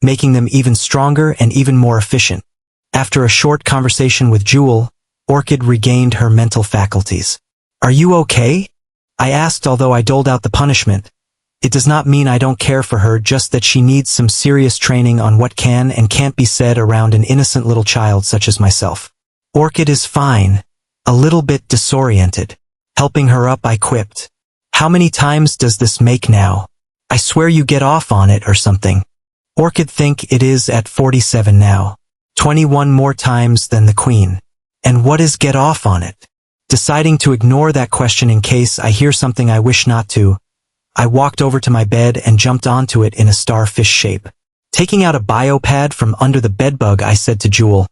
making them even stronger and even more efficient. After a short conversation with Jewel, Orchid regained her mental faculties. "Are you okay?" I asked. Although I doled out the punishment, it does not mean I don't care for her, just that she needs some serious training on what can and can't be said around an innocent little child such as myself. Orchid is fine, a little bit disoriented. Helping her up, I quipped, "How many times does this make now? I swear you get off on it or something." Orchid, think it is at 47 now. 21 more times than the Queen. And what is get off on it? Deciding to ignore that question in case I hear something I wish not to, I walked over to my bed and jumped onto it in a starfish shape. Taking out a biopad from under the bedbug, I said to Jewel,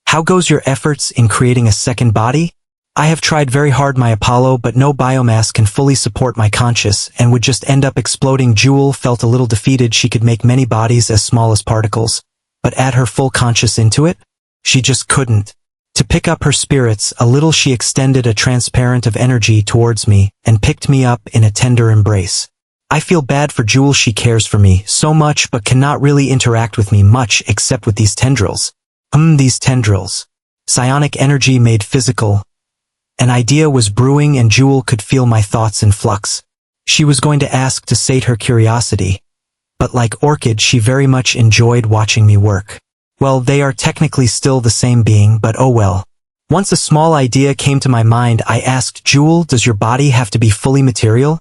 "How goes your efforts in creating a second body?" "I have tried very hard, my Apollo, but no biomass can fully support my conscious and would just end up exploding." Jewel felt a little defeated. She could make many bodies as small as particles, but add her full conscious into it? She just couldn't. To pick up her spirits a little, she extended a transparent of energy towards me and picked me up in a tender embrace. I feel bad for Jewel. She cares for me so much but cannot really interact with me much except with these tendrils. These tendrils. Psionic energy made physical. An idea was brewing and Jewel could feel my thoughts in flux. She was going to ask to sate her curiosity, but like Orchid, she very much enjoyed watching me work. Well, they are technically still the same being, but oh well. Once a small idea came to my mind, I asked Jewel, "Does your body have to be fully material?"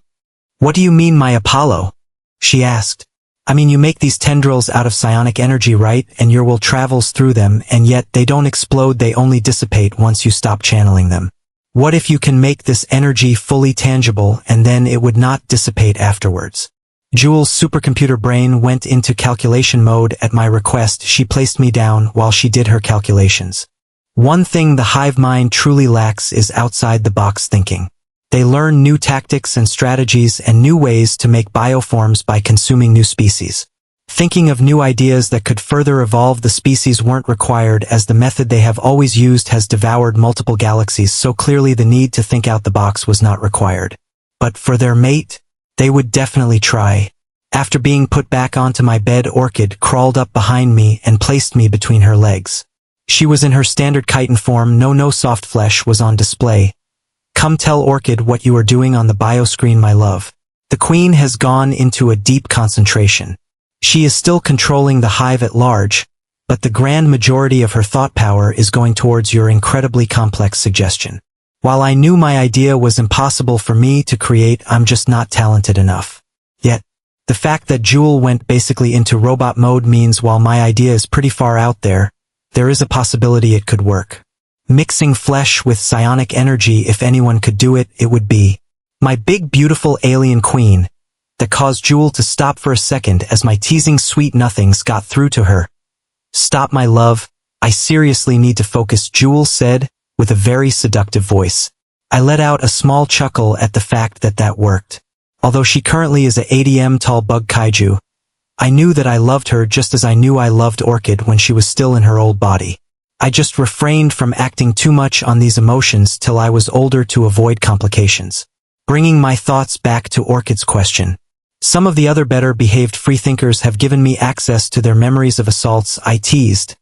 "What do you mean, my Apollo?" she asked. "I mean, you make these tendrils out of psionic energy, right? And your will travels through them, and yet they don't explode, they only dissipate once you stop channeling them. What if you can make this energy fully tangible and then it would not dissipate afterwards?" Jewel's supercomputer brain went into calculation mode. At my request, she placed me down while she did her calculations. One thing the hive mind truly lacks is outside-the-box thinking. They learn new tactics and strategies and new ways to make bioforms by consuming new species. Thinking of new ideas that could further evolve the species weren't required, as the method they have always used has devoured multiple galaxies, so clearly the need to think out the box was not required. But for their mate, they would definitely try. After being put back onto my bed, Orchid crawled up behind me and placed me between her legs. She was in her standard chitin form, no soft flesh was on display. Come tell Orchid what you are doing on the bioscreen, my love. The queen has gone into a deep concentration. She is still controlling the hive at large, but the grand majority of her thought power is going towards your incredibly complex suggestion. While I knew my idea was impossible for me to create, I'm just not talented enough. Yet, the fact that Jewel went basically into robot mode means while my idea is pretty far out there is a possibility it could work. Mixing flesh with psionic energy, if anyone could do it, it would be my big beautiful alien queen. That caused Jewel to stop for a second as my teasing sweet nothings got through to her. Stop, my love, I seriously need to focus, Jewel said, with a very seductive voice. I let out a small chuckle at the fact that worked. Although she currently is a 80m tall bug kaiju, I knew that I loved her just as I knew I loved Orchid when she was still in her old body. I just refrained from acting too much on these emotions till I was older to avoid complications. Bringing my thoughts back to Orchid's question. Some of the other better-behaved freethinkers have given me access to their memories of assaults I teased.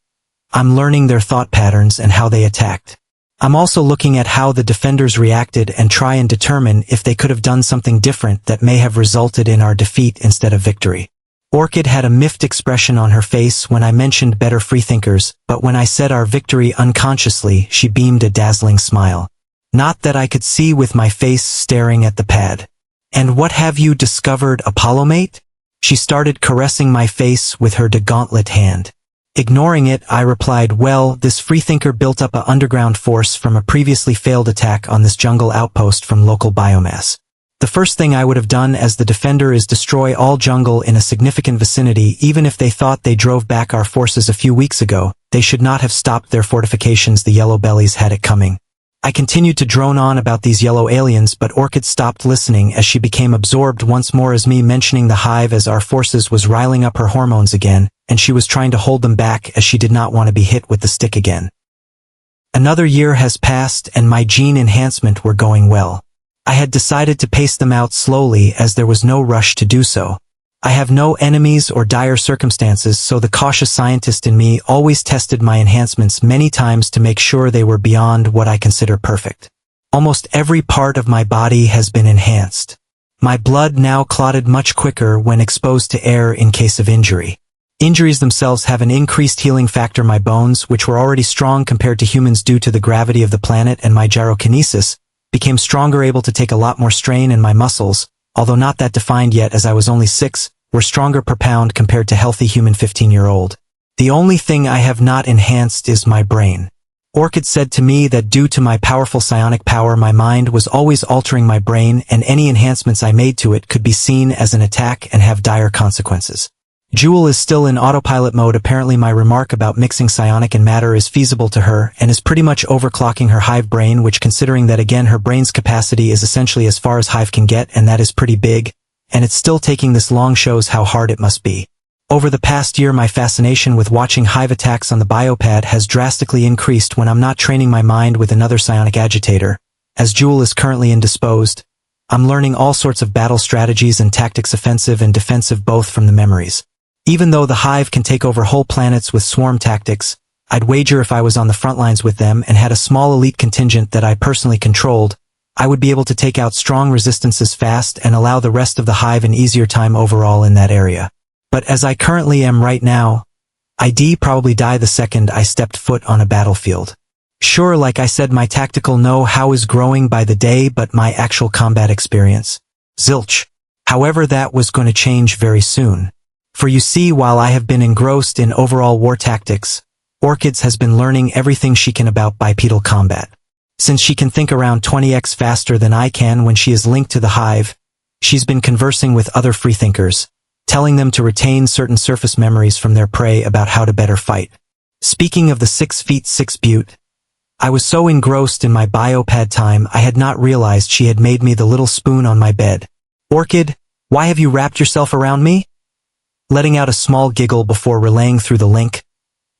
I'm learning their thought patterns and how they attacked. I'm also looking at how the defenders reacted and try and determine if they could have done something different that may have resulted in our defeat instead of victory. Orchid had a miffed expression on her face when I mentioned better freethinkers, but when I said our victory unconsciously, she beamed a dazzling smile. Not that I could see with my face staring at the pad. And what have you discovered, Apollomate? She started caressing my face with her gauntlet hand. Ignoring it, I replied, well, this freethinker built up an underground force from a previously failed attack on this jungle outpost from local biomass. The first thing I would have done as the defender is destroy all jungle in a significant vicinity. Even if they thought they drove back our forces a few weeks ago, they should not have stopped their fortifications. The yellow bellies had it coming. I continued to drone on about these yellow aliens, but Orchid stopped listening as she became absorbed once more as me mentioning the hive as our forces was riling up her hormones again, and she was trying to hold them back as she did not want to be hit with the stick again. Another year has passed and my gene enhancement were going well. I had decided to pace them out slowly as there was no rush to do so. I have no enemies or dire circumstances, so the cautious scientist in me always tested my enhancements many times to make sure they were beyond what I consider perfect. Almost every part of my body has been enhanced. My blood now clotted much quicker when exposed to air in case of injury. Injuries themselves have an increased healing factor. My bones, which were already strong compared to humans due to the gravity of the planet and my gyrokinesis, became stronger, able to take a lot more strain, and my muscles, although not that defined yet as I was only 6, were stronger per pound compared to healthy human 15-year-old. The only thing I have not enhanced is my brain. Orchid said to me that due to my powerful psionic power, my mind was always altering my brain, and any enhancements I made to it could be seen as an attack and have dire consequences. Jewel is still in autopilot mode. Apparently my remark about mixing psionic and matter is feasible to her and is pretty much overclocking her hive brain, which, considering that again her brain's capacity is essentially as far as hive can get, and that is pretty big, and it's still taking this long, shows how hard it must be. Over the past year, my fascination with watching hive attacks on the biopad has drastically increased when I'm not training my mind with another psionic agitator. As Jewel is currently indisposed, I'm learning all sorts of battle strategies and tactics, offensive and defensive, both from the memories. Even though the hive can take over whole planets with swarm tactics, I'd wager if I was on the front lines with them and had a small elite contingent that I personally controlled, I would be able to take out strong resistances fast and allow the rest of the hive an easier time overall in that area. But as I currently am right now, I'd probably die the second I stepped foot on a battlefield. Sure, like I said, my tactical know-how is growing by the day, but my actual combat experience, zilch. However, that was going to change very soon. For you see, while I have been engrossed in overall war tactics, Orchids has been learning everything she can about bipedal combat. Since she can think around 20x faster than I can when she is linked to the hive, she's been conversing with other freethinkers, telling them to retain certain surface memories from their prey about how to better fight. Speaking of the 6'6" Butte, I was so engrossed in my biopad time I had not realized she had made me the little spoon on my bed. Orchid, why have you wrapped yourself around me? Letting out a small giggle before relaying through the link.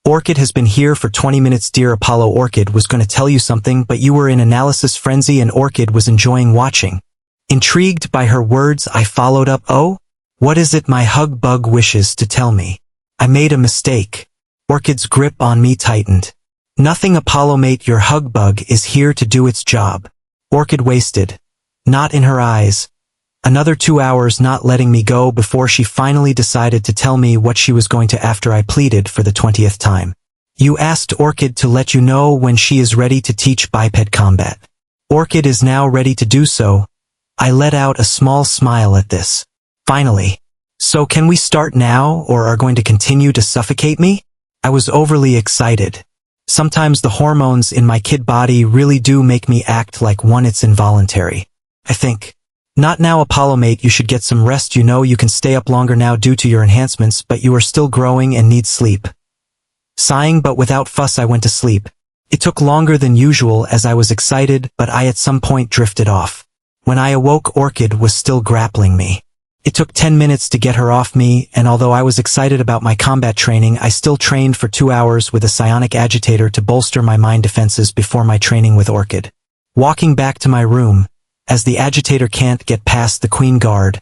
Orchid has been here for 20 minutes. Dear Apollo, Orchid was going to tell you something, but you were in analysis frenzy and Orchid was enjoying watching. Intrigued by her words, I followed up, oh? What is it my hug bug wishes to tell me? I made a mistake. Orchid's grip on me tightened. Nothing, Apollo mate, your hug bug is here to do its job. Orchid wasted. Not in her eyes. Another 2 hours not letting me go before she finally decided to tell me what she was going to after I pleaded for the 20th time. You asked Orchid to let you know when she is ready to teach biped combat. Orchid is now ready to do so. I let out a small smile at this. Finally. So can we start now or are going to continue to suffocate me? I was overly excited. Sometimes the hormones in my kid body really do make me act like one. It's involuntary. I think. Not now, Apollo mate, you should get some rest. You know you can stay up longer now due to your enhancements, but you are still growing and need sleep. Sighing but without fuss, I went to sleep. It took longer than usual as I was excited, but I at some point drifted off. When I awoke, Orchid was still grappling me. It took 10 minutes to get her off me, and although I was excited about my combat training, I still trained for 2 hours with a psionic agitator to bolster my mind defenses before my training with Orchid. Walking back to my room, as the agitator can't get past the Queen Guard,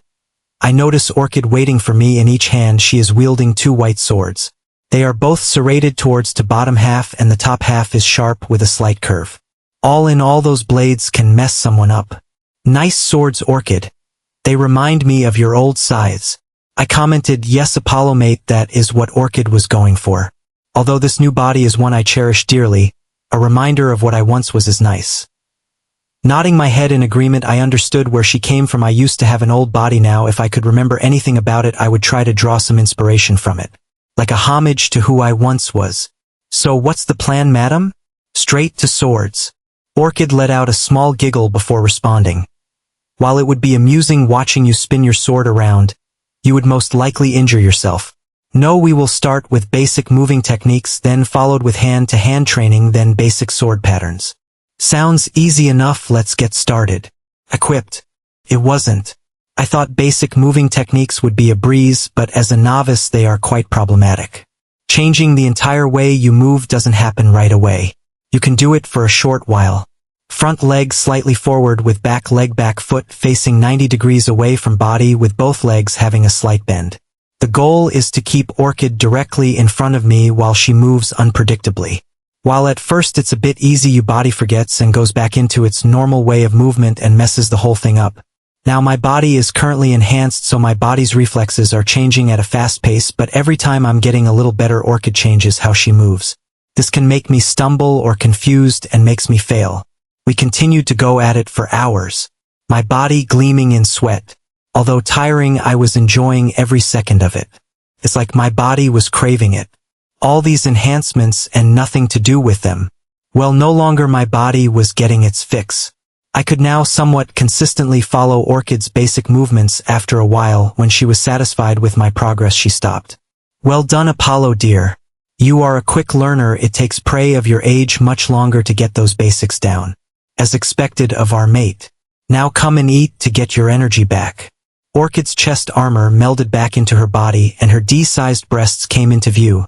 I notice Orchid waiting for me. In each hand she is wielding 2 white swords. They are both serrated towards the bottom half and the top half is sharp with a slight curve. All in all, those blades can mess someone up. Nice swords, Orchid. They remind me of your old scythes. I commented, yes Apollo mate, that is what Orchid was going for. Although this new body is one I cherish dearly, a reminder of what I once was is nice. Nodding my head in agreement, I understood where she came from. I used to have an old body. Now if I could remember anything about it, I would try to draw some inspiration from it. Like a homage to who I once was. So what's the plan, madam? Straight to swords. Orchid let out a small giggle before responding. While it would be amusing watching you spin your sword around, you would most likely injure yourself. No, we will start with basic moving techniques, then followed with hand-to-hand training, then basic sword patterns. Sounds easy enough, let's get started. I quipped. It wasn't. I thought basic moving techniques would be a breeze, but as a novice they are quite problematic. Changing the entire way you move doesn't happen right away. You can do it for a short while. Front leg slightly forward with back leg, back foot facing 90 degrees away from body with both legs having a slight bend. The goal is to keep Orchid directly in front of me while she moves unpredictably. While at first it's a bit easy, your body forgets and goes back into its normal way of movement and messes the whole thing up. Now my body is currently enhanced, so my body's reflexes are changing at a fast pace, but every time I'm getting a little better, Orchid changes how she moves. This can make me stumble or confused and makes me fail. We continued to go at it for hours. My body gleaming in sweat. Although tiring, I was enjoying every second of it. It's like my body was craving it. All these enhancements and nothing to do with them. Well, no longer my body was getting its fix. I could now somewhat consistently follow Orchid's basic movements. After a while, when she was satisfied with my progress, she stopped. Well done, Apollo dear. You are a quick learner. It takes prey of your age much longer to get those basics down. As expected of our mate. Now come and eat to get your energy back. Orchid's chest armor melded back into her body and her D-sized breasts came into view.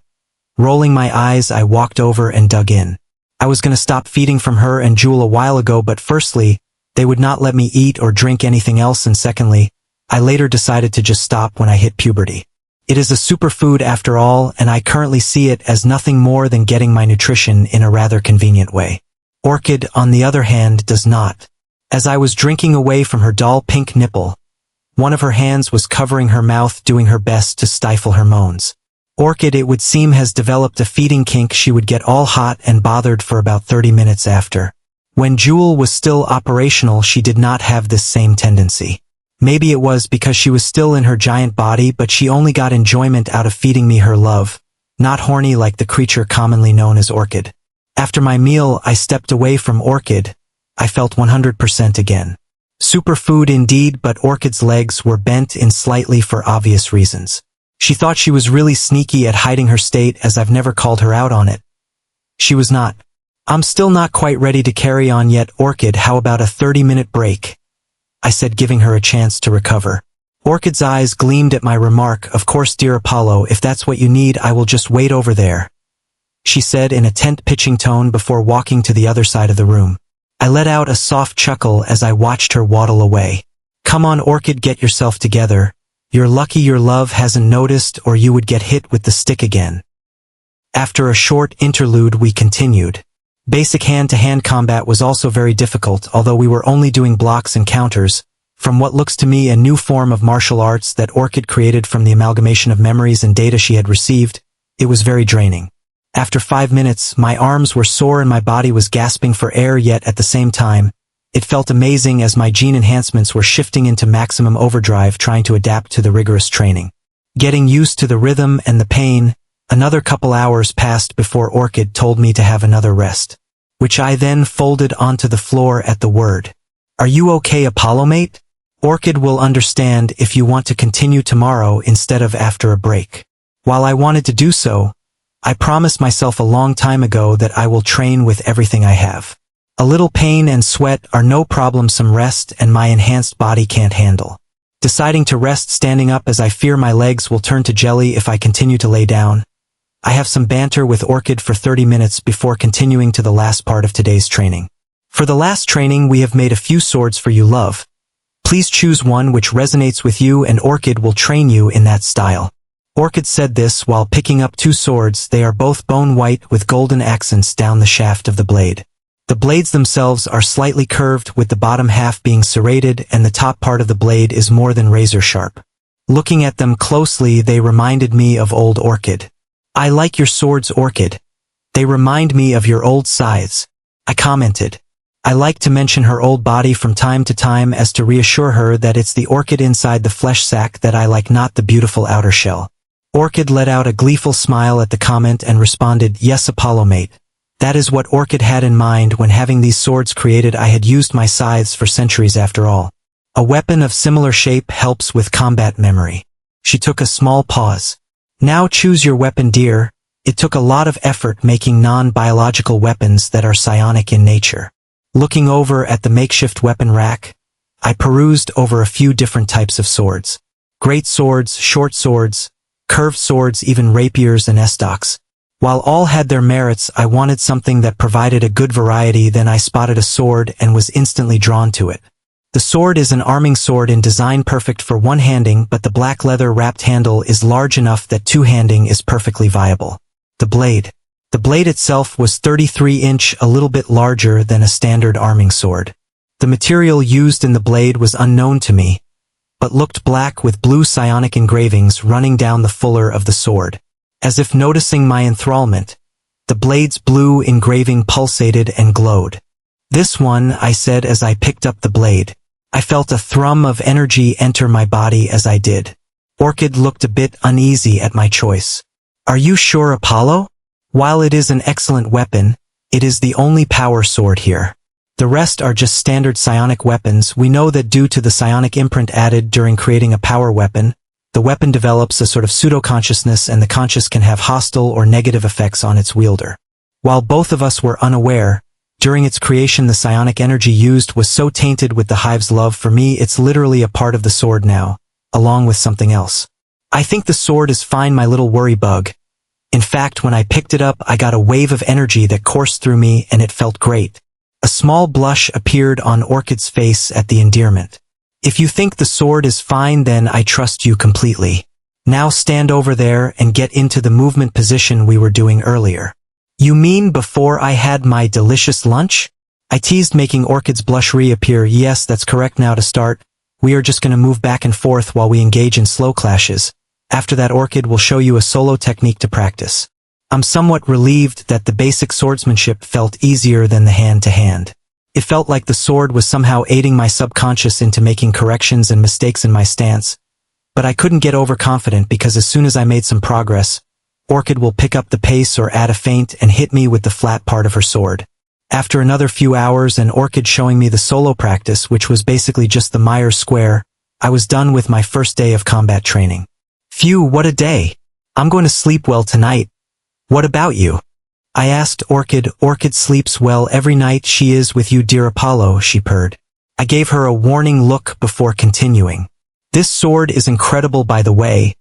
Rolling my eyes, I walked over and dug in. I was going to stop feeding from her and Jewel a while ago, but firstly, they would not let me eat or drink anything else, and secondly, I later decided to just stop when I hit puberty. It is a superfood after all, and I currently see it as nothing more than getting my nutrition in a rather convenient way. Orchid, on the other hand, does not. As I was drinking away from her dull pink nipple, one of her hands was covering her mouth, doing her best to stifle her moans. Orchid, it would seem, has developed a feeding kink. She would get all hot and bothered for about 30 minutes after. When Jewel was still operational, she did not have this same tendency. Maybe it was because she was still in her giant body, but she only got enjoyment out of feeding me her love, not horny like the creature commonly known as Orchid. After my meal, I stepped away from Orchid. I felt 100% again. Superfood indeed, but Orchid's legs were bent in slightly for obvious reasons. She thought she was really sneaky at hiding her state, as I've never called her out on it. She was not. I'm still not quite ready to carry on yet, Orchid. How about a 30-minute break? I said, giving her a chance to recover. Orchid's eyes gleamed at my remark. Of course, dear Apollo, if that's what you need, I will just wait over there, she said in a tent-pitching tone before walking to the other side of the room. I let out a soft chuckle as I watched her waddle away. Come on, Orchid, get yourself together. You're lucky your love hasn't noticed, or you would get hit with the stick again. After a short interlude, we continued. Basic hand-to-hand combat was also very difficult, although we were only doing blocks and counters, from what looks to me a new form of martial arts that Orchid created from the amalgamation of memories and data she had received. It was very draining. After 5 minutes, my arms were sore and my body was gasping for air, yet at the same time, it felt amazing as my gene enhancements were shifting into maximum overdrive, trying to adapt to the rigorous training. Getting used to the rhythm and the pain, another couple hours passed before Orchid told me to have another rest, which I then folded onto the floor at the word. Are you okay, Apollo mate? Orchid will understand if you want to continue tomorrow instead of after a break. While I wanted to do so, I promised myself a long time ago that I will train with everything I have. A little pain and sweat are no problem, some rest and my enhanced body can't handle. Deciding to rest standing up as I fear my legs will turn to jelly if I continue to lay down, I have some banter with Orchid for 30 minutes before continuing to the last part of today's training. For the last training, we have made a few swords for you, love. Please choose one which resonates with you and Orchid will train you in that style. Orchid said this while picking up 2 swords. They are both bone white with golden accents down the shaft of the blade. The blades themselves are slightly curved, with the bottom half being serrated and the top part of the blade is more than razor sharp. Looking at them closely, they reminded me of old Orchid. I like your swords, Orchid. They remind me of your old scythes, I commented. I like to mention her old body from time to time as to reassure her that it's the Orchid inside the flesh sack that I like, not the beautiful outer shell. Orchid let out a gleeful smile at the comment and responded, yes, Apollo mate. That is what Orchid had in mind when having these swords created. I had used my scythes for centuries after all. A weapon of similar shape helps with combat memory. She took a small pause. Now choose your weapon, dear. It took a lot of effort making non-biological weapons that are psionic in nature. Looking over at the makeshift weapon rack, I perused over a few different types of swords. Great swords, short swords, curved swords, even rapiers and estocks. While all had their merits, I wanted something that provided a good variety. Then I spotted a sword and was instantly drawn to it. The sword is an arming sword in design, perfect for one-handing, but the black leather-wrapped handle is large enough that two-handing is perfectly viable. The blade. The blade itself was 33-inch, a little bit larger than a standard arming sword. The material used in the blade was unknown to me, but looked black with blue psionic engravings running down the fuller of the sword. As if noticing my enthrallment, the blade's blue engraving pulsated and glowed. This one, I said as I picked up the blade. I felt a thrum of energy enter my body as I did. Orchid looked a bit uneasy at my choice. Are you sure, Apollo? While it is an excellent weapon, it is the only power sword here. The rest are just standard psionic weapons. We know that due to the psionic imprint added during creating a power weapon, the weapon develops a sort of pseudo-consciousness and the conscious can have hostile or negative effects on its wielder. While both of us were unaware, during its creation the psionic energy used was so tainted with the Hive's love for me it's literally a part of the sword now, along with something else. I think the sword is fine, my little worry bug. In fact, when I picked it up I got a wave of energy that coursed through me and it felt great. A small blush appeared on Orchid's face at the endearment. If you think the sword is fine, then I trust you completely. Now stand over there and get into the movement position we were doing earlier. You mean before I had my delicious lunch? I teased, making Orchid's blush reappear. Yes, that's correct. Now to start, we are just going to move back and forth while we engage in slow clashes. After that, Orchid will show you a solo technique to practice. I'm somewhat relieved that the basic swordsmanship felt easier than the hand-to-hand. It felt like the sword was somehow aiding my subconscious into making corrections and mistakes in my stance. But I couldn't get overconfident because as soon as I made some progress, Orchid will pick up the pace or add a feint and hit me with the flat part of her sword. After another few hours and Orchid showing me the solo practice, which was basically just the Myers square, I was done with my first day of combat training. Phew, what a day! I'm going to sleep well tonight. What about you? I asked Orchid. Orchid sleeps well every night she is with you, dear Apollo, she purred. I gave her a warning look before continuing. This sword is incredible, by the way.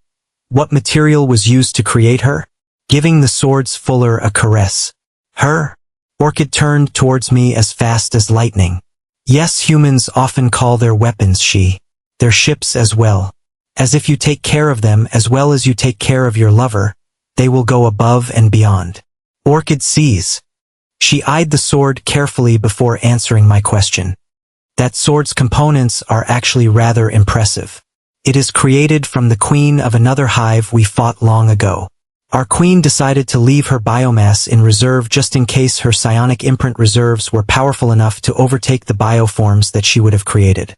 What material was used to create her? Giving the sword's fuller a caress. Her? Orchid turned towards me as fast as lightning. Yes, humans often call their weapons she. Their ships as well. As if you take care of them as well as you take care of your lover, they will go above and beyond. Orchid sees. She eyed the sword carefully before answering my question. That sword's components are actually rather impressive. It is created from the queen of another hive we fought long ago. Our queen decided to leave her biomass in reserve just in case her psionic imprint reserves were powerful enough to overtake the bioforms that she would have created.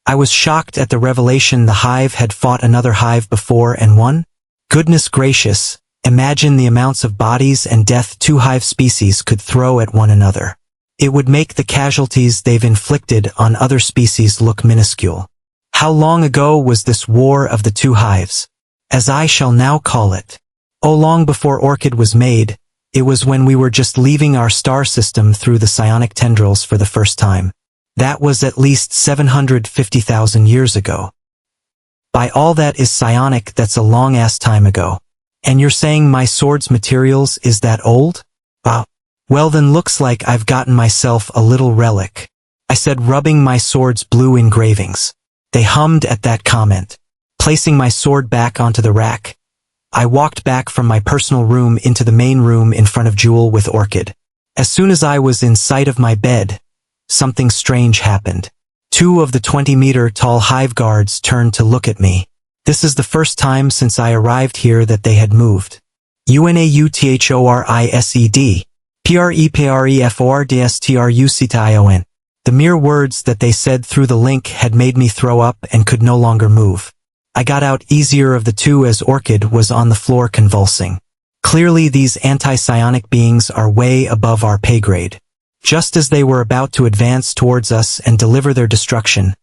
I was shocked at the revelation the hive had fought another hive before and won. Goodness gracious, imagine the amounts of bodies and death two hive species could throw at one another. It would make the casualties they've inflicted on other species look minuscule. How long ago was this war of the two hives? As I shall now call it. Oh, long before Orchid was made, it was when we were just leaving our star system through the psionic tendrils for the first time. That was at least 750,000 years ago. By all that is psionic, that's a long-ass time ago. And you're saying my sword's materials is that old? Wow. Well then looks like I've gotten myself a little relic, I said, rubbing my sword's blue engravings. They hummed at that comment. Placing my sword back onto the rack, I walked back from my personal room into the main room in front of Jewel with Orchid. As soon as I was in sight of my bed, something strange happened. Two of the 20-meter-tall hive guards turned to look at me. This is the first time since I arrived here that they had moved. UNAUTHORISED. PREPREFORDSTRUCTION. The mere words that they said through the link had made me throw up and could no longer move. I got out easier of the two as Orchid was on the floor convulsing. Clearly these anti-psionic beings are way above our pay grade. Just as they were about to advance towards us and deliver their destruction,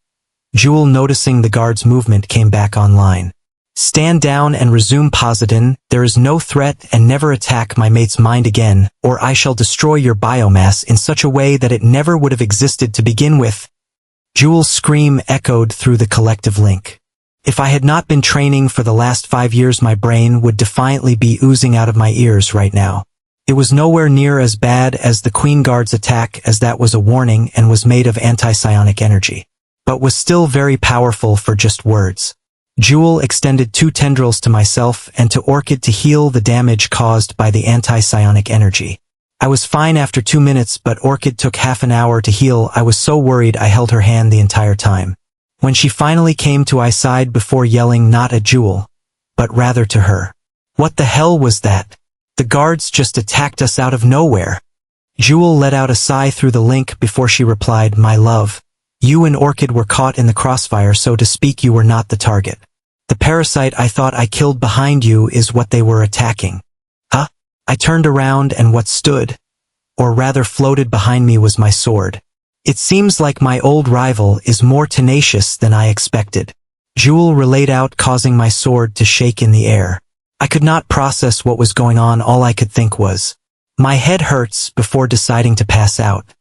Jewel, noticing the guard's movement, came back online. Stand down and resume Posidon. There is no threat, and never attack my mate's mind again, or I shall destroy your biomass in such a way that it never would have existed to begin with. Jewel's scream echoed through the collective link. If I had not been training for the last 5 years, my brain would defiantly be oozing out of my ears right now. It was nowhere near as bad as the Queen Guard's attack, as that was a warning and was made of anti-psionic energy, but was still very powerful for just words. Jewel extended 2 tendrils to myself and to Orchid to heal the damage caused by the anti-psionic energy. I was fine after 2 minutes, but Orchid took half an hour to heal. I was so worried I held her hand the entire time. When she finally came to, I sighed before yelling, not at Jewel, but rather to her. What the hell was that? The guards just attacked us out of nowhere. Jewel let out a sigh through the link before she replied, my love, you and Orchid were caught in the crossfire, so to speak. You were not the target. The parasite I thought I killed behind you is what they were attacking. Huh? I turned around and what stood, or rather floated behind me, was my sword. It seems like my old rival is more tenacious than I expected. Jewel relayed out, causing my sword to shake in the air. I could not process what was going on. All I could think was, my head hurts, before deciding to pass out.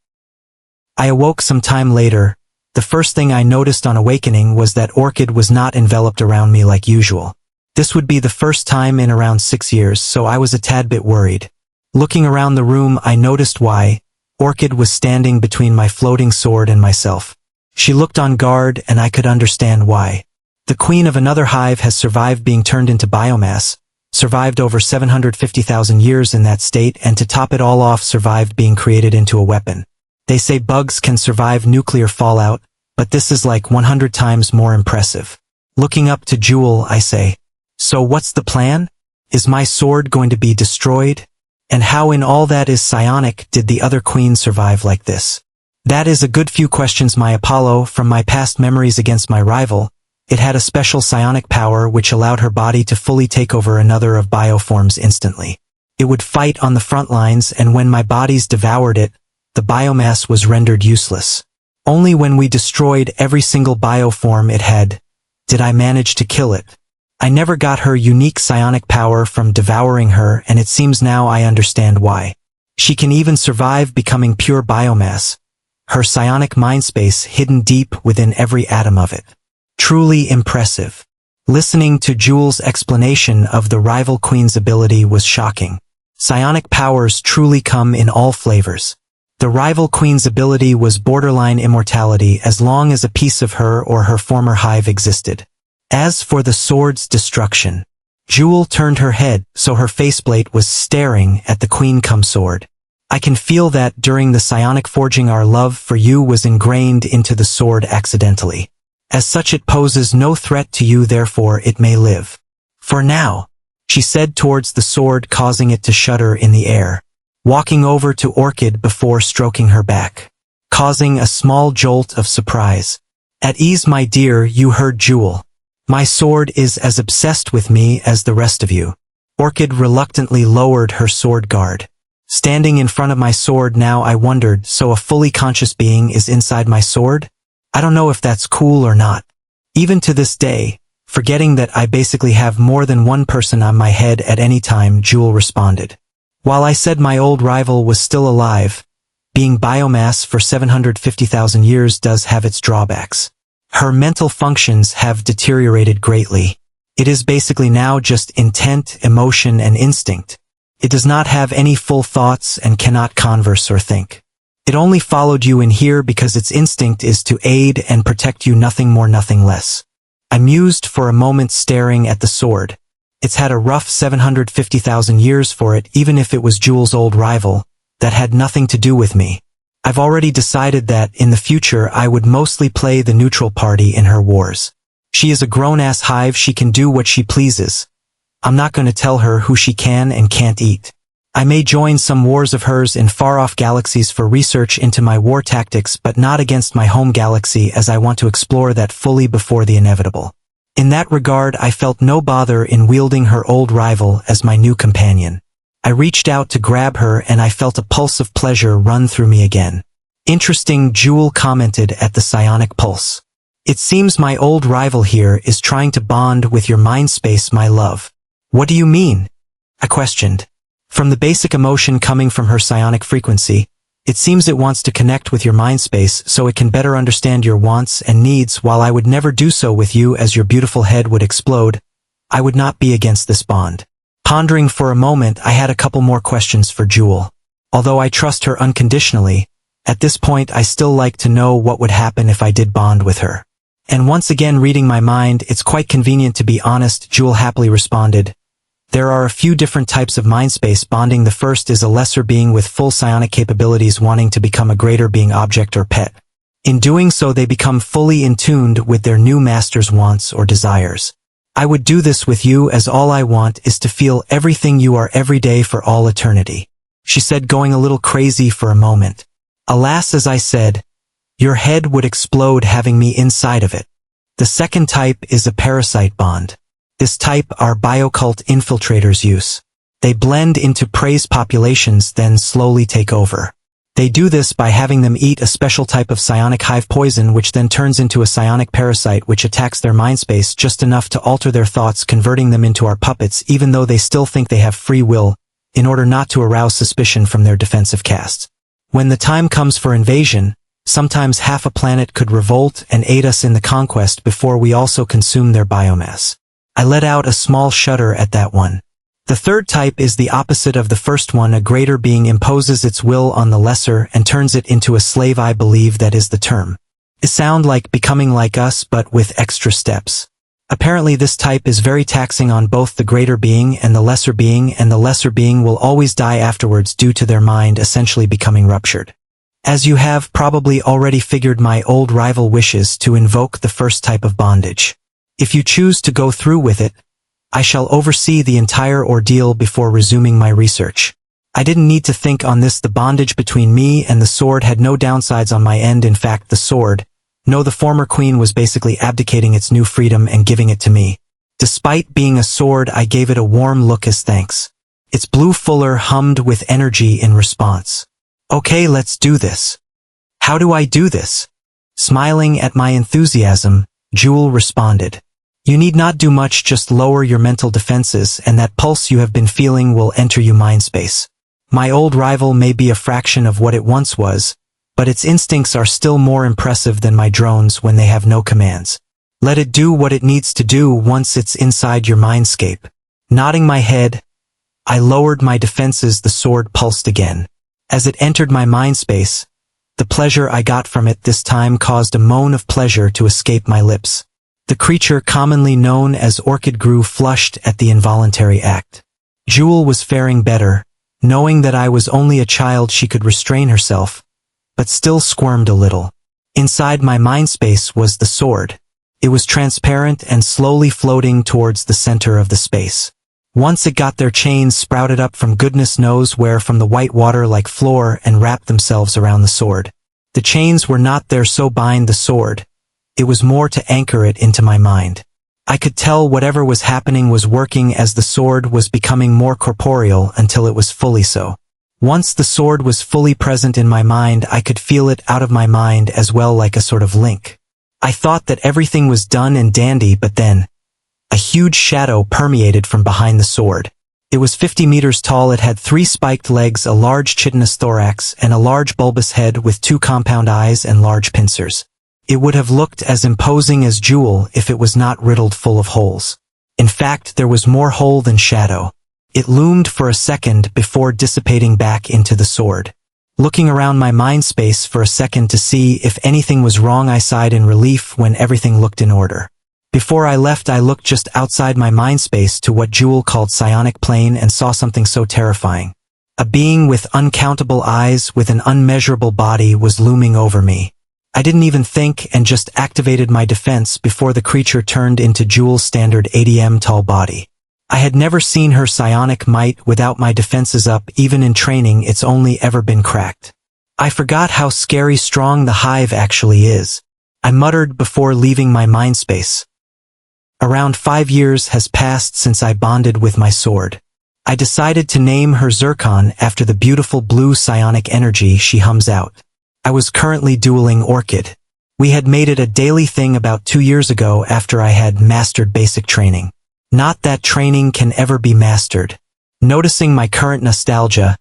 I awoke some time later. The first thing I noticed on awakening was that Orchid was not enveloped around me like usual. This would be the first time in around 6 years, so I was a tad bit worried. Looking around the room, I noticed why. Orchid was standing between my floating sword and myself. She looked on guard, and I could understand why. The queen of another hive has survived being turned into biomass, survived over 750,000 years in that state, and to top it all off, survived being created into a weapon. They say bugs can survive nuclear fallout, but this is like 100 times more impressive. Looking up to Jewel, I say, so what's the plan? Is my sword going to be destroyed? And how in all that is psionic did the other queen survive like this? That is a good few questions, my Apollo. From my past memories against my rival, it had a special psionic power which allowed her body to fully take over another of bioforms instantly. It would fight on the front lines, and when my bodies devoured it, the biomass was rendered useless. Only when we destroyed every single bioform it had, did I manage to kill it. I never got her unique psionic power from devouring her, and it seems now I understand why. She can even survive becoming pure biomass, her psionic mindspace hidden deep within every atom of it. Truly impressive. Listening to Jewel's explanation of the rival queen's ability was shocking. Psionic powers truly come in all flavors. The rival queen's ability was borderline immortality as long as a piece of her or her former hive existed. As for the sword's destruction, Jewel turned her head so her faceplate was staring at the queen-cum-sword. I can feel that during the psionic forging our love for you was ingrained into the sword accidentally. As such it poses no threat to you, therefore it may live. For now, she said towards the sword, causing it to shudder in the air, walking over to Orchid before stroking her back, causing a small jolt of surprise. At ease, my dear, you heard Jewel. My sword is as obsessed with me as the rest of you. Orchid reluctantly lowered her sword guard. Standing in front of my sword now, I wondered, so a fully conscious being is inside my sword? I don't know if that's cool or not. Even to this day, forgetting that I basically have more than one person on my head at any time, Jewel responded. While I said my old rival was still alive, being biomass for 750,000 years does have its drawbacks. Her mental functions have deteriorated greatly. It is basically now just intent, emotion, and instinct. It does not have any full thoughts and cannot converse or think. It only followed you in here because its instinct is to aid and protect you, nothing more, nothing less. I mused for a moment, staring at the sword. It's had a rough 750,000 years for it, even if it was Jewel's old rival. That had nothing to do with me. I've already decided that, in the future, I would mostly play the neutral party in her wars. She is a grown-ass hive, she can do what she pleases. I'm not going to tell her who she can and can't eat. I may join some wars of hers in far-off galaxies for research into my war tactics, but not against my home galaxy, as I want to explore that fully before the inevitable. In that regard, I felt no bother in wielding her old rival as my new companion. I reached out to grab her and I felt a pulse of pleasure run through me again. Interesting, Jewel commented at the psionic pulse. It seems my old rival here is trying to bond with your mind space, my love. What do you mean? I questioned. From the basic emotion coming from her psionic frequency, it seems it wants to connect with your mind space so it can better understand your wants and needs. While I would never do so with you, as your beautiful head would explode, I would not be against this bond. Pondering for a moment, I had a couple more questions for Jewel. Although I trust her unconditionally, at this point I still like to know what would happen if I did bond with her. And once again, reading my mind, it's quite convenient to be honest, Jewel happily responded. There are a few different types of mindspace bonding. The first is a lesser being with full psionic capabilities wanting to become a greater being, object, or pet. In doing so, they become fully in tune with their new master's wants or desires. I would do this with you, as all I want is to feel everything you are every day for all eternity, she said, going a little crazy for a moment. Alas, as I said, your head would explode having me inside of it. The second type is a parasite bond. This type are biocult infiltrators use. They blend into prey's populations, then slowly take over. They do this by having them eat a special type of psionic hive poison, which then turns into a psionic parasite which attacks their mindspace just enough to alter their thoughts, converting them into our puppets even though they still think they have free will, in order not to arouse suspicion from their defensive casts. When the time comes for invasion, sometimes half a planet could revolt and aid us in the conquest before we also consume their biomass. I let out a small shudder at that one. The third type is the opposite of the first one. A greater being imposes its will on the lesser and turns it into a slave. I believe that is the term. It sounds like becoming like us, but with extra steps. Apparently this type is very taxing on both the greater being and the lesser being will always die afterwards due to their mind essentially becoming ruptured. As you have probably already figured, my old rival wishes to invoke the first type of bondage. If you choose to go through with it, I shall oversee the entire ordeal before resuming my research. I didn't need to think on this. The bondage between me and the sword had no downsides on my end. In fact, the sword, no, the former queen, was basically abdicating its new freedom and giving it to me. Despite being a sword, I gave it a warm look as thanks. Its blue fuller hummed with energy in response. Okay, let's do this. How do I do this? Smiling at my enthusiasm, Jewel responded. You need not do much, just lower your mental defenses and that pulse you have been feeling will enter your mindspace. My old rival may be a fraction of what it once was, but its instincts are still more impressive than my drones when they have no commands. Let it do what it needs to do once it's inside your mindscape. Nodding my head, I lowered my defenses. The sword pulsed again. As it entered my mindspace, the pleasure I got from it this time caused a moan of pleasure to escape my lips. The creature commonly known as Orchid grew flushed at the involuntary act. Jewel was faring better. Knowing that I was only a child, she could restrain herself, but still squirmed a little. Inside my mindspace was the sword. It was transparent and slowly floating towards the center of the space. Once it got there, chains sprouted up from goodness knows where from the white water like floor and wrapped themselves around the sword. The chains were not there so bind the sword. It was more to anchor it into my mind. I could tell whatever was happening was working as the sword was becoming more corporeal until it was fully so. Once the sword was fully present in my mind, I could feel it out of my mind as well, like a sort of link. I thought that everything was done and dandy, but then a huge shadow permeated from behind the sword. It was 50 meters tall. It had 3 spiked legs, a large chitinous thorax, and a large bulbous head with 2 compound eyes and large pincers. It would have looked as imposing as Jewel if it was not riddled full of holes. In fact, there was more hole than shadow. It loomed for a second before dissipating back into the sword. Looking around my mind space for a second to see if anything was wrong, I sighed in relief when everything looked in order. Before I left, I looked just outside my mind space to what Jewel called psionic plane and saw something so terrifying. A being with uncountable eyes with an unmeasurable body was looming over me. I didn't even think and just activated my defense before the creature turned into Jewel's standard 80m tall body. I had never seen her psionic might without my defenses up. Even in training, it's only ever been cracked. I forgot how scary strong the Hive actually is. I muttered before leaving my mind space. Around 5 years has passed since I bonded with my sword. I decided to name her Zircon after the beautiful blue psionic energy she hums out. I was currently dueling Orchid. We had made it a daily thing about 2 years ago after I had mastered basic training. Not that training can ever be mastered. Noticing my current nostalgia,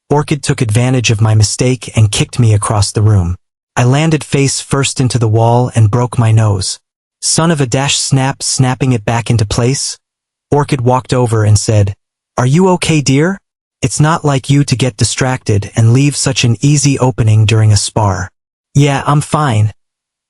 Orchid took advantage of my mistake and kicked me across the room. I landed face first into the wall and broke my nose. Son of a dash, snapping it back into place. Orchid walked over and said, "Are you okay, dear? It's not like you to get distracted and leave such an easy opening during a spar." "Yeah, I'm fine.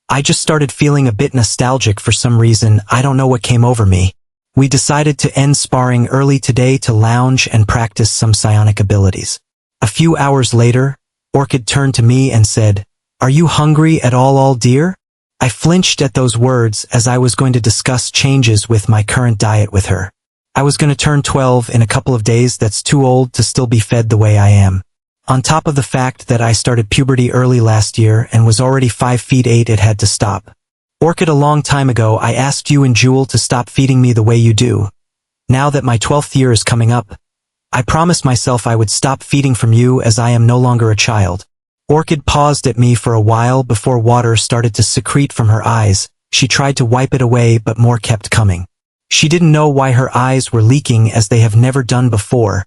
I just started feeling a bit nostalgic for some reason. I don't know what came over me. We decided to end sparring early today to lounge and practice some psionic abilities." A few hours later, Orchid turned to me and said, "Are you hungry at all, dear?" I flinched at those words as I was going to discuss changes with my current diet with her. I was going to turn 12 in a couple of days. That's too old to still be fed the way I am. On top of the fact that I started puberty early last year and was already 5 feet 8, it had to stop. Orchid, a long time ago I asked you and Jewel to stop feeding me the way you do. Now that my 12th year is coming up, I promised myself I would stop feeding from you as I am no longer a child. Orchid paused at me for a while before water started to secrete from her eyes. She tried to wipe it away, but more kept coming. She didn't know why her eyes were leaking as they have never done before,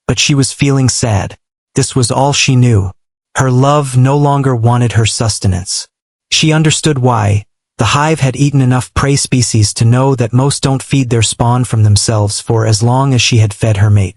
but she was feeling sad. This was all she knew. Her love no longer wanted her sustenance. She understood why. The Hive had eaten enough prey species to know that most don't feed their spawn from themselves for as long as she had fed her mate.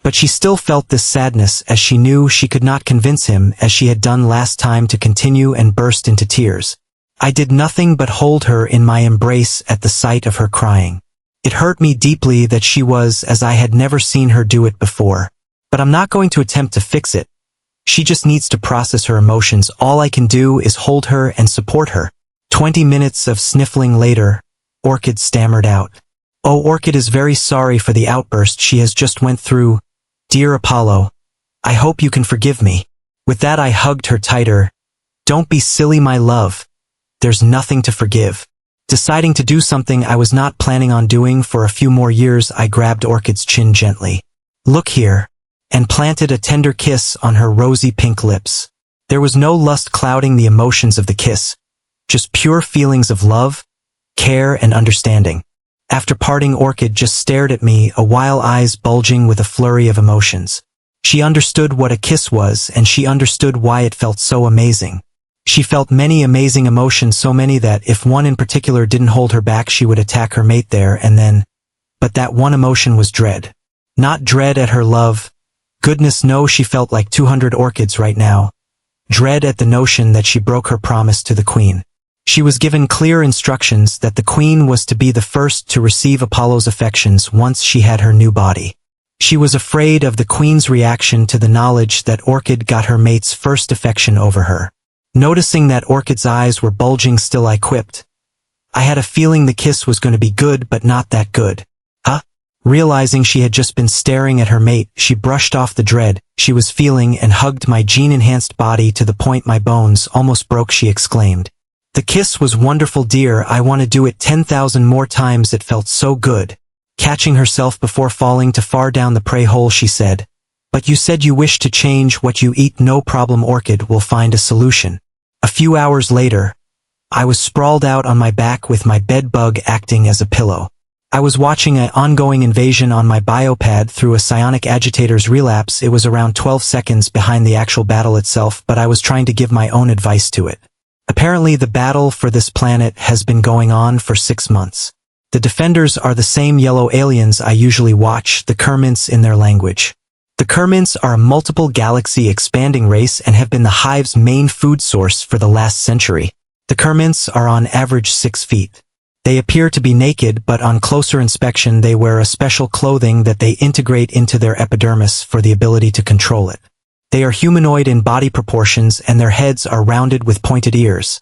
But she still felt this sadness as she knew she could not convince him as she had done last time to continue, and burst into tears. I did nothing but hold her in my embrace at the sight of her crying. It hurt me deeply that she was as I had never seen her do it before. But I'm not going to attempt to fix it. She just needs to process her emotions. All I can do is hold her and support her. 20 minutes of sniffling later, Orchid stammered out. "Oh, Orchid is very sorry for the outburst she has just went through. Dear Apollo, I hope you can forgive me." With that, I hugged her tighter. "Don't be silly, my love. There's nothing to forgive." Deciding to do something I was not planning on doing for a few more years, I grabbed Orchid's chin gently. "Look here," and planted a tender kiss on her rosy pink lips. There was no lust clouding the emotions of the kiss, just pure feelings of love, care, and understanding. After parting, Orchid just stared at me, a while, eyes bulging with a flurry of emotions. She understood what a kiss was, and she understood why it felt so amazing. She felt many amazing emotions, so many that if one in particular didn't hold her back, she would attack her mate there and then. But that one emotion was dread. Not dread at her love. Goodness no, she felt like 200 orchids right now. Dread at the notion that she broke her promise to the queen. She was given clear instructions that the queen was to be the first to receive Apollo's affections once she had her new body. She was afraid of the queen's reaction to the knowledge that Orchid got her mate's first affection over her. Noticing that Orchid's eyes were bulging still, I quipped, "I had a feeling the kiss was going to be good, but not that good." Huh? Realizing she had just been staring at her mate, she brushed off the dread she was feeling and hugged my gene-enhanced body to the point my bones almost broke. She exclaimed, "The kiss was wonderful, dear. I want to do it 10,000 more times. It felt so good." Catching herself before falling too far down the prey hole, she said, "But you said you wish to change what you eat." "No problem, Orchid. We'll find a solution." A few hours later, I was sprawled out on my back with my bed bug acting as a pillow. I was watching an ongoing invasion on my biopad through a psionic agitator's relapse. It was around 12 seconds behind the actual battle itself, but I was trying to give my own advice to it. Apparently the battle for this planet has been going on for 6 months. The defenders are the same yellow aliens I usually watch, the Kermints in their language. The Kermints are a multiple galaxy expanding race and have been the Hive's main food source for the last century. The Kermints are on average 6 feet. They appear to be naked, but on closer inspection they wear a special clothing that they integrate into their epidermis for the ability to control it. They are humanoid in body proportions and their heads are rounded with pointed ears,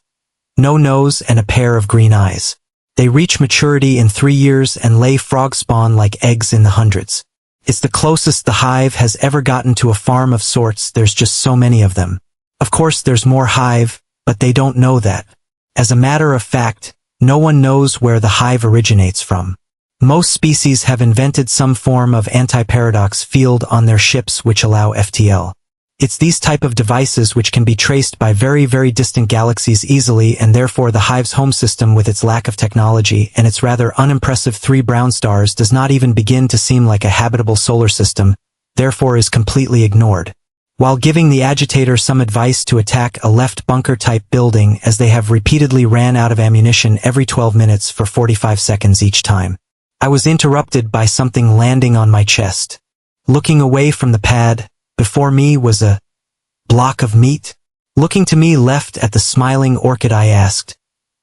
no nose, and a pair of green eyes. They reach maturity in 3 years and lay frog spawn like eggs in the hundreds. It's the closest the Hive has ever gotten to a farm of sorts. There's just so many of them. Of course there's more Hive, but they don't know that. As a matter of fact, no one knows where the Hive originates from. Most species have invented some form of anti-paradox field on their ships which allow FTL. It's these type of devices which can be traced by very, very distant galaxies easily, and therefore the Hive's home system, with its lack of technology and its rather unimpressive 3 brown stars, does not even begin to seem like a habitable solar system, therefore is completely ignored. While giving the agitator some advice to attack a left bunker-type building, as they have repeatedly ran out of ammunition every 12 minutes for 45 seconds each time, I was interrupted by something landing on my chest. Looking away from the pad, before me was a block of meat. Looking to me left at the smiling Orchid, I asked,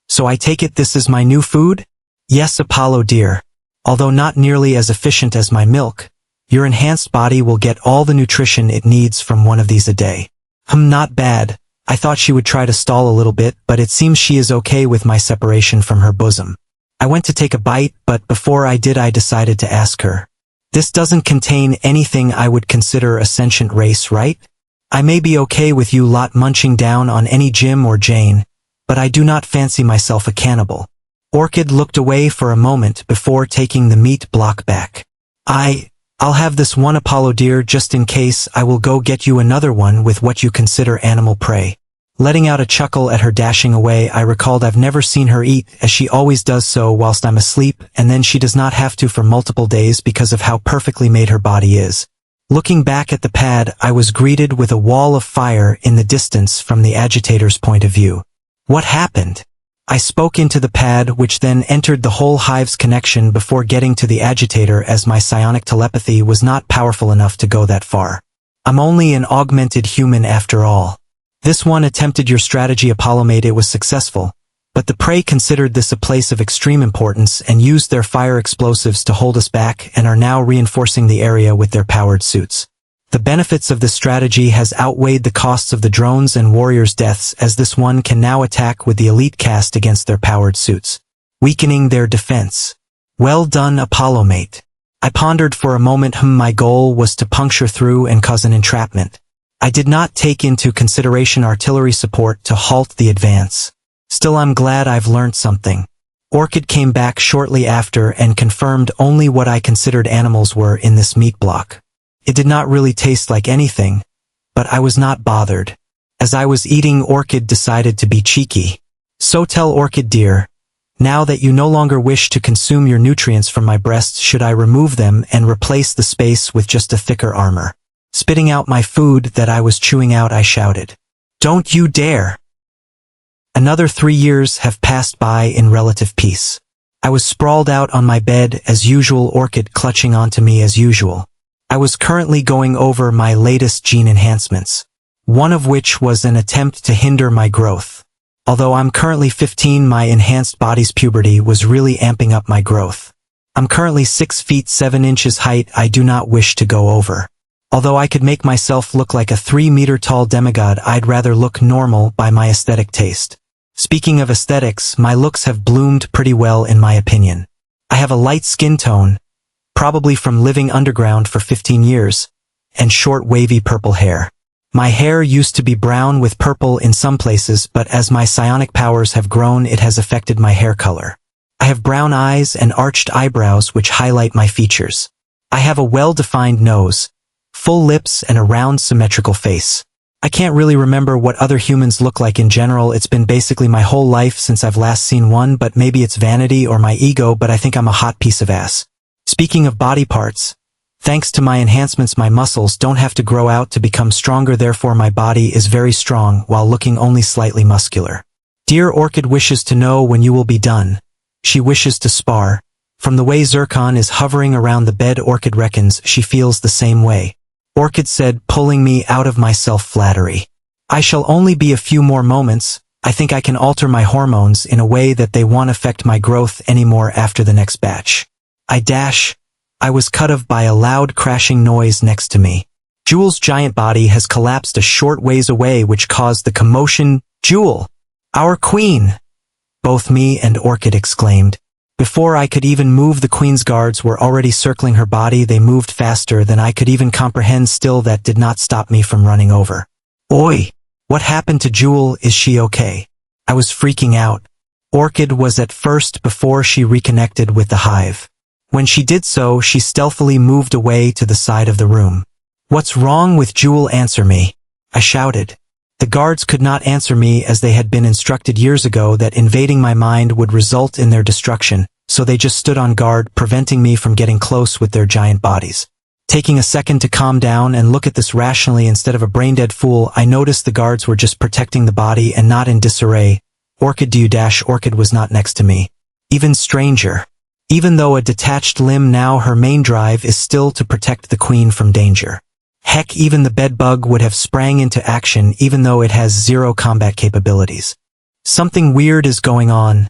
"So I take it this is my new food?" "Yes, Apollo dear. Although not nearly as efficient as my milk, your enhanced body will get all the nutrition it needs from one of these a day." Not bad." I thought she would try to stall a little bit, but it seems she is okay with my separation from her bosom. I went to take a bite, but before I did I decided to ask her, "This doesn't contain anything I would consider a sentient race, right? I may be okay with you lot munching down on any Jim or Jane, but I do not fancy myself a cannibal." Orchid looked away for a moment before taking the meat block back. I'll have this one, Apollo dear, just in case. I will go get you another one with what you consider animal prey." Letting out a chuckle at her dashing away, I recalled I've never seen her eat, as she always does so whilst I'm asleep, and then she does not have to for multiple days because of how perfectly made her body is. Looking back at the pad, I was greeted with a wall of fire in the distance from the agitator's point of view. What happened? I spoke into the pad, which then entered the whole Hive's connection before getting to the agitator, as my psionic telepathy was not powerful enough to go that far. "I'm only an augmented human after all. This one attempted your strategy, Apollo mate. It was successful, but the prey considered this a place of extreme importance and used their fire explosives to hold us back and are now reinforcing the area with their powered suits. The benefits of this strategy has outweighed the costs of the drones and warriors' deaths, as this one can now attack with the elite cast against their powered suits, weakening their defense." "Well done, Apollo mate." I pondered for a moment. My goal was to puncture through and cause an entrapment. I did not take into consideration artillery support to halt the advance. Still, I'm glad I've learned something. Orchid came back shortly after and confirmed only what I considered animals were in this meat block. It did not really taste like anything, but I was not bothered. As I was eating, Orchid decided to be cheeky. "So tell Orchid dear, now that you no longer wish to consume your nutrients from my breasts, should I remove them and replace the space with just a thicker armor?" Spitting out my food that I was chewing out, I shouted, "Don't you dare!" Another 3 years have passed by in relative peace. I was sprawled out on my bed as usual, Orchid clutching onto me as usual. I was currently going over my latest gene enhancements, one of which was an attempt to hinder my growth. Although I'm currently 15, my enhanced body's puberty was really amping up my growth. I'm currently 6 feet 7 inches height. I do not wish to go over. Although I could make myself look like a 3-meter tall demigod, I'd rather look normal by my aesthetic taste. Speaking of aesthetics, my looks have bloomed pretty well in my opinion. I have a light skin tone, probably from living underground for 15 years, and short wavy purple hair. My hair used to be brown with purple in some places, but as my psionic powers have grown, it has affected my hair color. I have brown eyes and arched eyebrows which highlight my features. I have a well-defined nose, full lips, and a round symmetrical face. I can't really remember what other humans look like in general. It's been basically my whole life since I've last seen one, but maybe it's vanity or my ego, but I think I'm a hot piece of ass. Speaking of body parts, thanks to my enhancements, my muscles don't have to grow out to become stronger, therefore my body is very strong while looking only slightly muscular. Dear Orchid wishes to know when you will be done. She wishes to spar. From the way Zircon is hovering around the bed, Orchid reckons she feels the same way. Orchid said, pulling me out of my self-flattery. I shall only be a few more moments. I think I can alter my hormones in a way that they won't affect my growth anymore after the next batch. I was cut off by a loud crashing noise next to me. Jewel's giant body has collapsed a short ways away, which caused the commotion. Jewel! Our queen! Both me and Orchid exclaimed. Before I could even move, the queen's guards were already circling her body. They moved faster than I could even comprehend. Still, that did not stop me from running over. Oi! What happened to Jewel? Is she okay? I was freaking out. Orchid was at first before she reconnected with the hive. When she did so, she stealthily moved away to the side of the room. What's wrong with Jewel? Answer me, I shouted. The guards could not answer me, as they had been instructed years ago that invading my mind would result in their destruction, so they just stood on guard, preventing me from getting close with their giant bodies. Taking a second to calm down and look at this rationally instead of a brain-dead fool, I noticed the guards were just protecting the body and not in disarray. Orchid Orchid was not next to me. Even stranger. Even though a detached limb now, her main drive is still to protect the queen from danger. Heck, even the bedbug would have sprang into action even though it has zero combat capabilities. Something weird is going on,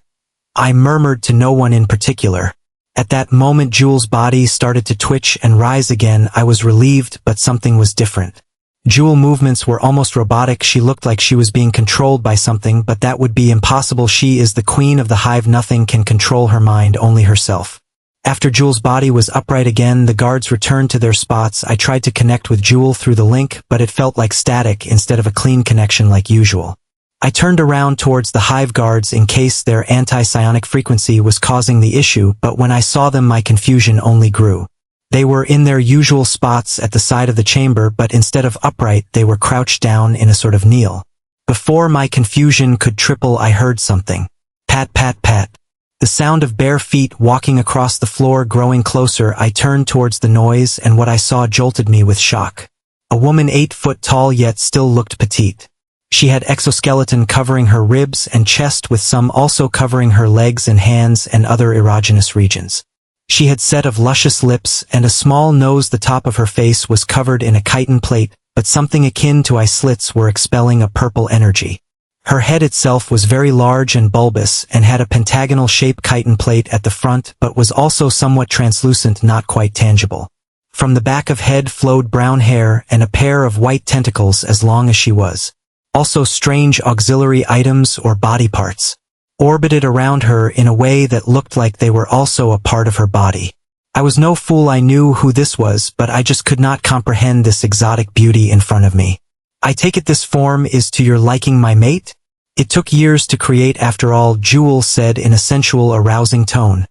I murmured to no one in particular. At that moment, Jewel's body started to twitch and rise again. I was relieved, but something was different. Jewel movements were almost robotic. She looked like she was being controlled by something, but that would be impossible. She is the queen of the hive. Nothing can control her mind, only herself. After Jewel's body was upright again, the guards returned to their spots. I tried to connect with Jewel through the link, but it felt like static instead of a clean connection like usual. I turned around towards the hive guards in case their anti-psionic frequency was causing the issue, but when I saw them, my confusion only grew. They were in their usual spots at the side of the chamber, but instead of upright, they were crouched down in a sort of kneel. Before my confusion could triple, I heard something. Pat, pat, pat. The sound of bare feet walking across the floor growing closer. I turned towards the noise, and what I saw jolted me with shock. A woman 8 foot tall yet still looked petite. She had exoskeleton covering her ribs and chest, with some also covering her legs and hands and other erogenous regions. She had set of luscious lips and a small nose. The top of her face was covered in a chitin plate, but something akin to eye slits were expelling a purple energy. Her head itself was very large and bulbous and had a pentagonal-shaped chitin plate at the front, but was also somewhat translucent, not quite tangible. From the back of head flowed brown hair and a pair of white tentacles as long as she was. Also strange auxiliary items or body parts orbited around her in a way that looked like they were also a part of her body. I was no fool. I knew who this was, but I just could not comprehend this exotic beauty in front of me. I take it this form is to your liking, my mate? It took years to create after all, Jewel said in a sensual, arousing tone,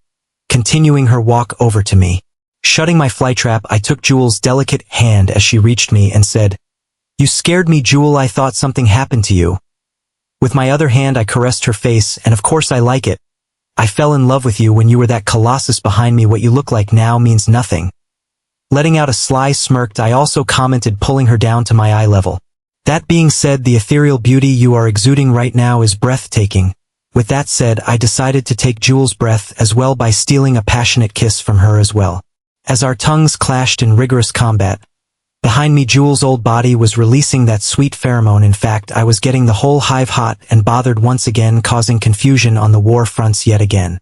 continuing her walk over to me. Shutting my flytrap, I took Jewel's delicate hand as she reached me and said, "You scared me, Jewel. I thought something happened to you." With my other hand, I caressed her face, and of course I like it. I fell in love with you when you were that colossus behind me. What you look like now means nothing. Letting out a sly smirk, I also commented, pulling her down to my eye level. That being said, the ethereal beauty you are exuding right now is breathtaking. With that said, I decided to take Jewel's breath as well by stealing a passionate kiss from her as well. As our tongues clashed in rigorous combat, behind me Jewel's old body was releasing that sweet pheromone. In fact, I was getting the whole hive hot and bothered once again, causing confusion on the war fronts yet again.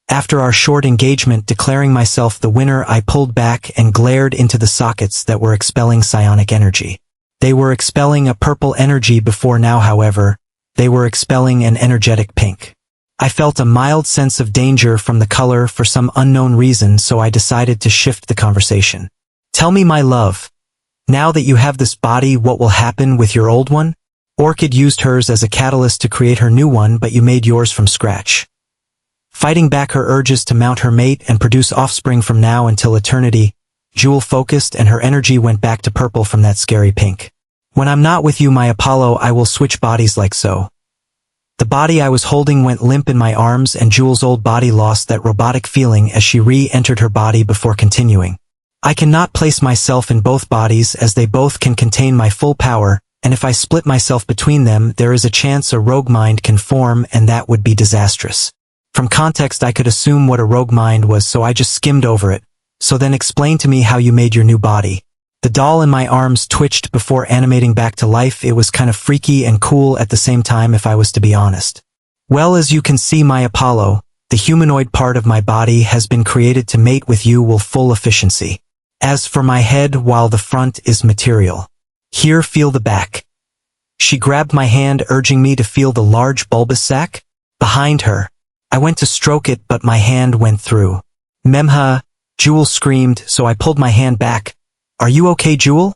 After our short engagement, declaring myself the winner, I pulled back and glared into the sockets that were expelling psionic energy. They were expelling a purple energy before, now however, they were expelling an energetic pink. I felt a mild sense of danger from the color for some unknown reason, so I decided to shift the conversation. Tell me, my love, now that you have this body, what will happen with your old one? Orchid used hers as a catalyst to create her new one, but you made yours from scratch. Fighting back her urges to mount her mate and produce offspring from now until eternity, Jewel focused and her energy went back to purple from that scary pink. When I'm not with you, my Apollo, I will switch bodies like so. The body I was holding went limp in my arms, and Jewel's old body lost that robotic feeling as she re-entered her body before continuing. I cannot place myself in both bodies as they both can contain my full power, and if I split myself between them, there is a chance a rogue mind can form, and that would be disastrous. From context, I could assume what a rogue mind was, so I just skimmed over it. So then explain to me how you made your new body. The doll in my arms twitched before animating back to life. It was kind of freaky and cool at the same time, if I was to be honest. Well, as you can see, my Apollo, the humanoid part of my body has been created to mate with you with full efficiency. As for my head, while the front is material. Here, feel the back. She grabbed my hand, urging me to feel the large bulbous sac behind her. I went to stroke it, but my hand went through. Memha, Jewel screamed, so I pulled my hand back. Are you okay, Jewel?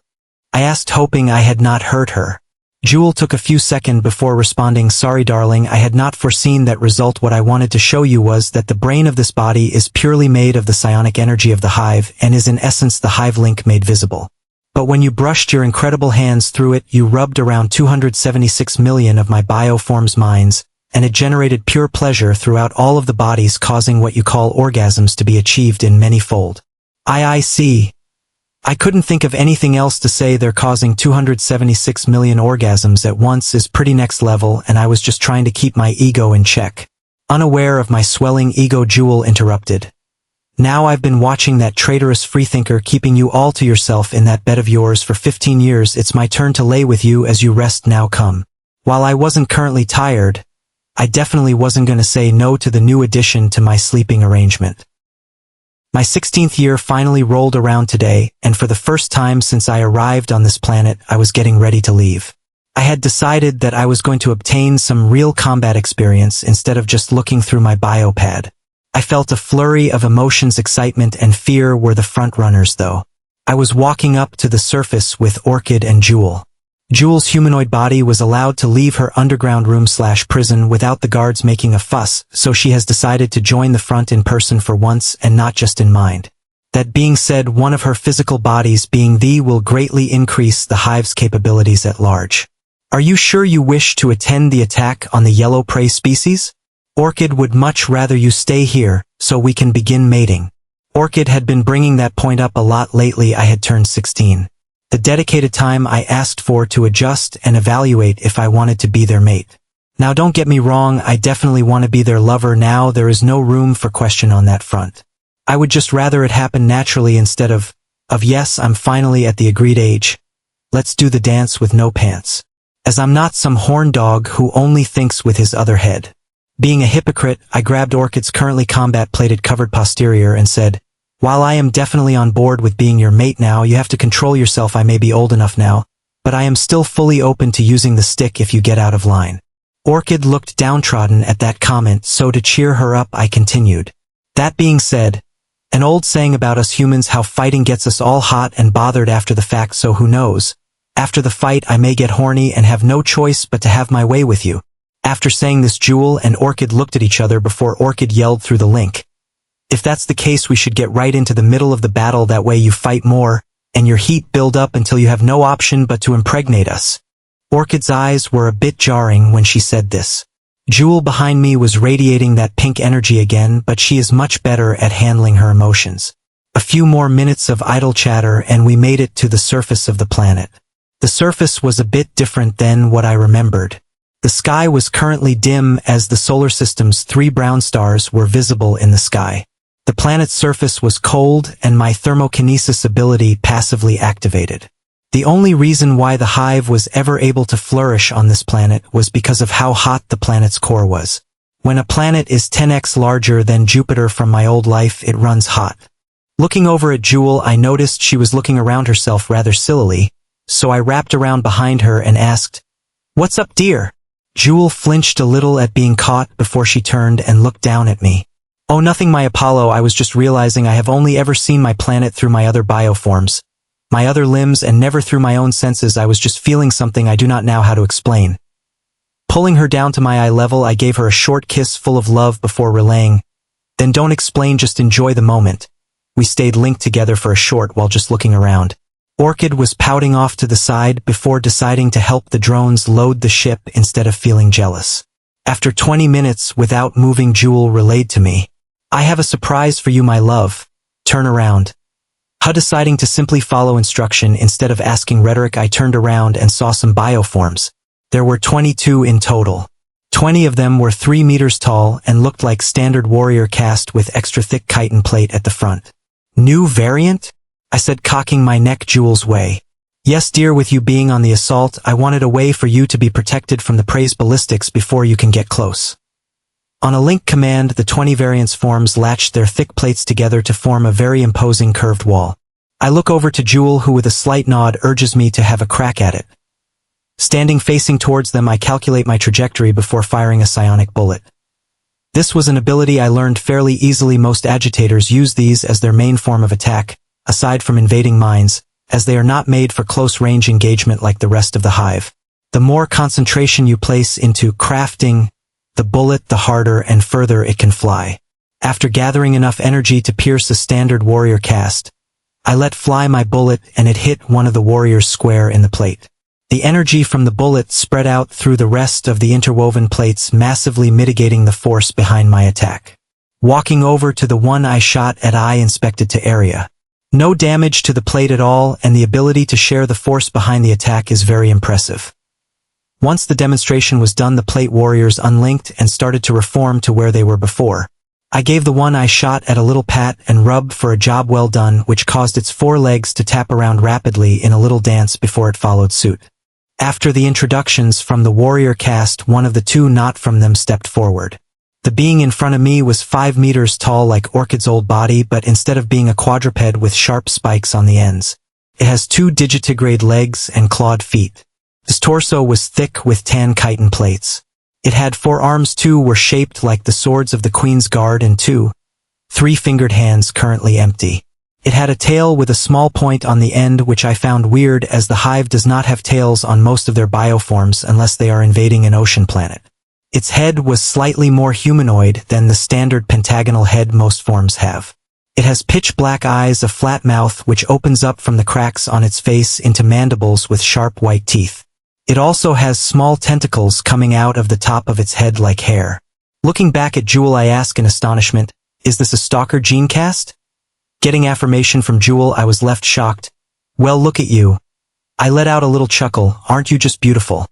I asked, hoping I had not hurt her. Jewel took a few seconds before responding, sorry darling, I had not foreseen that result. What I wanted to show you was that the brain of this body is purely made of the psionic energy of the hive and is in essence the hive link made visible. But when you brushed your incredible hands through it, you rubbed around 276 million of my bioforms minds, and it generated pure pleasure throughout all of the bodies, causing what you call orgasms to be achieved in many-fold. I see. I couldn't think of anything else to say. They're causing 276 million orgasms at once is pretty next level, and I was just trying to keep my ego in check. Unaware of my swelling ego, Jewel interrupted. Now I've been watching that traitorous freethinker keeping you all to yourself in that bed of yours for 15 years. It's my turn to lay with you as you rest now. Come. While I wasn't currently tired, I definitely wasn't going to say no to the new addition to my sleeping arrangement. My 16th year finally rolled around today, and for the first time since I arrived on this planet, I was getting ready to leave. I had decided that I was going to obtain some real combat experience instead of just looking through my biopad. I felt a flurry of emotions. Excitement and fear were the front runners, though. I was walking up to the surface with Orchid and Jewel. Jewel's humanoid body was allowed to leave her underground room/prison without the guards making a fuss, so she has decided to join the front in person for once and not just in mind. That being said, one of her physical bodies being thee will greatly increase the hive's capabilities at large. Are you sure you wish to attend the attack on the yellow prey species? Orchid would much rather you stay here, so we can begin mating. Orchid had been bringing that point up a lot lately. I had turned 16. The dedicated time I asked for to adjust and evaluate if I wanted to be their mate. Now don't get me wrong, I definitely want to be their lover now. There is no room for question on that front. I would just rather it happen naturally instead of yes, I'm finally at the agreed age. Let's do the dance with no pants. As I'm not some horn dog who only thinks with his other head. Being a hypocrite, I grabbed Orchid's currently combat-plated covered posterior and said, while I am definitely on board with being your mate now, you have to control yourself. I may be old enough now, but I am still fully open to using the stick if you get out of line. Orchid looked downtrodden at that comment, so to cheer her up I continued. That being said, an old saying about us humans, how fighting gets us all hot and bothered after the fact, so who knows? After the fight I may get horny and have no choice but to have my way with you. After saying this, Jewel and Orchid looked at each other before Orchid yelled through the link. If that's the case, we should get right into the middle of the battle. That way you fight more, and your heat build up until you have no option but to impregnate us. Orchid's eyes were a bit jarring when she said this. Jewel behind me was radiating that pink energy again, but she is much better at handling her emotions. A few more minutes of idle chatter and we made it to the surface of the planet. The surface was a bit different than what I remembered. The sky was currently dim as the solar system's 3 brown stars were visible in the sky. The planet's surface was cold and my thermokinesis ability passively activated. The only reason why the hive was ever able to flourish on this planet was because of how hot the planet's core was. When a planet is 10x larger than Jupiter from my old life, it runs hot. Looking over at Jewel, I noticed she was looking around herself rather sillily, so I wrapped around behind her and asked, "What's up, dear?" Jewel flinched a little at being caught before she turned and looked down at me. "Oh, nothing, my Apollo. I was just realizing I have only ever seen my planet through my other bioforms, my other limbs, and never through my own senses. I was just feeling something I do not know how to explain." Pulling her down to my eye level, I gave her a short kiss full of love before relaying, "Then don't explain, just enjoy the moment." We stayed linked together for a short while just looking around. Orchid was pouting off to the side before deciding to help the drones load the ship instead of feeling jealous. After 20 minutes without moving, Jewel relayed to me, "I have a surprise for you, my love. Turn around." Deciding to simply follow instruction instead of asking rhetoric, I turned around and saw some bioforms. There were 22 in total. 20 of them were 3 meters tall and looked like standard warrior caste with extra thick chitin plate at the front. "New variant?" I said, cocking my neck Jewel's way. "Yes, dear, with you being on the assault, I wanted a way for you to be protected from the prey's ballistics before you can get close." On a link command, the 20 variants forms latched their thick plates together to form a very imposing curved wall. I look over to Jewel, who with a slight nod urges me to have a crack at it. Standing facing towards them, I calculate my trajectory before firing a psionic bullet. This was an ability I learned fairly easily. Most agitators use these as their main form of attack, aside from invading minds, as they are not made for close-range engagement like the rest of the hive. The more concentration you place into crafting the bullet, the harder and further it can fly. After gathering enough energy to pierce a standard warrior caste, I let fly my bullet and it hit one of the warriors square in the plate. The energy from the bullet spread out through the rest of the interwoven plates, massively mitigating the force behind my attack. Walking over to the one I shot at, I inspected the area. No damage to the plate at all, and the ability to share the force behind the attack is very impressive. Once the demonstration was done, the plate warriors unlinked and started to reform to where they were before. I gave the one I shot at a little pat and rub for a job well done, which caused its 4 legs to tap around rapidly in a little dance before it followed suit. After the introductions from the warrior caste, one of the 2 not from them stepped forward. The being in front of me was 5 meters tall like Orchid's old body, but instead of being a quadruped with sharp spikes on the ends, it has 2 digitigrade legs and clawed feet. His torso was thick with tan chitin plates. It had 4 arms. 2 were shaped like the swords of the Queen's Guard and 2 3-fingered hands currently empty. It had a tail with a small point on the end, which I found weird as the hive does not have tails on most of their bioforms unless they are invading an ocean planet. Its head was slightly more humanoid than the standard pentagonal head most forms have. It has pitch black eyes, a flat mouth which opens up from the cracks on its face into mandibles with sharp white teeth. It also has small tentacles coming out of the top of its head like hair. Looking back at Jewel, I ask in astonishment, "Is this a stalker gene cast?" Getting affirmation from Jewel, I was left shocked. "Well, look at you." I let out a little chuckle. "Aren't you just beautiful?"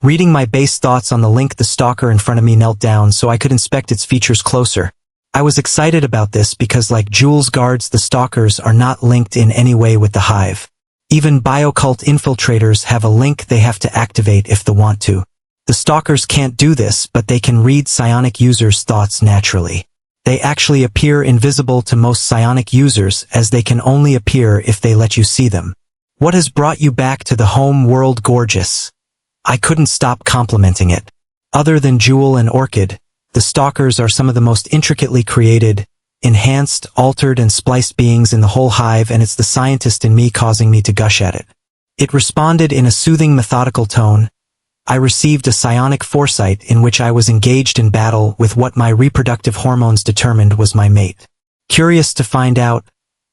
Reading my base thoughts on the link, the stalker in front of me knelt down so I could inspect its features closer. I was excited about this because, like Jewel's guards, the stalkers are not linked in any way with the hive. Even biocult infiltrators have a link they have to activate if they want to. The stalkers can't do this, but they can read psionic users' thoughts naturally. They actually appear invisible to most psionic users, as they can only appear if they let you see them. "What has brought you back to the home world, gorgeous?" I couldn't stop complimenting it. Other than Jewel and Orchid, the stalkers are some of the most intricately created, enhanced, altered and spliced beings in the whole hive, and it's the scientist in me causing me to gush at it. It responded in a soothing, methodical tone. I received a psionic foresight in which I was engaged in battle with what my reproductive hormones determined was my mate. Curious to find out,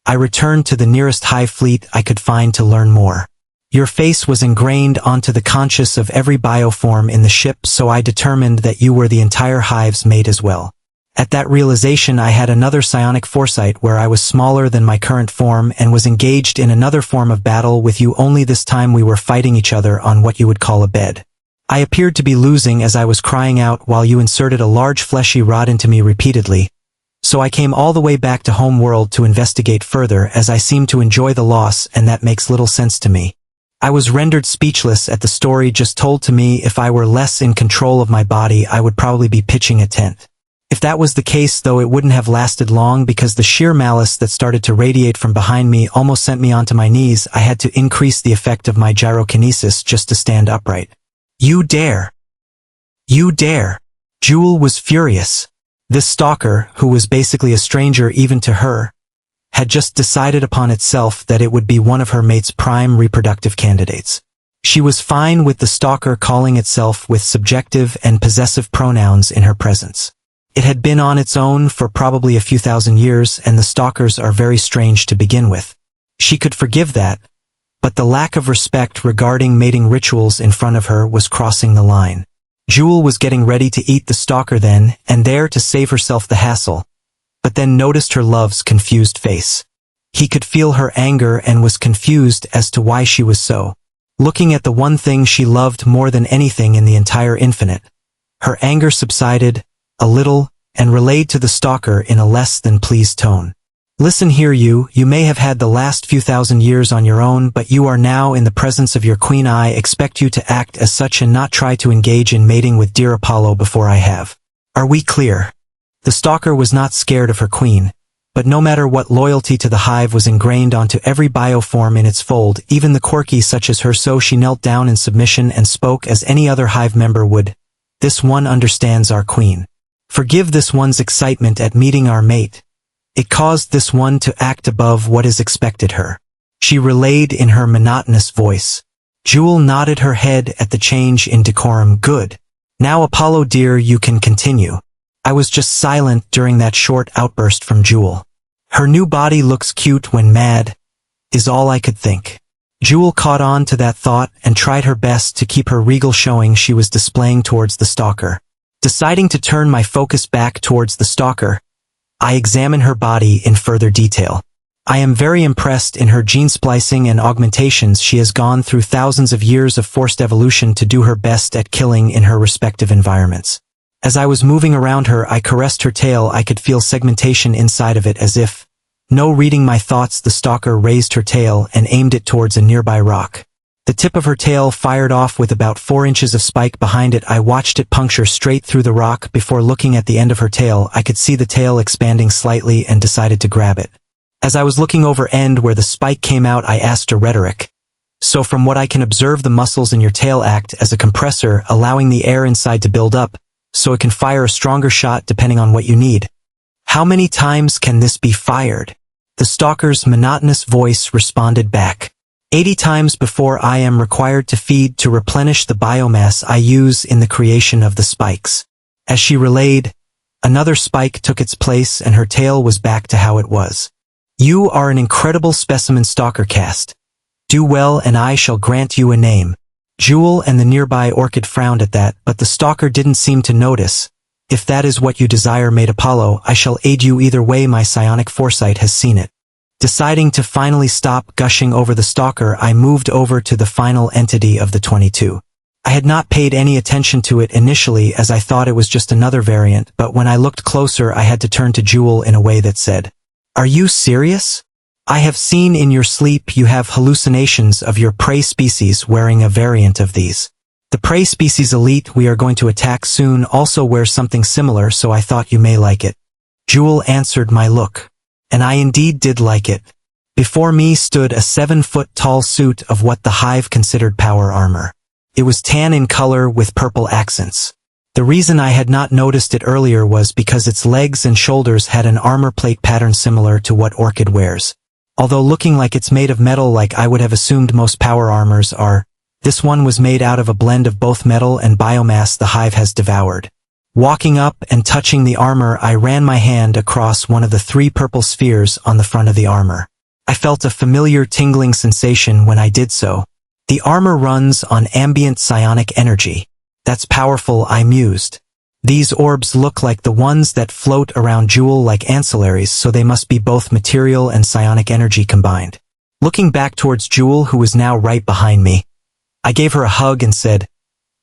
I returned to the nearest hive fleet I could find to learn more. Your face was ingrained onto the conscious of every bioform in the ship, so I determined that you were the entire hive's mate as well. At that realization I had another psionic foresight where I was smaller than my current form and was engaged in another form of battle with you, only this time we were fighting each other on what you would call a bed. I appeared to be losing as I was crying out while you inserted a large fleshy rod into me repeatedly. So I came all the way back to home world to investigate further, as I seemed to enjoy the loss, and that makes little sense to me. I was rendered speechless at the story just told to me. If I were less in control of my body I would probably be pitching a tent. If that was the case though, it wouldn't have lasted long, because the sheer malice that started to radiate from behind me almost sent me onto my knees. I had to increase the effect of my gyrokinesis just to stand upright. You dare! You dare! Jewel was furious. This stalker, who was basically a stranger even to her, had just decided upon itself that it would be one of her mate's prime reproductive candidates. She was fine with the stalker calling itself with subjective and possessive pronouns in her presence. It had been on its own for probably a few thousand years, and the stalkers are very strange to begin with. She could forgive that, but the lack of respect regarding mating rituals in front of her was crossing the line. Jewel was getting ready to eat the stalker then and there to save herself the hassle, but then noticed her love's confused face. He could feel her anger and was confused as to why she was so. Looking at the one thing she loved more than anything in the entire infinite, her anger subsided a little, and relayed to the stalker in a less than pleased tone. Listen here, you may have had the last few thousand years on your own, but you are now in the presence of your queen. I expect you to act as such and not try to engage in mating with dear Apollo before I have. Are we clear? The stalker was not scared of her queen, but no matter what, loyalty to the hive was ingrained onto every bioform in its fold, even the quirky such as her, so she knelt down in submission and spoke as any other hive member would. This one understands our queen. Forgive this one's excitement at meeting our mate. It caused this one to act above what is expected her. She relayed in her monotonous voice. Jewel nodded her head at the change in decorum. Good. Now Apollo dear, you can continue. I was just silent during that short outburst from Jewel. Her new body looks cute when mad, is all I could think. Jewel caught on to that thought and tried her best to keep her regal showing she was displaying towards the stalker. Deciding to turn my focus back towards the stalker, I examine her body in further detail. I am very impressed in her gene splicing and augmentations. She has gone through thousands of years of forced evolution to do her best at killing in her respective environments. As I was moving around her, I caressed her tail. I could feel segmentation inside of it, as if, no reading my thoughts, the stalker raised her tail and aimed it towards a nearby rock. The tip of her tail fired off with about 4 inches of spike behind it. I watched it puncture straight through the rock. Before looking at the end of her tail, I could see the tail expanding slightly and decided to grab it. As I was looking over end where the spike came out, I asked her, rhetoric. So from what I can observe, the muscles in your tail act as a compressor, allowing the air inside to build up, so it can fire a stronger shot depending on what you need. How many times can this be fired? The stalker's monotonous voice responded back. 80 times before I am required to feed to replenish the biomass I use in the creation of the spikes. As she relayed, another spike took its place and her tail was back to how it was. You are an incredible specimen, stalker cast. Do well and I shall grant you a name. Jewel and the nearby orchid frowned at that, but the stalker didn't seem to notice. If that is what you desire, mate Apollo, I shall aid you either way. My psionic foresight has seen it. Deciding to finally stop gushing over the stalker, I moved over to the final entity of the 22. I had not paid any attention to it initially, as I thought it was just another variant, but when I looked closer I had to turn to Jewel in a way that said, "Are you serious? I have seen in your sleep you have hallucinations of your prey species wearing a variant of these. The prey species elite we are going to attack soon also wears something similar, so I thought you may like it." Jewel answered my look. And I indeed did like it. Before me stood a 7-foot-tall suit of what the hive considered power armor. It was tan in color with purple accents. The reason I had not noticed it earlier was because its legs and shoulders had an armor plate pattern similar to what Orchid wears. Although looking like it's made of metal like I would have assumed most power armors are, this one was made out of a blend of both metal and biomass the hive has devoured. Walking up and touching the armor, I ran my hand across one of the 3 purple spheres on the front of the armor. I felt a familiar tingling sensation when I did so. The armor runs on ambient psionic energy. That's powerful, I mused. These orbs look like the ones that float around Jewel like ancillaries, so they must be both material and psionic energy combined. Looking back towards Jewel, who was now right behind me, I gave her a hug and said,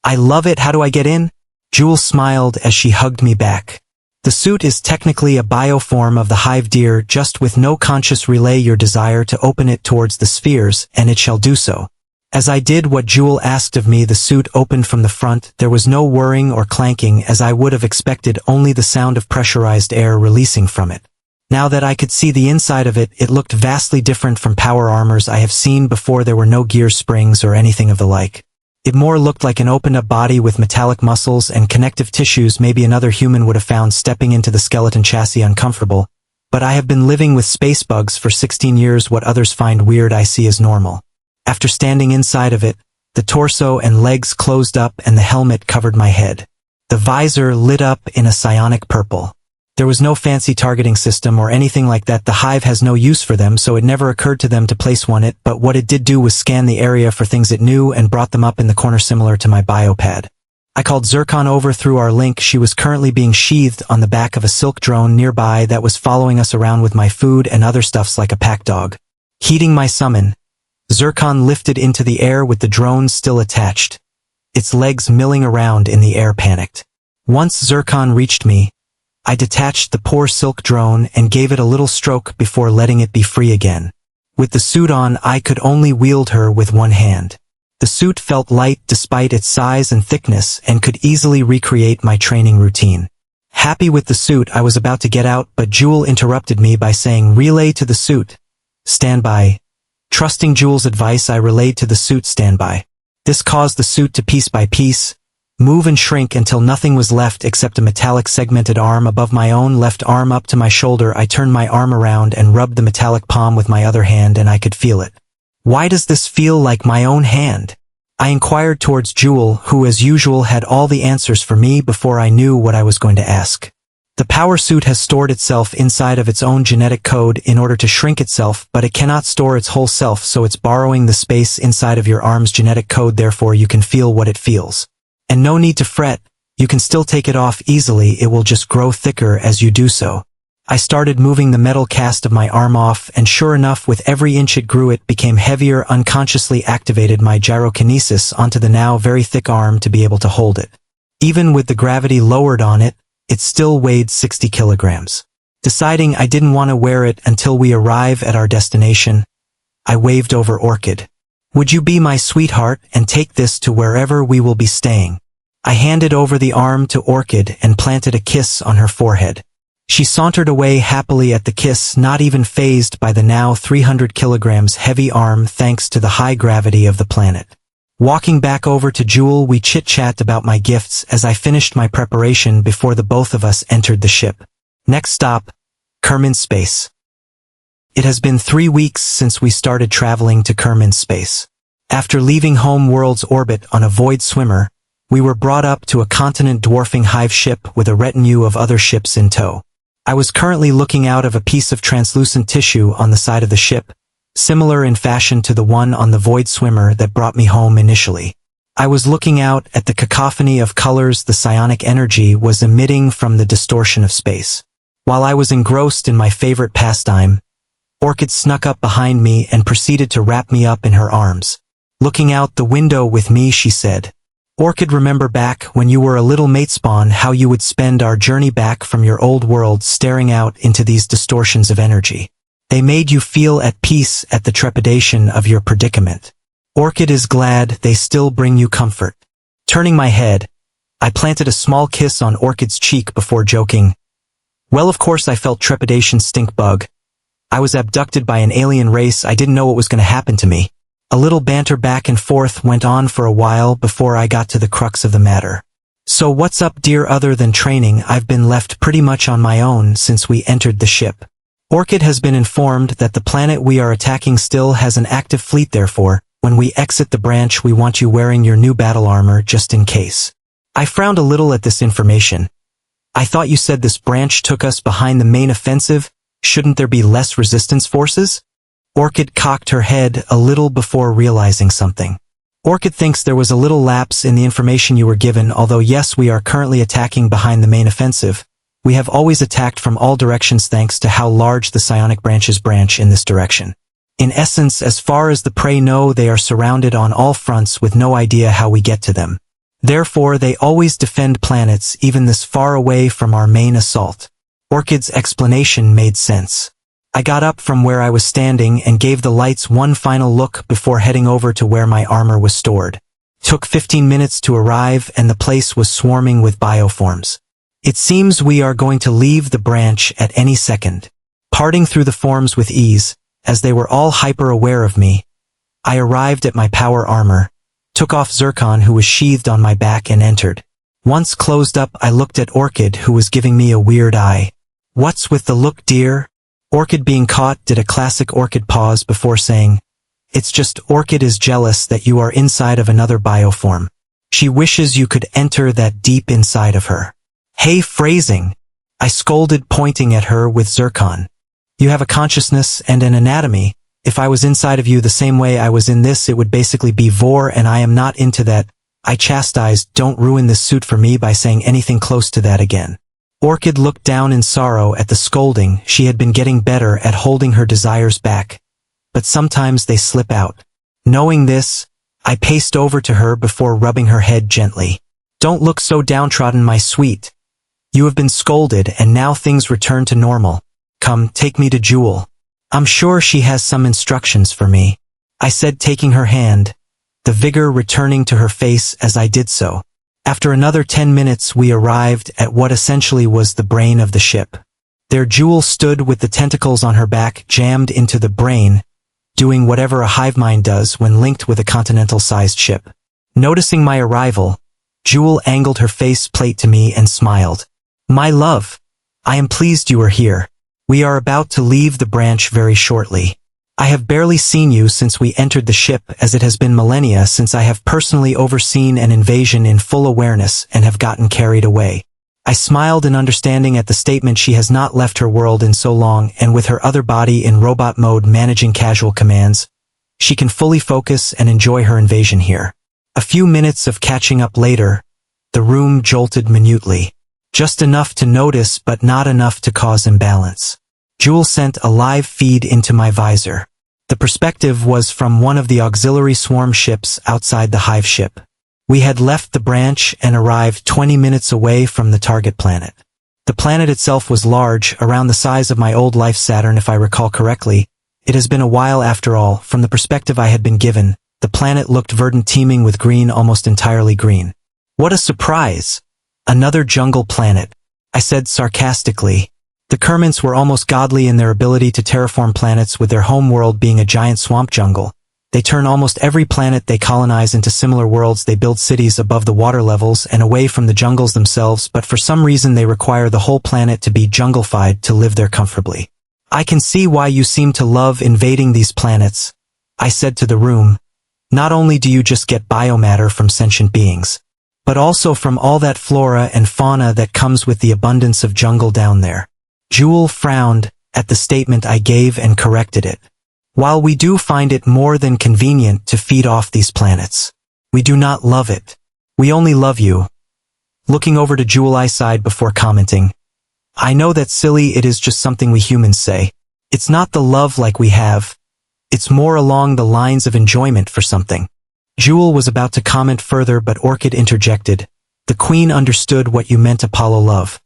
"I love it, how do I get in?" Jewel smiled as she hugged me back. The suit is technically a bioform of the hive deer, just with no conscious relay your desire to open it towards the spheres, and it shall do so. As I did what Jewel asked of me, the suit opened from the front. There was no whirring or clanking as I would have expected, only the sound of pressurized air releasing from it. Now that I could see the inside of it, it looked vastly different from power armors I have seen before. There were no gear springs or anything of the like. It more looked like an opened-up body with metallic muscles and connective tissues. Maybe another human would have found stepping into the skeleton chassis uncomfortable, but I have been living with space bugs for 16 years. What others find weird I see as normal. After standing inside of it, the torso and legs closed up and the helmet covered my head. The visor lit up in a psionic purple. There was no fancy targeting system or anything like that. The hive has no use for them, so it never occurred to them to place one. But what it did do was scan the area for things it knew and brought them up in the corner, similar to my biopad. I called Zircon over through our link. She was currently being sheathed on the back of a silk drone nearby that was following us around with my food and other stuffs like a pack dog. Heeding my summon, Zircon lifted into the air with the drone still attached, its legs milling around in the air. Panicked. Once Zircon reached me, I detached the poor silk drone and gave it a little stroke before letting it be free again. With the suit on, I could only wield her with one hand. The suit felt light despite its size and thickness and could easily recreate my training routine. Happy with the suit, I was about to get out, but Jewel interrupted me by saying, "Relay to the suit. Stand by." Trusting Jewel's advice, I relayed to the suit, "Stand by." This caused the suit to piece by piece move and shrink until nothing was left except a metallic segmented arm above my own left arm up to my shoulder. I turned my arm around and rubbed the metallic palm with my other hand, and I could feel it. "Why does this feel like my own hand?" I inquired towards Jewel, who as usual had all the answers for me before I knew what I was going to ask. The power suit has stored itself inside of its own genetic code in order to shrink itself, but it cannot store its whole self, so it's borrowing the space inside of your arm's genetic code. Therefore you can feel what it feels. And no need to fret, you can still take it off easily. It will just grow thicker as you do so. I started moving the metal cast of my arm off, and sure enough, with every inch it grew, it became heavier. Unconsciously activated my gyrokinesis onto the now very thick arm to be able to hold it. Even with the gravity lowered on it, it still weighed 60 kilograms. Deciding I didn't want to wear it until we arrive at our destination, I waved over Orchid. "Would you be my sweetheart and take this to wherever we will be staying?" I handed over the arm to Orchid and planted a kiss on her forehead. She sauntered away happily at the kiss, not even fazed by the now 300 kilograms heavy arm thanks to the high gravity of the planet. Walking back over to Jewel, we chit-chat about my gifts as I finished my preparation before the both of us entered the ship. Next stop, Kerman Space. It has been 3 weeks since we started traveling to Kerman Space. After leaving home world's orbit on a void swimmer, we were brought up to a continent dwarfing hive ship with a retinue of other ships in tow. I was currently looking out of a piece of translucent tissue on the side of the ship, similar in fashion to the one on the void swimmer that brought me home initially. I was looking out at the cacophony of colors the psionic energy was emitting from the distortion of space. While I was engrossed in my favorite pastime, Orchid snuck up behind me and proceeded to wrap me up in her arms. Looking out the window with me, she said, "Orchid, remember back when you were a little mate spawn how you would spend our journey back from your old world staring out into these distortions of energy? They made you feel at peace at the trepidation of your predicament. Orchid is glad they still bring you comfort." Turning my head, I planted a small kiss on Orchid's cheek before joking, "Well, of course I felt trepidation, stink bug. I was abducted by an alien race. I didn't know what was going to happen to me." A little banter back and forth went on for a while before I got to the crux of the matter. "So what's up, dear? Other than training, I've been left pretty much on my own since we entered the ship. Orchid has been informed that the planet we are attacking still has an active fleet. Therefore, when we exit the branch, we want you wearing your new battle armor just in case." I frowned a little at this information. "I thought you said this branch took us behind the main offensive. Shouldn't there be less resistance forces?" Orchid cocked her head a little before realizing something. Orchid thinks there was a little lapse in the information you were given, although yes, we are currently attacking behind the main offensive. We have always attacked from all directions thanks to how large the psionic branches branch in this direction. In essence, as far as the prey know, they are surrounded on all fronts with no idea how we get to them. Therefore, they always defend planets even this far away from our main assault. Orchid's explanation made sense. I got up from where I was standing and gave the lights one final look before heading over to where my armor was stored. Took 15 minutes to arrive and the place was swarming with bioforms. It seems we are going to leave the branch at any second. Parting through the forms with ease, as they were all hyper-aware of me, I arrived at my power armor, took off Zircon who was sheathed on my back and entered. Once closed up, I looked at Orchid who was giving me a weird eye. "What's with the look, dear?" Orchid, being caught, did a classic Orchid pause before saying, "It's just Orchid is jealous that you are inside of another bioform. She wishes you could enter that deep inside of her." "Hey, phrasing," I scolded, pointing at her with Zircon. "You have a consciousness and an anatomy. If I was inside of you the same way I was in this, it would basically be vor, and I am not into that." I chastised, "Don't ruin this suit for me by saying anything close to that again." Orchid looked down in sorrow at the scolding. She had been getting better at holding her desires back, but sometimes they slip out. Knowing this, I paced over to her before rubbing her head gently. "Don't look so downtrodden, my sweet. You have been scolded and now things return to normal. Come, take me to Jewel. I'm sure she has some instructions for me," I said, taking her hand, the vigor returning to her face as I did so. After another 10 minutes we arrived at what essentially was the brain of the ship. There Jewel stood with the tentacles on her back jammed into the brain, doing whatever a Hivemind does when linked with a continental-sized ship. Noticing my arrival, Jewel angled her face plate to me and smiled. "My love, I am pleased you are here. We are about to leave the branch very shortly. I have barely seen you since we entered the ship, as it has been millennia since I have personally overseen an invasion in full awareness and have gotten carried away." I smiled in understanding at the statement. She has not left her world in so long, and with her other body in robot mode managing casual commands, she can fully focus and enjoy her invasion here. A few minutes of catching up later, the room jolted minutely. Just enough to notice but not enough to cause imbalance. Jewel sent a live feed into my visor. The perspective was from one of the auxiliary swarm ships outside the Hive ship. We had left the branch and arrived 20 minutes away from the target planet. The planet itself was large, around the size of my old life Saturn if I recall correctly. It has been a while after all. From the perspective I had been given, the planet looked verdant, teeming with green, almost entirely green. "What a surprise! Another jungle planet," I said sarcastically. The Kermans were almost godly in their ability to terraform planets, with their home world being a giant swamp jungle. They turn almost every planet they colonize into similar worlds. They build cities above the water levels and away from the jungles themselves, but for some reason they require the whole planet to be junglified to live there comfortably. "I can see why you seem to love invading these planets," I said to the room. "Not only do you just get biomatter from sentient beings, but also from all that flora and fauna that comes with the abundance of jungle down there." Jewel frowned at the statement I gave and corrected it. "While we do find it more than convenient to feed off these planets, we do not love it. We only love you." Looking over to Jewel, I sighed before commenting, "I know that's silly. It is just something we humans say. It's not the love like we have. It's more along the lines of enjoyment for something." Jewel was about to comment further, but Orchid interjected. "The Queen understood what you meant, Apollo love.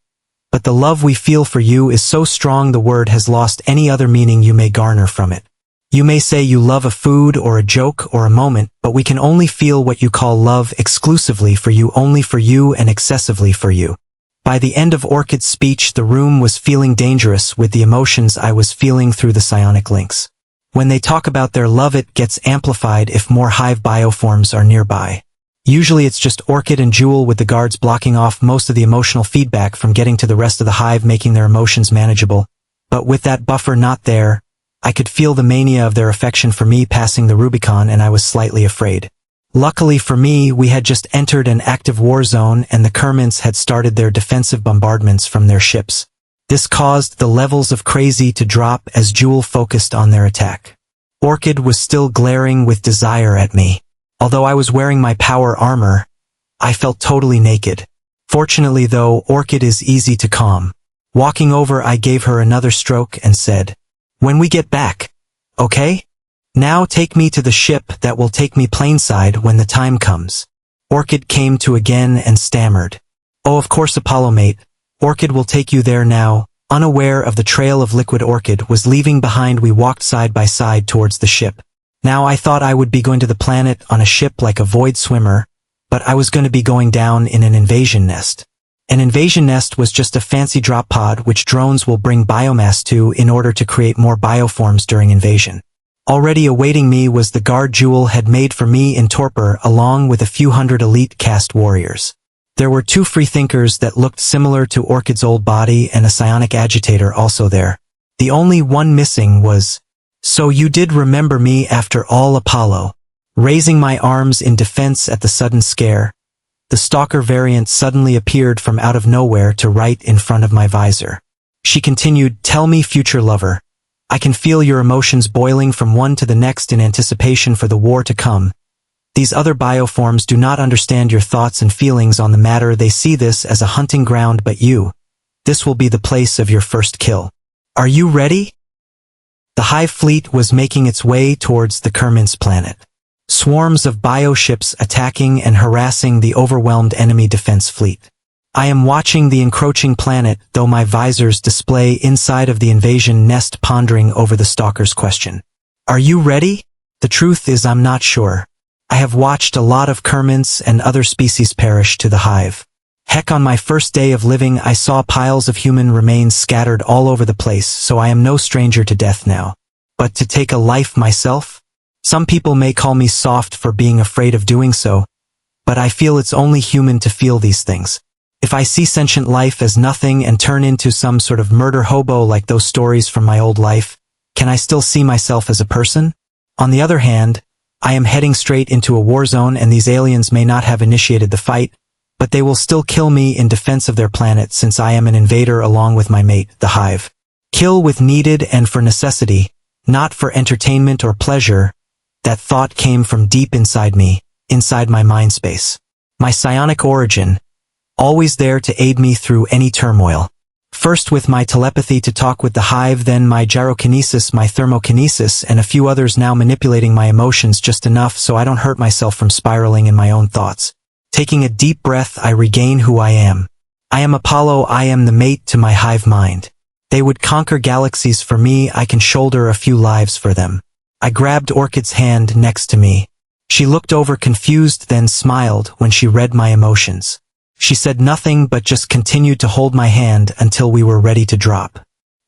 But the love we feel for you is so strong the word has lost any other meaning you may garner from it. You may say you love a food or a joke or a moment, but we can only feel what you call love exclusively for you, only for you and excessively for you." By the end of Orchid's speech, the room was feeling dangerous with the emotions I was feeling through the psionic links. When they talk about their love, it gets amplified if more Hive bioforms are nearby. Usually it's just Orchid and Jewel, with the guards blocking off most of the emotional feedback from getting to the rest of the Hive, making their emotions manageable. But with that buffer not there, I could feel the mania of their affection for me passing the Rubicon, and I was slightly afraid. Luckily for me, we had just entered an active war zone and the Kermans had started their defensive bombardments from their ships. This caused the levels of crazy to drop as Jewel focused on their attack. Orchid was still glaring with desire at me. Although I was wearing my power armor, I felt totally naked. Fortunately though, Orchid is easy to calm. Walking over, I gave her another stroke and said, "When we get back, okay? Now take me to the ship that will take me plainside when the time comes." Orchid came to again and stammered, "Oh, of course, Apollo mate. Orchid will take you there now." Unaware of the trail of liquid Orchid was leaving behind, we walked side by side towards the ship. Now I thought I would be going to the planet on a ship like a void swimmer, but I was going to be going down in an invasion nest. An invasion nest was just a fancy drop pod which drones will bring biomass to in order to create more bioforms during invasion. Already awaiting me was the guard Jewel had made for me in torpor, along with a few hundred elite caste warriors. There were 2 freethinkers that looked similar to Orchid's old body and a psionic agitator also there. The only one missing was, "So you did remember me after all, Apollo." Raising my arms in defense at the sudden scare, the stalker variant suddenly appeared from out of nowhere to right in front of my visor. She continued, "Tell me, future lover. I can feel your emotions boiling from one to the next in anticipation for the war to come. These other bioforms do not understand your thoughts and feelings on the matter. They see this as a hunting ground, but this will be the place of your first kill. Are you ready?" The Hive fleet was making its way towards the Kermins planet. Swarms of bioships attacking and harassing the overwhelmed enemy defense fleet. I am watching the encroaching planet, though my visor's display inside of the invasion nest, pondering over the stalker's question. "Are you ready?" The truth is, I'm not sure. I have watched a lot of Kermins and other species perish to the Hive. Heck, on my first day of living I saw piles of human remains scattered all over the place, so I am no stranger to death now. But to take a life myself? Some people may call me soft for being afraid of doing so, but I feel it's only human to feel these things. If I see sentient life as nothing and turn into some sort of murder hobo like those stories from my old life, can I still see myself as a person? On the other hand, I am heading straight into a war zone, and these aliens may not have initiated the fight, but they will still kill me in defense of their planet since I am an invader along with my mate, the Hive. Kill with needed and for necessity, not for entertainment or pleasure. That thought came from deep inside me, inside my mind space. My psionic origin, always there to aid me through any turmoil. First with my telepathy to talk with the Hive, then my gyrokinesis, my thermokinesis, and a few others, now manipulating my emotions just enough so I don't hurt myself from spiraling in my own thoughts. Taking a deep breath, I regain who I am. I am Apollo, I am the mate to my Hive mind. They would conquer galaxies for me, I can shoulder a few lives for them. I grabbed Orchid's hand next to me. She looked over confused, then smiled when she read my emotions. She said nothing but just continued to hold my hand until we were ready to drop.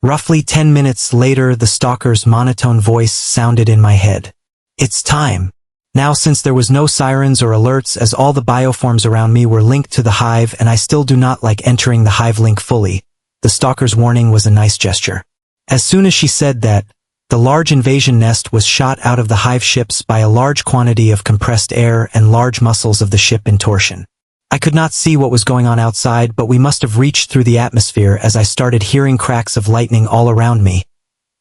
Roughly 10 minutes later, the stalker's monotone voice sounded in my head. "It's time." Now, since there was no sirens or alerts, as all the bioforms around me were linked to the Hive and I still do not like entering the Hive link fully, the stalker's warning was a nice gesture. As soon as she said that, the large invasion nest was shot out of the Hive ships by a large quantity of compressed air and large muscles of the ship in torsion. I could not see what was going on outside, but we must have reached through the atmosphere as I started hearing cracks of lightning all around me,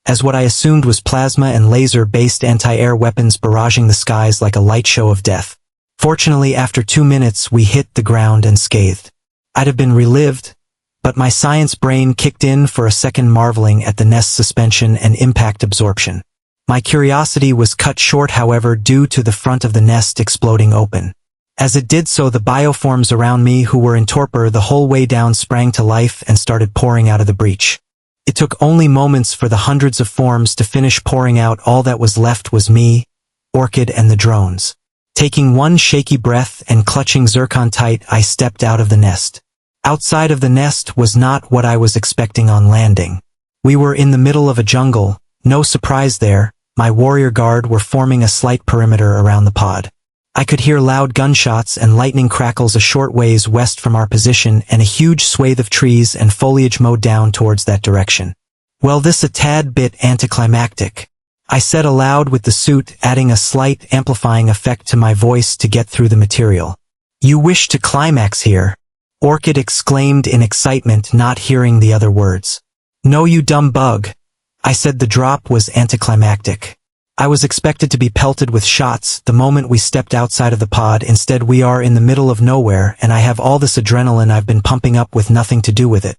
as what I assumed was plasma and laser-based anti-air weapons barraging the skies like a light show of death. Fortunately, after 2 minutes, we hit the ground unscathed. I'd have been relived, but my science brain kicked in for a second, marveling at the nest's suspension and impact absorption. My curiosity was cut short, however, due to the front of the nest exploding open. As it did so, the bioforms around me, who were in torpor the whole way down, sprang to life and started pouring out of the breach. It took only moments for the hundreds of forms to finish pouring out. All that was left was me, Orchid, and the drones. Taking one shaky breath and clutching Zircon tight, I stepped out of the nest. Outside of the nest was not what I was expecting on landing. We were in the middle of a jungle, no surprise there. My warrior guard were forming a slight perimeter around the pod. I could hear loud gunshots and lightning crackles a short ways west from our position, and a huge swathe of trees and foliage mowed down towards that direction. "Well, this a tad bit anticlimactic," I said aloud, with the suit adding a slight amplifying effect to my voice to get through the material. "You wish to climax here?" Orchid exclaimed in excitement, not hearing the other words. "No, you dumb bug. I said the drop was anticlimactic." I was expected to be pelted with shots the moment we stepped outside of the pod. Instead, we are in the middle of nowhere, and I have all this adrenaline I've been pumping up with nothing to do with it.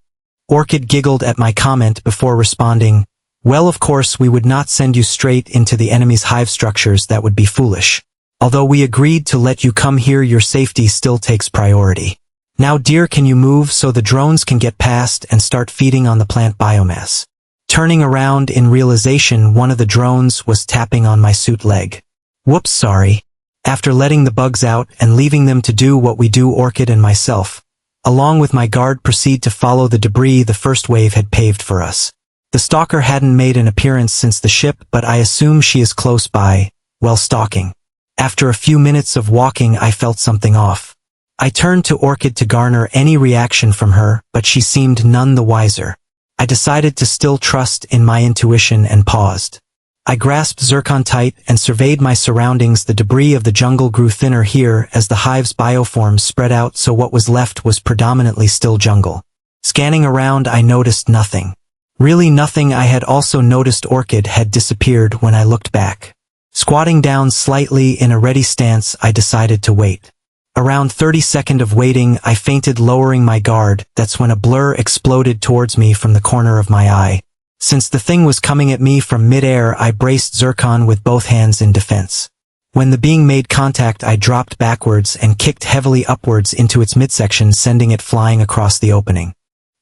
Orchid giggled at my comment before responding, "Well, of course we would not send you straight into the enemy's hive structures, that would be foolish. Although we agreed to let you come here, your safety still takes priority. Now dear, can you move so the drones can get past and start feeding on the plant biomass?" Turning around in realization, one of the drones was tapping on my suit leg. "Whoops, sorry." After letting the bugs out and leaving them to do what we do, Orchid and myself, along with my guard, proceed to follow the debris the first wave had paved for us. The stalker hadn't made an appearance since the ship, but I assume she is close by, well, stalking. After a few minutes of walking, I felt something off. I turned to Orchid to garner any reaction from her, but she seemed none the wiser. I decided to still trust in my intuition and paused. I grasped Zircon tight and surveyed my surroundings. The debris of the jungle grew thinner here as the hive's bioforms spread out, so what was left was predominantly still jungle. Scanning around, I noticed nothing. Really nothing. I had also noticed Orchid had disappeared when I looked back. Squatting down slightly in a ready stance, I decided to wait. Around 30 seconds of waiting, I fainted, lowering my guard. That's when a blur exploded towards me from the corner of my eye. Since the thing was coming at me from mid-air, I braced Zircon with both hands in defense. When the being made contact, I dropped backwards and kicked heavily upwards into its midsection, sending it flying across the opening.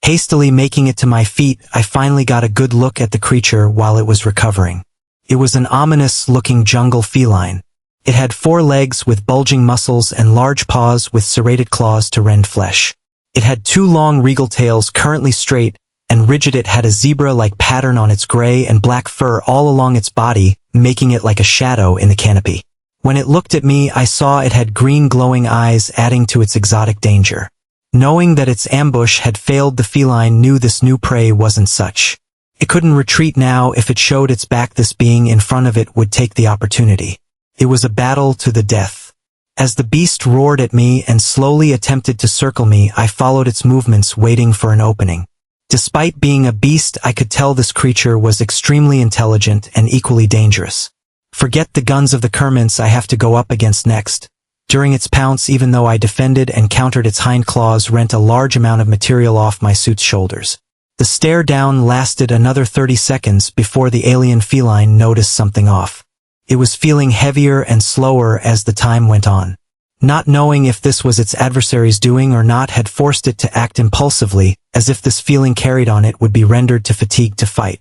Hastily making it to my feet, I finally got a good look at the creature while it was recovering. It was an ominous-looking jungle feline. It had 4 legs with bulging muscles and large paws with serrated claws to rend flesh. It had 2 long regal tails, currently straight and rigid. It had a zebra-like pattern on its gray and black fur all along its body, making it like a shadow in the canopy. When it looked at me, I saw it had green glowing eyes, adding to its exotic danger. Knowing that its ambush had failed, the feline knew this new prey wasn't such. It couldn't retreat now. If it showed its back, this being in front of it would take the opportunity. It was a battle to the death. As the beast roared at me and slowly attempted to circle me, I followed its movements, waiting for an opening. Despite being a beast, I could tell this creature was extremely intelligent and equally dangerous. Forget the guns of the Kermits I have to go up against next. During its pounce, even though I defended and countered, its hind claws rent a large amount of material off my suit's shoulders. The stare down lasted another 30 seconds before the alien feline noticed something off. It was feeling heavier and slower as the time went on. Not knowing if this was its adversary's doing or not had forced it to act impulsively, as if this feeling carried on it would be rendered to fatigue to fight.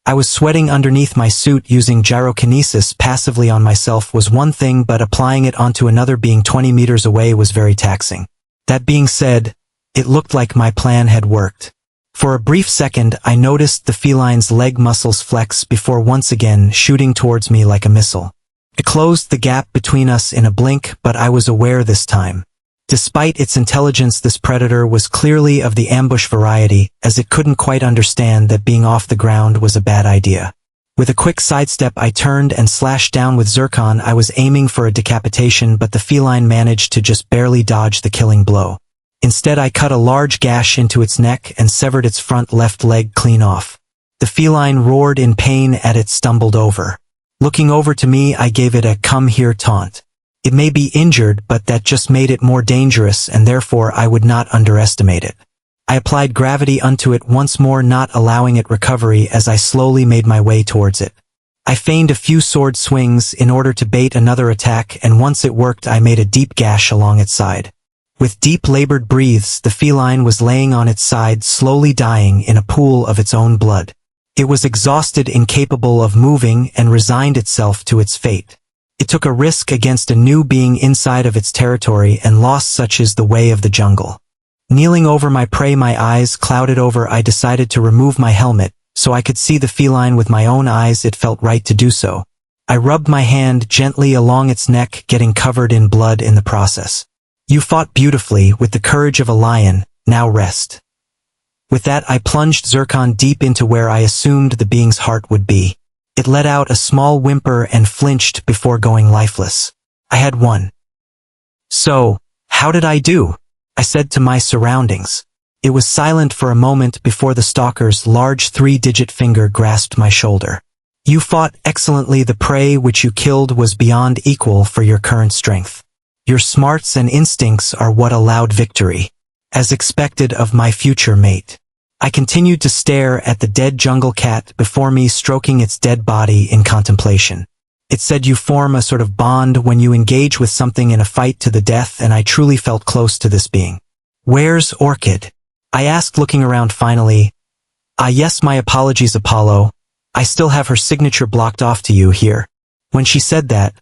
I was sweating underneath my suit. Using gyrokinesis passively on myself was one thing, but applying it onto another being 20 meters away was very taxing. That being said, it looked like my plan had worked. For a brief second, I noticed the feline's leg muscles flex before once again shooting towards me like a missile. It closed the gap between us in a blink, but I was aware this time. Despite its intelligence, this predator was clearly of the ambush variety, as it couldn't quite understand that being off the ground was a bad idea. With a quick sidestep, I turned and slashed down with Zircon. I was aiming for a decapitation, but the feline managed to just barely dodge the killing blow. Instead, I cut a large gash into its neck and severed its front left leg clean off. The feline roared in pain as it stumbled over. Looking over to me, I gave it a "come here" taunt. It may be injured, but that just made it more dangerous, and therefore I would not underestimate it. I applied gravity unto it once more, not allowing it recovery as I slowly made my way towards it. I feigned a few sword swings in order to bait another attack, and once it worked, I made a deep gash along its side. With deep labored breaths, the feline was laying on its side, slowly dying in a pool of its own blood. It was exhausted, incapable of moving, and resigned itself to its fate. It took a risk against a new being inside of its territory, and lost such is the way of the jungle. Kneeling over my prey, my eyes clouded over, I decided to remove my helmet, so I could see the feline with my own eyes. It felt right to do so. I rubbed my hand gently along its neck, getting covered in blood in the process. "You fought beautifully, with the courage of a lion, now rest." With that, I plunged Zircon deep into where I assumed the being's heart would be. It let out a small whimper and flinched before going lifeless. I had won. So, how did I do? I said to my surroundings. It was silent for a moment before the stalker's large 3-digit finger grasped my shoulder. You fought excellently. The prey which you killed was beyond equal for your current strength. Your smarts and instincts are what allowed victory. As expected of my future mate. I continued to stare at the dead jungle cat before me, stroking its dead body in contemplation. It said you form a sort of bond when you engage with something in a fight to the death, and I truly felt close to this being. Where's Orchid? I asked, looking around finally. Yes, my apologies, Apollo. I still have her signature blocked off to you here. When she said that,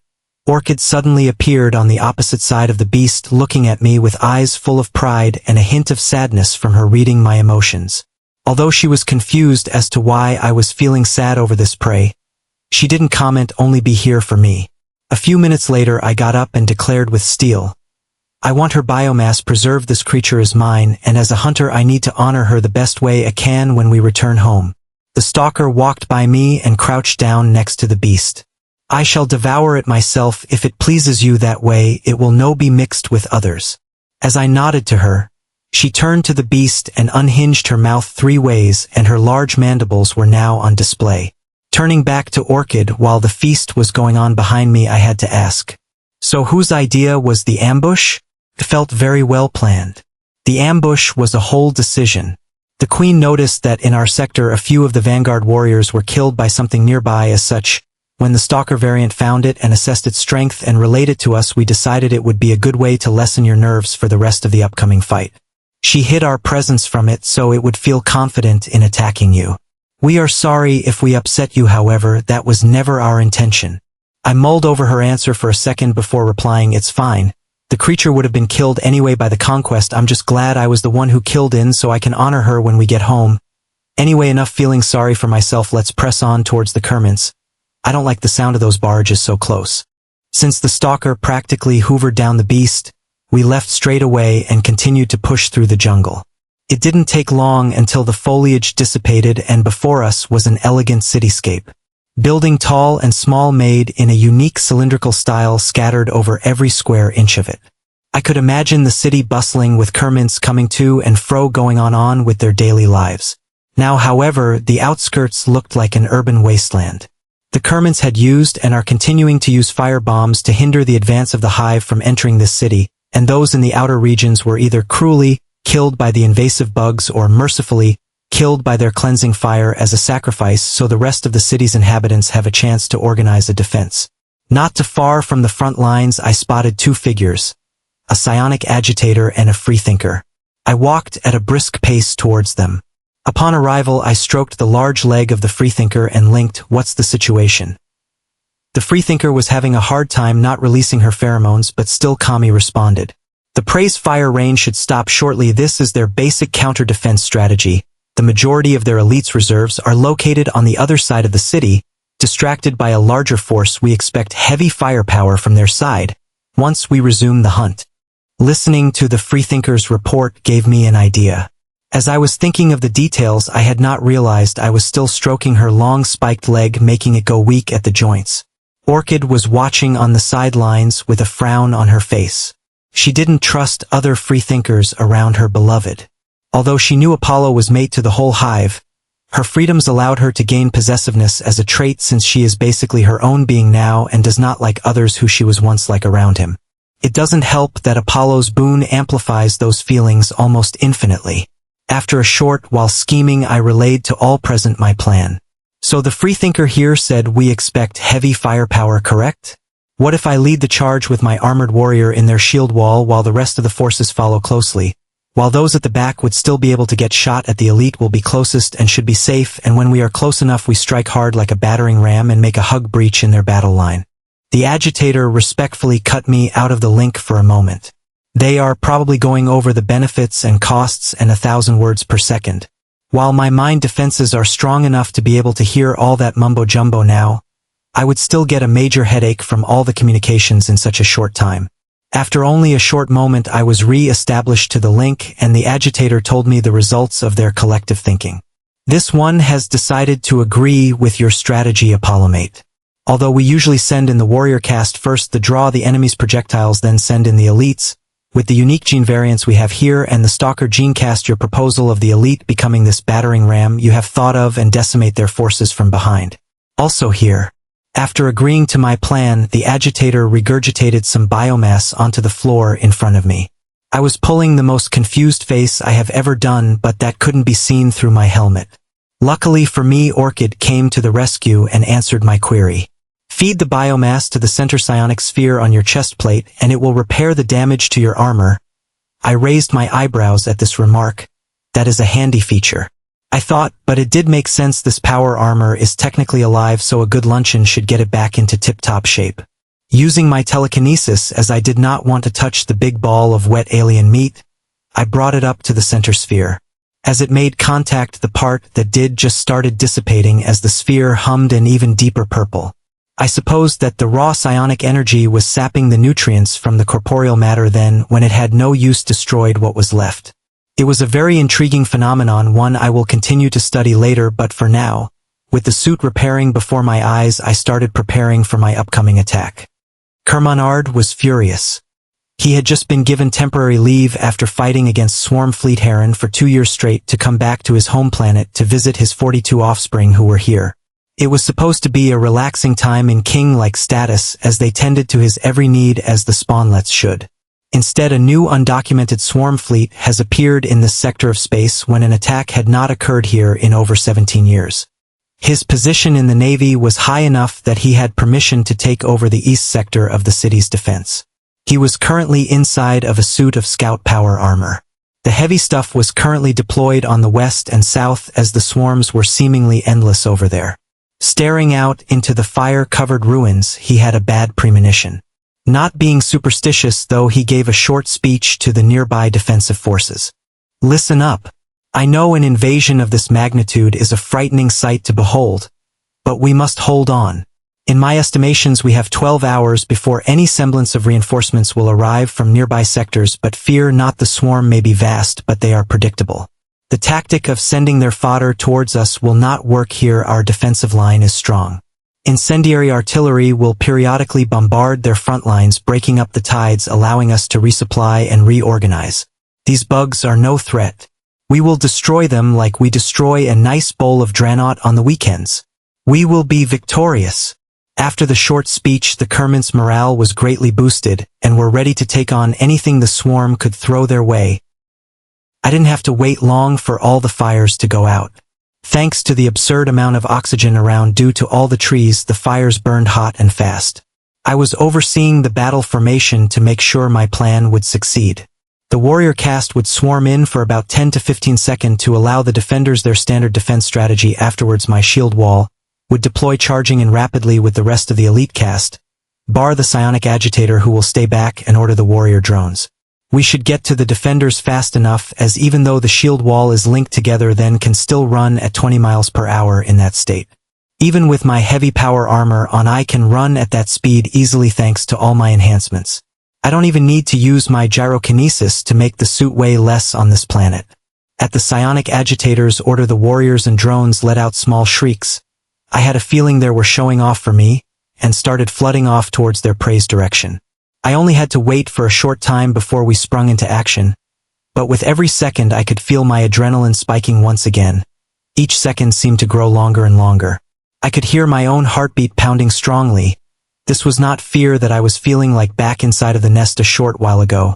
Orchid suddenly appeared on the opposite side of the beast, looking at me with eyes full of pride and a hint of sadness from her reading my emotions. Although she was confused as to why I was feeling sad over this prey, she didn't comment, only be here for me. A few minutes later I got up and declared with steel. I want her biomass preserved. This creature is mine, and as a hunter I need to honor her the best way I can when we return home. The stalker walked by me and crouched down next to the beast. I shall devour it myself if it pleases you. That way it will no be mixed with others. As I nodded to her, she turned to the beast and unhinged her mouth 3 ways, and her large mandibles were now on display. Turning back to Orchid while the feast was going on behind me, I had to ask, so whose idea was the ambush? It felt very well planned. The ambush was a whole decision. The Queen noticed that in our sector a few of the vanguard warriors were killed by something nearby. As such, when the stalker variant found it and assessed its strength and relayed it to us, we decided it would be a good way to lessen your nerves for the rest of the upcoming fight. She hid our presence from it so it would feel confident in attacking you. We are sorry if we upset you, however, that was never our intention. I mulled over her answer for a second before replying, it's fine. The creature would have been killed anyway by the conquest. I'm just glad I was the one who killed it so I can honor her when we get home. Anyway, enough feeling sorry for myself. Let's press on towards the Kermits. I don't like the sound of those barges so close. Since the stalker practically hoovered down the beast, we left straight away and continued to push through the jungle. It didn't take long until the foliage dissipated and before us was an elegant cityscape. Building tall and small made in a unique cylindrical style scattered over every square inch of it. I could imagine the city bustling with Kermits coming to and fro, going on with their daily lives. Now, however, the outskirts looked like an urban wasteland. The Kermits had used and are continuing to use fire bombs to hinder the advance of the hive from entering this city, and those in the outer regions were either cruelly killed by the invasive bugs or mercifully killed by their cleansing fire as a sacrifice, so the rest of the city's inhabitants have a chance to organize a defense. Not too far from the front lines I spotted 2 figures, a psionic agitator and a freethinker. I walked at a brisk pace towards them. Upon arrival I stroked the large leg of the freethinker and linked, what's the situation? The freethinker was having a hard time not releasing her pheromones, but still Kami responded. The prey's fire range should stop shortly. This is their basic counter-defense strategy. The majority of their elite's reserves are located on the other side of the city. Distracted by a larger force, we expect heavy firepower from their side once we resume the hunt. Listening to the freethinker's report gave me an idea. As I was thinking of the details, I had not realized I was still stroking her long spiked leg, making it go weak at the joints. Orchid was watching on the sidelines with a frown on her face. She didn't trust other freethinkers around her beloved. Although she knew Apollo was mate to the whole hive, her freedoms allowed her to gain possessiveness as a trait, since she is basically her own being now and does not like others who she was once like around him. It doesn't help that Apollo's boon amplifies those feelings almost infinitely. After a short while scheming, I relayed to all present my plan. So the freethinker here said we expect heavy firepower, correct? What if I lead the charge with my armored warrior in their shield wall while the rest of the forces follow closely? While those at the back would still be able to get shot at, the elite will be closest and should be safe, and when we are close enough we strike hard like a battering ram and make a hug breach in their battle line. The agitator respectfully cut me out of the link for a moment. They are probably going over the benefits and costs and 1,000 words per second. While my mind defenses are strong enough to be able to hear all that mumbo-jumbo now, I would still get a major headache from all the communications in such a short time. After only a short moment I was re-established to the link, and the agitator told me the results of their collective thinking. This one has decided to agree with your strategy, Apollomate. Although we usually send in the warrior cast first, the draw the enemy's projectiles, then send in the elites. With the unique gene variants we have here and the stalker gene cast, your proposal of the elite becoming this battering ram you have thought of and decimate their forces from behind. Also here. After agreeing to my plan, the agitator regurgitated some biomass onto the floor in front of me. I was pulling the most confused face I have ever done, but that couldn't be seen through my helmet. Luckily for me, Orchid came to the rescue and answered my query. Feed the biomass to the center psionic sphere on your chest plate and it will repair the damage to your armor. I raised my eyebrows at this remark. That is a handy feature. I thought, but it did make sense. This power armor is technically alive, so a good luncheon should get it back into tip-top shape. Using my telekinesis, as I did not want to touch the big ball of wet alien meat, I brought it up to the center sphere. As it made contact, the part that did just started dissipating as the sphere hummed an even deeper purple. I supposed that the raw psionic energy was sapping the nutrients from the corporeal matter, then, when it had no use, destroyed what was left. It was a very intriguing phenomenon, one I will continue to study later, but for now, with the suit repairing before my eyes, I started preparing for my upcoming attack. Kermanard was furious. He had just been given temporary leave after fighting against Swarm Fleet Heron for 2 years straight to come back to his home planet to visit his 42 offspring who were here. It was supposed to be a relaxing time in king-like status as they tended to his every need as the spawnlets should. Instead, a new undocumented swarm fleet has appeared in this sector of space when an attack had not occurred here in over 17 years. His position in the Navy was high enough that he had permission to take over the east sector of the city's defense. He was currently inside of a suit of scout power armor. The heavy stuff was currently deployed on the west and south as the swarms were seemingly endless over there. Staring out into the fire-covered ruins, he had a bad premonition. Not being superstitious, though, he gave a short speech to the nearby defensive forces. Listen up. I know an invasion of this magnitude is a frightening sight to behold, but we must hold on. In my estimations, we have 12 hours before any semblance of reinforcements will arrive from nearby sectors, but fear not, the swarm may be vast, but they are predictable. The tactic of sending their fodder towards us will not work here. Our defensive line is strong. Incendiary artillery will periodically bombard their front lines, breaking up the tides, allowing us to resupply and reorganize. These bugs are no threat. We will destroy them like we destroy a nice bowl of Draenot on the weekends. We will be victorious. After the short speech, the Kerman's morale was greatly boosted, and were ready to take on anything the swarm could throw their way. I didn't have to wait long for all the fires to go out. Thanks to the absurd amount of oxygen around due to all the trees, the fires burned hot and fast. I was overseeing the battle formation to make sure my plan would succeed. The warrior caste would swarm in for about 10 to 15 seconds to allow the defenders their standard defense strategy. Afterwards, my shield wall would deploy, charging in rapidly with the rest of the elite caste, bar the psionic agitator, who will stay back and order the warrior drones. We should get to the defenders fast enough, as even though the shield wall is linked together, then can still run at 20 miles per hour in that state. Even with my heavy power armor on, I can run at that speed easily thanks to all my enhancements. I don't even need to use my gyrokinesis to make the suit weigh less on this planet. At the psionic agitators order, the warriors and drones let out small shrieks. I had a feeling they were showing off for me, and started flooding off towards their prey's direction. I only had to wait for a short time before we sprung into action, but with every second I could feel my adrenaline spiking once again. Each second seemed to grow longer and longer. I could hear my own heartbeat pounding strongly. This was not fear that I was feeling like back inside of the nest a short while ago.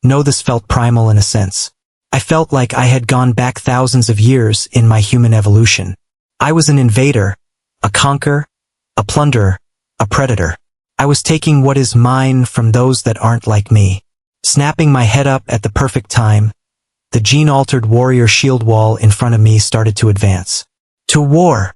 No, this felt primal in a sense. I felt like I had gone back thousands of years in my human evolution. I was an invader, a conqueror, a plunderer, a predator. I was taking what is mine from those that aren't like me. Snapping my head up at the perfect time, the gene-altered warrior shield wall in front of me started to advance. To war!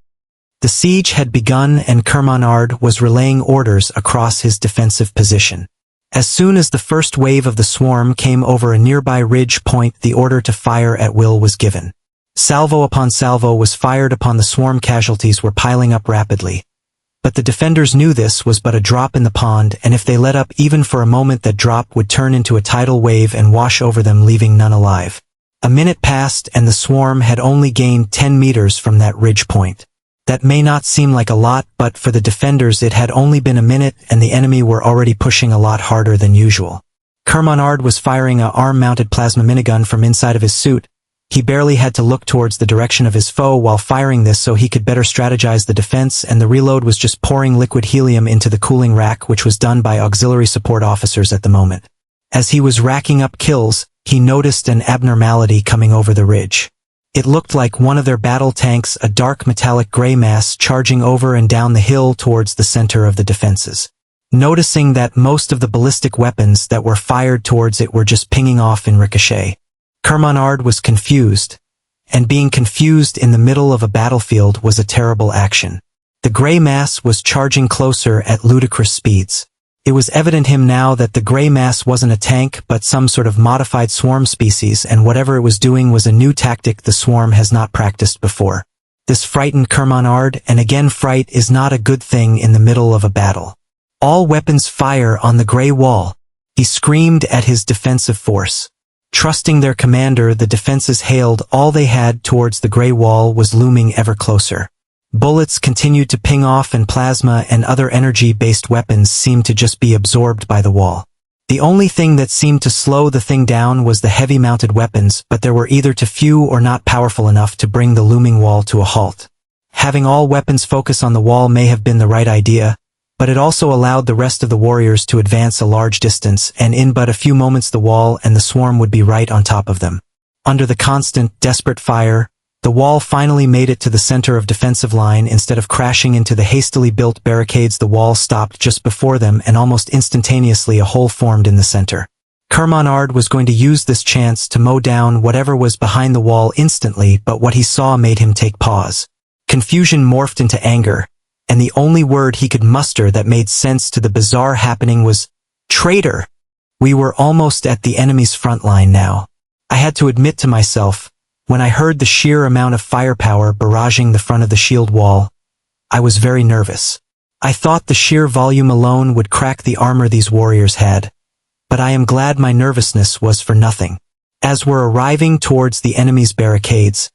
The siege had begun, and Kermanard was relaying orders across his defensive position. As soon as the first wave of the swarm came over a nearby ridge point, the order to fire at will was given. Salvo upon salvo was fired upon the swarm. Casualties were piling up rapidly. But the defenders knew this was but a drop in the pond, and if they let up even for a moment, that drop would turn into a tidal wave and wash over them, leaving none alive. A minute passed, and the swarm had only gained 10 meters from that ridge point. That may not seem like a lot, but for the defenders it had only been a minute, and the enemy were already pushing a lot harder than usual. Kermanard was firing a arm-mounted plasma minigun from inside of his suit, He barely had to look towards the direction of his foe while firing this so he could better strategize the defense, and the reload was just pouring liquid helium into the cooling rack, which was done by auxiliary support officers at the moment. As he was racking up kills, he noticed an abnormality coming over the ridge. It looked like one of their battle tanks, a dark metallic gray mass charging over and down the hill towards the center of the defenses. Noticing that most of the ballistic weapons that were fired towards it were just pinging off in ricochet, Kermanard was confused, and being confused in the middle of a battlefield was a terrible action. The gray mass was charging closer at ludicrous speeds. It was evident him now that the gray mass wasn't a tank but some sort of modified swarm species, and whatever it was doing was a new tactic the swarm has not practiced before. This frightened Kermanard, and again fright is not a good thing in the middle of a battle. All weapons fire on the gray wall, he screamed at his defensive force. Trusting their commander, the defenses hailed all they had towards the gray wall was looming ever closer. Bullets continued to ping off, and plasma and other energy-based weapons seemed to just be absorbed by the wall. The only thing that seemed to slow the thing down was the heavy-mounted weapons, but there were either too few or not powerful enough to bring the looming wall to a halt. Having all weapons focus on the wall may have been the right idea, but it also allowed the rest of the warriors to advance a large distance, and in but a few moments the wall and the swarm would be right on top of them. Under the constant, desperate fire, the wall finally made it to the center of defensive line. Instead of crashing into the hastily built barricades, the wall stopped just before them, and almost instantaneously a hole formed in the center. Kermanard was going to use this chance to mow down whatever was behind the wall instantly, but what he saw made him take pause. Confusion morphed into anger, and the only word he could muster that made sense to the bizarre happening was, "Traitor!" We were almost at the enemy's front line now. I had to admit to myself, when I heard the sheer amount of firepower barraging the front of the shield wall, I was very nervous. I thought the sheer volume alone would crack the armor these warriors had, but I am glad my nervousness was for nothing. As we're arriving towards the enemy's barricades,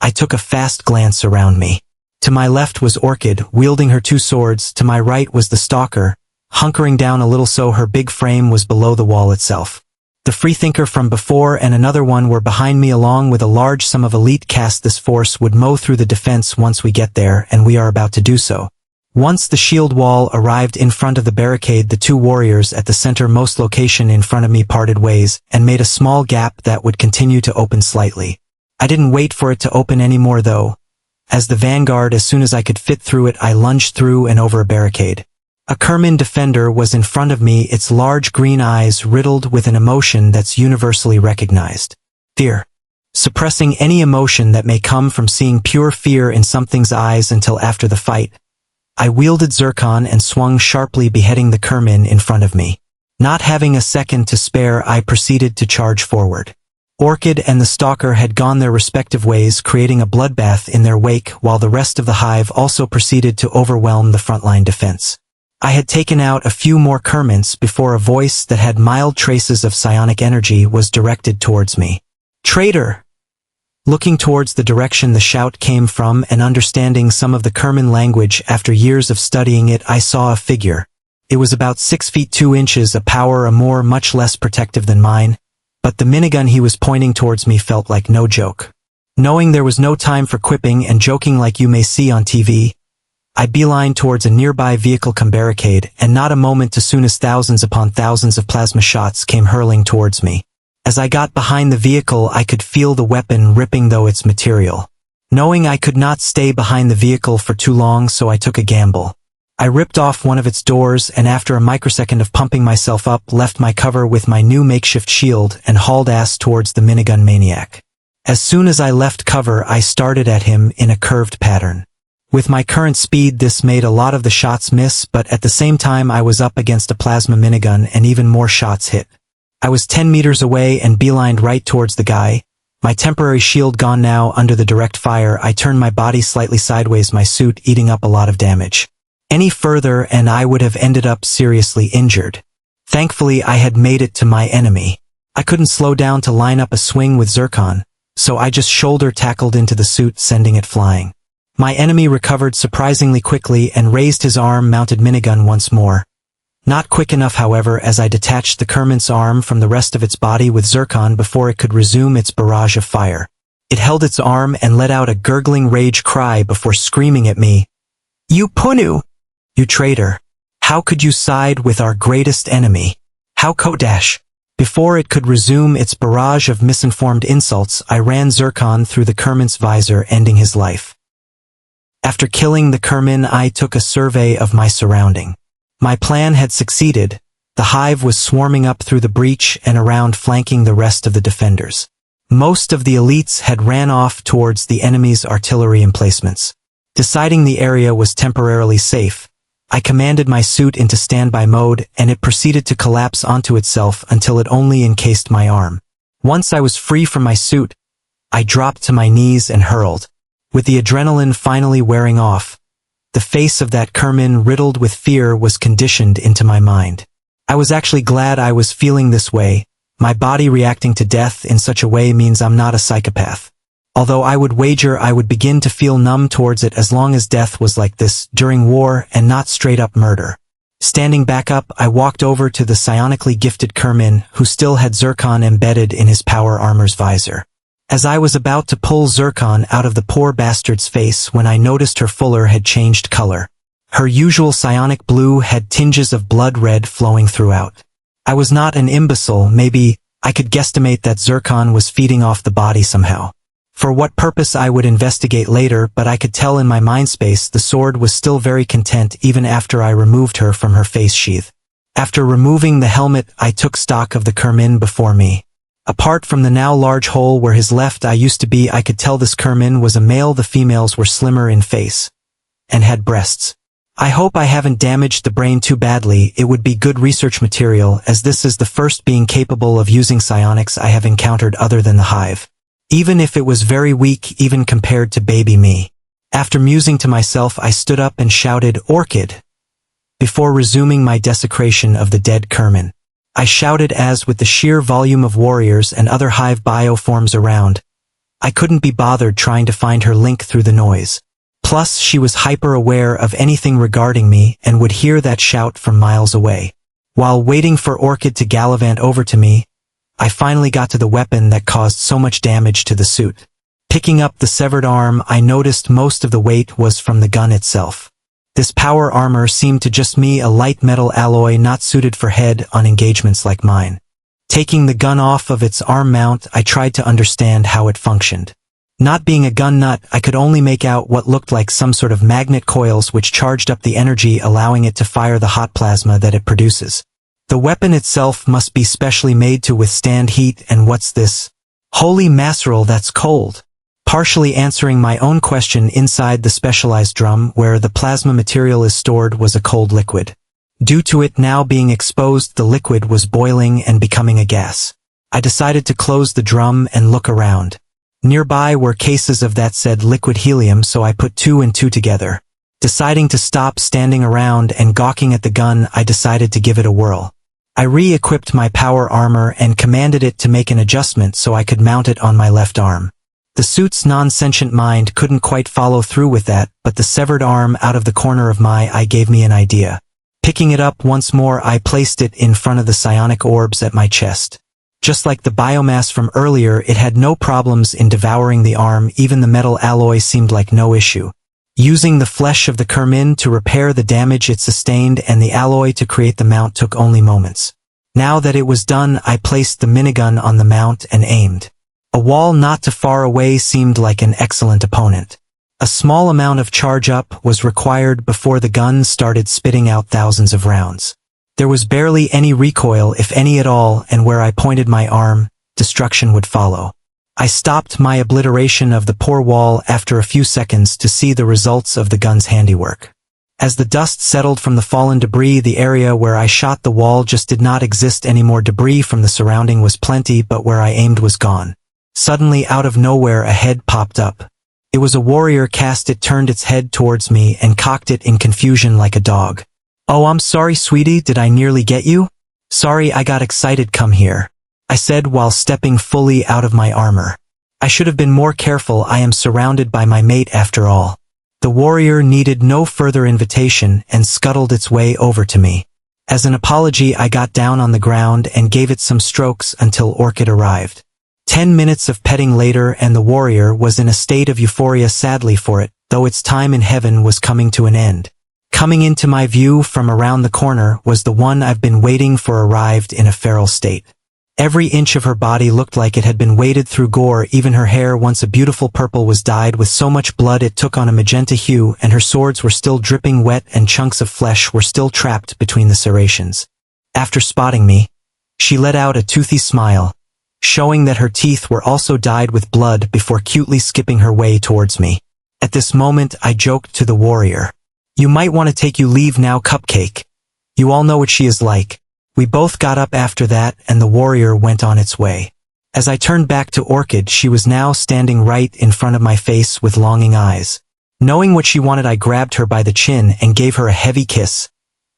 I took a fast glance around me. To my left was Orchid, wielding her two swords. To my right was the Stalker, hunkering down a little so her big frame was below the wall itself. The Freethinker from before and another one were behind me, along with a large sum of elite caste. This force would mow through the defense once we get there, and we are about to do so. Once the shield wall arrived in front of the barricade, the two warriors at the centermost location in front of me parted ways, and made a small gap that would continue to open slightly. I didn't wait for it to open anymore though. As the vanguard, as soon as I could fit through it, I lunged through and over a barricade. A Kerman defender was in front of me, its large green eyes riddled with an emotion that's universally recognized. Fear. Suppressing any emotion that may come from seeing pure fear in something's eyes until after the fight, I wielded Zircon and swung sharply, beheading the Kerman in front of me. Not having a second to spare, I proceeded to charge forward. Orchid and the Stalker had gone their respective ways, creating a bloodbath in their wake, while the rest of the hive also proceeded to overwhelm the frontline defense. I had taken out a few more Kermans before a voice that had mild traces of psionic energy was directed towards me. "Traitor!" Looking towards the direction the shout came from and understanding some of the Kerman language after years of studying it, I saw a figure. It was about 6 feet 2 inches, a power more much less protective than mine, but the minigun he was pointing towards me felt like no joke. Knowing there was no time for quipping and joking like you may see on TV, I beelined towards a nearby vehicle cum barricade, and not a moment too soon as thousands upon thousands of plasma shots came hurling towards me. As I got behind the vehicle, I could feel the weapon ripping through its material. Knowing I could not stay behind the vehicle for too long, so I took a gamble. I ripped off one of its doors, and after a microsecond of pumping myself up, left my cover with my new makeshift shield and hauled ass towards the minigun maniac. As soon as I left cover, I started at him in a curved pattern. With my current speed, this made a lot of the shots miss, but at the same time I was up against a plasma minigun and even more shots hit. I was 10 meters away and beelined right towards the guy. My temporary shield gone now under the direct fire, I turned my body slightly sideways, my suit eating up a lot of damage. Any further and I would have ended up seriously injured. Thankfully I had made it to my enemy. I couldn't slow down to line up a swing with Zircon, so I just shoulder tackled into the suit, sending it flying. My enemy recovered surprisingly quickly and raised his arm-mounted minigun once more. Not quick enough, however, as I detached the Kerman's arm from the rest of its body with Zircon before it could resume its barrage of fire. It held its arm and let out a gurgling rage cry before screaming at me. "You Punu! You traitor! How could you side with our greatest enemy? How Kodash!" Before it could resume its barrage of misinformed insults, I ran Zircon through the Kerman's visor, ending his life. After killing the Kerman, I took a survey of my surrounding. My plan had succeeded. The hive was swarming up through the breach and around, flanking the rest of the defenders. Most of the elites had ran off towards the enemy's artillery emplacements. Deciding the area was temporarily safe, I commanded my suit into standby mode, and it proceeded to collapse onto itself until it only encased my arm. Once I was free from my suit, I dropped to my knees and hurled. With the adrenaline finally wearing off, the face of that Kerman riddled with fear was conditioned into my mind. I was actually glad I was feeling this way. My body reacting to death in such a way means I'm not a psychopath. Although I would wager I would begin to feel numb towards it as long as death was like this, during war and not straight-up murder. Standing back up, I walked over to the psionically gifted Kerman, who still had Zircon embedded in his power armor's visor. As I was about to pull Zircon out of the poor bastard's face when I noticed her fuller had changed color. Her usual psionic blue had tinges of blood red flowing throughout. I was not an imbecile. Maybe I could guesstimate that Zircon was feeding off the body somehow. For what purpose I would investigate later, but I could tell in my mind space the sword was still very content even after I removed her from her face sheath. After removing the helmet, I took stock of the Kerman before me. Apart from the now large hole where his left eye used to be, I could tell this Kerman was a male. The females were slimmer in face and had breasts. I hope I haven't damaged the brain too badly. It would be good research material, as this is the first being capable of using psionics I have encountered other than the hive. Even if it was very weak, even compared to baby me. After musing to myself, I stood up and shouted, "Orchid!" before resuming my desecration of the dead Kerman. I shouted as, with the sheer volume of warriors and other hive bioforms around, I couldn't be bothered trying to find her link through the noise. Plus, she was hyper-aware of anything regarding me and would hear that shout from miles away. While waiting for Orchid to gallivant over to me, I finally got to the weapon that caused so much damage to the suit. Picking up the severed arm, I noticed most of the weight was from the gun itself. This power armor seemed to just me a light metal alloy not suited for head-on engagements like mine. Taking the gun off of its arm mount, I tried to understand how it functioned. Not being a gun nut, I could only make out what looked like some sort of magnet coils which charged up the energy, allowing it to fire the hot plasma that it produces. The weapon itself must be specially made to withstand heat. And what's this? Holy mackerel, that's cold. Partially answering my own question, inside the specialized drum where the plasma material is stored was a cold liquid. Due to it now being exposed, the liquid was boiling and becoming a gas. I decided to close the drum and look around. Nearby were cases of that said liquid helium, so I put two and two together. Deciding to stop standing around and gawking at the gun, I decided to give it a whirl. I re-equipped my power armor and commanded it to make an adjustment so I could mount it on my left arm. The suit's non-sentient mind couldn't quite follow through with that, but the severed arm out of the corner of my eye gave me an idea. Picking it up once more, I placed it in front of the psionic orbs at my chest. Just like the biomass from earlier, it had no problems in devouring the arm. Even the metal alloy seemed like no issue. Using the flesh of the Kerman to repair the damage it sustained and the alloy to create the mount took only moments. Now that it was done, I placed the minigun on the mount and aimed. A wall not too far away seemed like an excellent opponent. A small amount of charge-up was required before the gun started spitting out thousands of rounds. There was barely any recoil, if any at all, and where I pointed my arm, destruction would follow. I stopped my obliteration of the poor wall after a few seconds to see the results of the gun's handiwork. As the dust settled from the fallen debris, the area where I shot the wall just did not exist anymore. Debris from the surrounding was plenty, but where I aimed was gone. Suddenly, out of nowhere, a head popped up. It was a warrior caste. It turned its head towards me and cocked it in confusion like a dog. "Oh, I'm sorry, sweetie, did I nearly get you?" "Sorry, I got excited, come here," I said while stepping fully out of my armor. I should have been more careful. I am surrounded by my mate after all. The warrior needed no further invitation and scuttled its way over to me. As an apology, I got down on the ground and gave it some strokes until Orchid arrived. 10 minutes of petting later and the warrior was in a state of euphoria sadly for it, though its time in heaven was coming to an end. Coming into my view from around the corner was the one I've been waiting for arrived in a feral state. Every inch of her body looked like it had been waded through gore, even her hair, once a beautiful purple, was dyed with so much blood it took on a magenta hue, and her swords were still dripping wet and chunks of flesh were still trapped between the serrations. After spotting me, she let out a toothy smile, showing that her teeth were also dyed with blood before cutely skipping her way towards me. At this moment I joked to the warrior, "You might want to take you leave now, Cupcake. You all know what she is like." We both got up after that and the warrior went on its way. As I turned back to Orchid, she was now standing right in front of my face with longing eyes. Knowing what she wanted, I grabbed her by the chin and gave her a heavy kiss.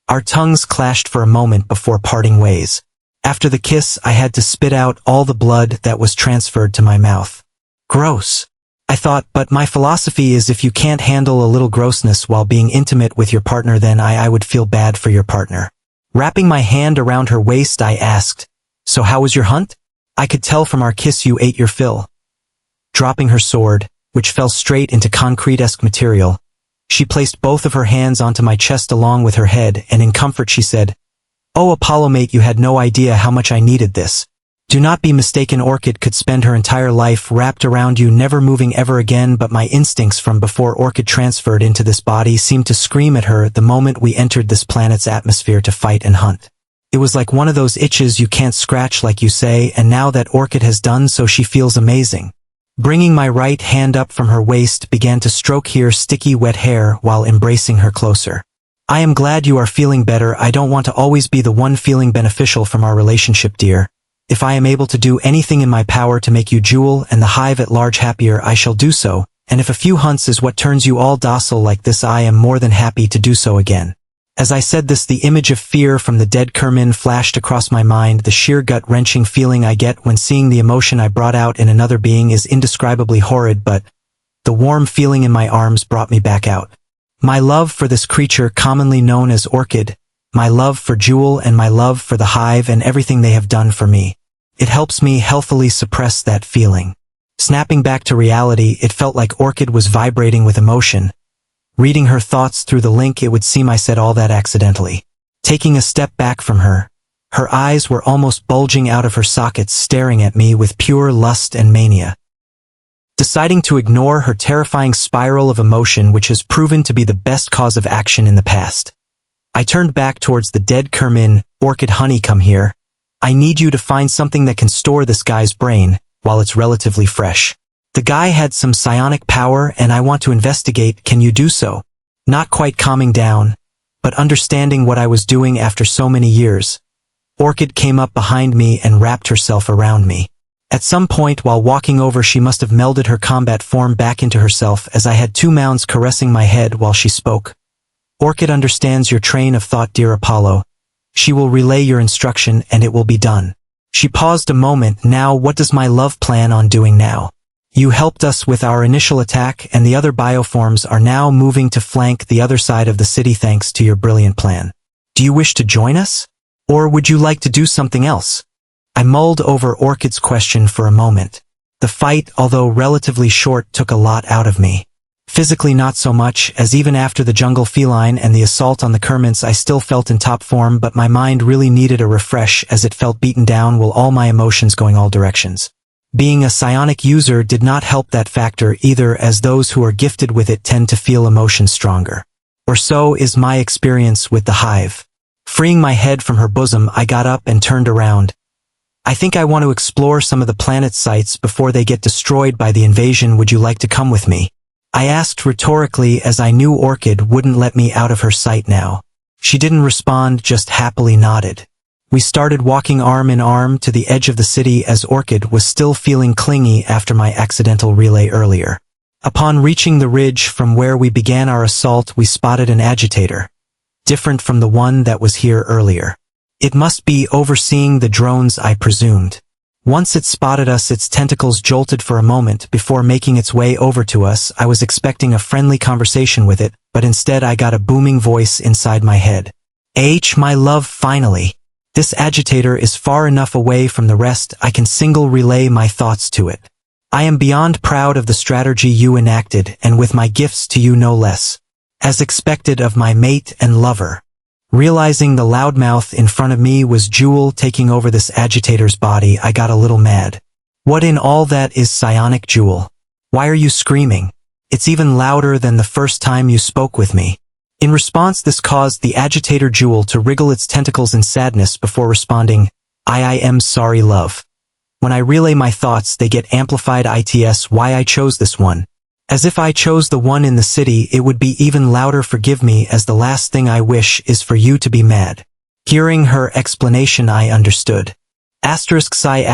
Our tongues clashed for a moment before parting ways. After the kiss, I had to spit out all the blood that was transferred to my mouth. Gross, I thought, but my philosophy is if you can't handle a little grossness while being intimate with your partner, then I would feel bad for your partner. Wrapping my hand around her waist, I asked, "So how was your hunt? I could tell from our kiss you ate your fill." Dropping her sword, which fell straight into concrete-esque material, she placed both of her hands onto my chest along with her head, and in comfort she said, "Oh Apollo mate, you had no idea how much I needed this. Do not be mistaken, Orchid could spend her entire life wrapped around you, never moving ever again, but my instincts from before Orchid transferred into this body seemed to scream at her the moment we entered this planet's atmosphere to fight and hunt. It was like one of those itches you can't scratch, like you say, and now that Orchid has done so, she feels amazing." Bringing my right hand up from her waist, began to stroke her sticky wet hair while embracing her closer. "I am glad you are feeling better. I don't want to always be the one feeling beneficial from our relationship, dear. If I am able to do anything in my power to make you, Jewel, and the Hive at large happier, I shall do so, and if a few hunts is what turns you all docile like this, I am more than happy to do so again." As I said this, the image of fear from the dead Kermin flashed across my mind. The sheer gut-wrenching feeling I get when seeing the emotion I brought out in another being is indescribably horrid, but the warm feeling in my arms brought me back out. My love for this creature commonly known as Orchid, my love for Jewel, and my love for the Hive and everything they have done for me. It helps me healthily suppress that feeling. Snapping back to reality, it felt like Orchid was vibrating with emotion. Reading her thoughts through the link, it would seem I said all that accidentally. Taking a step back from her, her eyes were almost bulging out of her sockets, staring at me with pure lust and mania. Deciding to ignore her terrifying spiral of emotion, which has proven to be the best cause of action in the past, I turned back towards the dead Kermin. "Orchid honey, come here. I need you to find something that can store this guy's brain while it's relatively fresh. The guy had some psionic power and I want to investigate. Can you do so?" Not quite calming down, but understanding what I was doing after so many years, Orchid came up behind me and wrapped herself around me. At some point while walking over, she must have melded her combat form back into herself, as I had two mounds caressing my head while she spoke. "Orchid understands your train of thought, dear Apollo. She will relay your instruction and it will be done." She paused a moment. "Now what does my love plan on doing now? You helped us with our initial attack and the other bioforms are now moving to flank the other side of the city thanks to your brilliant plan. Do you wish to join us? Or would you like to do something else?" I mulled over Orchid's question for a moment. The fight, although relatively short, took a lot out of me. Physically not so much, as even after the jungle feline and the assault on the Kermits I still felt in top form, but my mind really needed a refresh as it felt beaten down with all my emotions going all directions. Being a psionic user did not help that factor either, as those who are gifted with it tend to feel emotions stronger. Or so is my experience with the Hive. Freeing my head from her bosom, I got up and turned around. "I think I want to explore some of the planet's sites before they get destroyed by the invasion. Would you like to come with me?" I asked rhetorically, as I knew Orchid wouldn't let me out of her sight now. She didn't respond, just happily nodded. We started walking arm in arm to the edge of the city, as Orchid was still feeling clingy after my accidental relay earlier. Upon reaching the ridge from where we began our assault, we spotted an agitator, different from the one that was here earlier. It must be overseeing the drones, I presumed. Once it spotted us, its tentacles jolted for a moment before making its way over to us. I was expecting a friendly conversation with it, but instead I got a booming voice inside my head. "My love, finally. This agitator is far enough away from the rest I can single relay my thoughts to it. I am beyond proud of the strategy you enacted and with my gifts to you no less. As expected of my mate and lover. Realizing the loudmouth in front of me was Jewel taking over this agitator's body, I got a little mad. What in all that is psionic, Jewel? Why are you screaming? It's even louder than the first time you spoke with me. In response, this caused the agitator Jewel to wriggle its tentacles in sadness before responding, I am sorry, love. When I relay my thoughts, they get amplified. It's why I chose this one. As if I chose the one in the city, it would be even louder. Forgive me, as the last thing I wish is for you to be mad. Hearing her explanation, I understood. Sigh.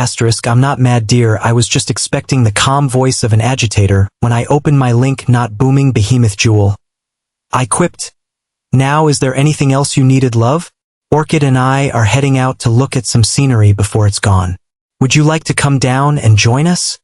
I'm not mad, dear. I was just expecting the calm voice of an agitator when I opened my link, not booming behemoth, Jewel. I quipped. Now, is there anything else you needed, love? Orchid and I are heading out to look at some scenery before it's gone. Would you like to come down and join us?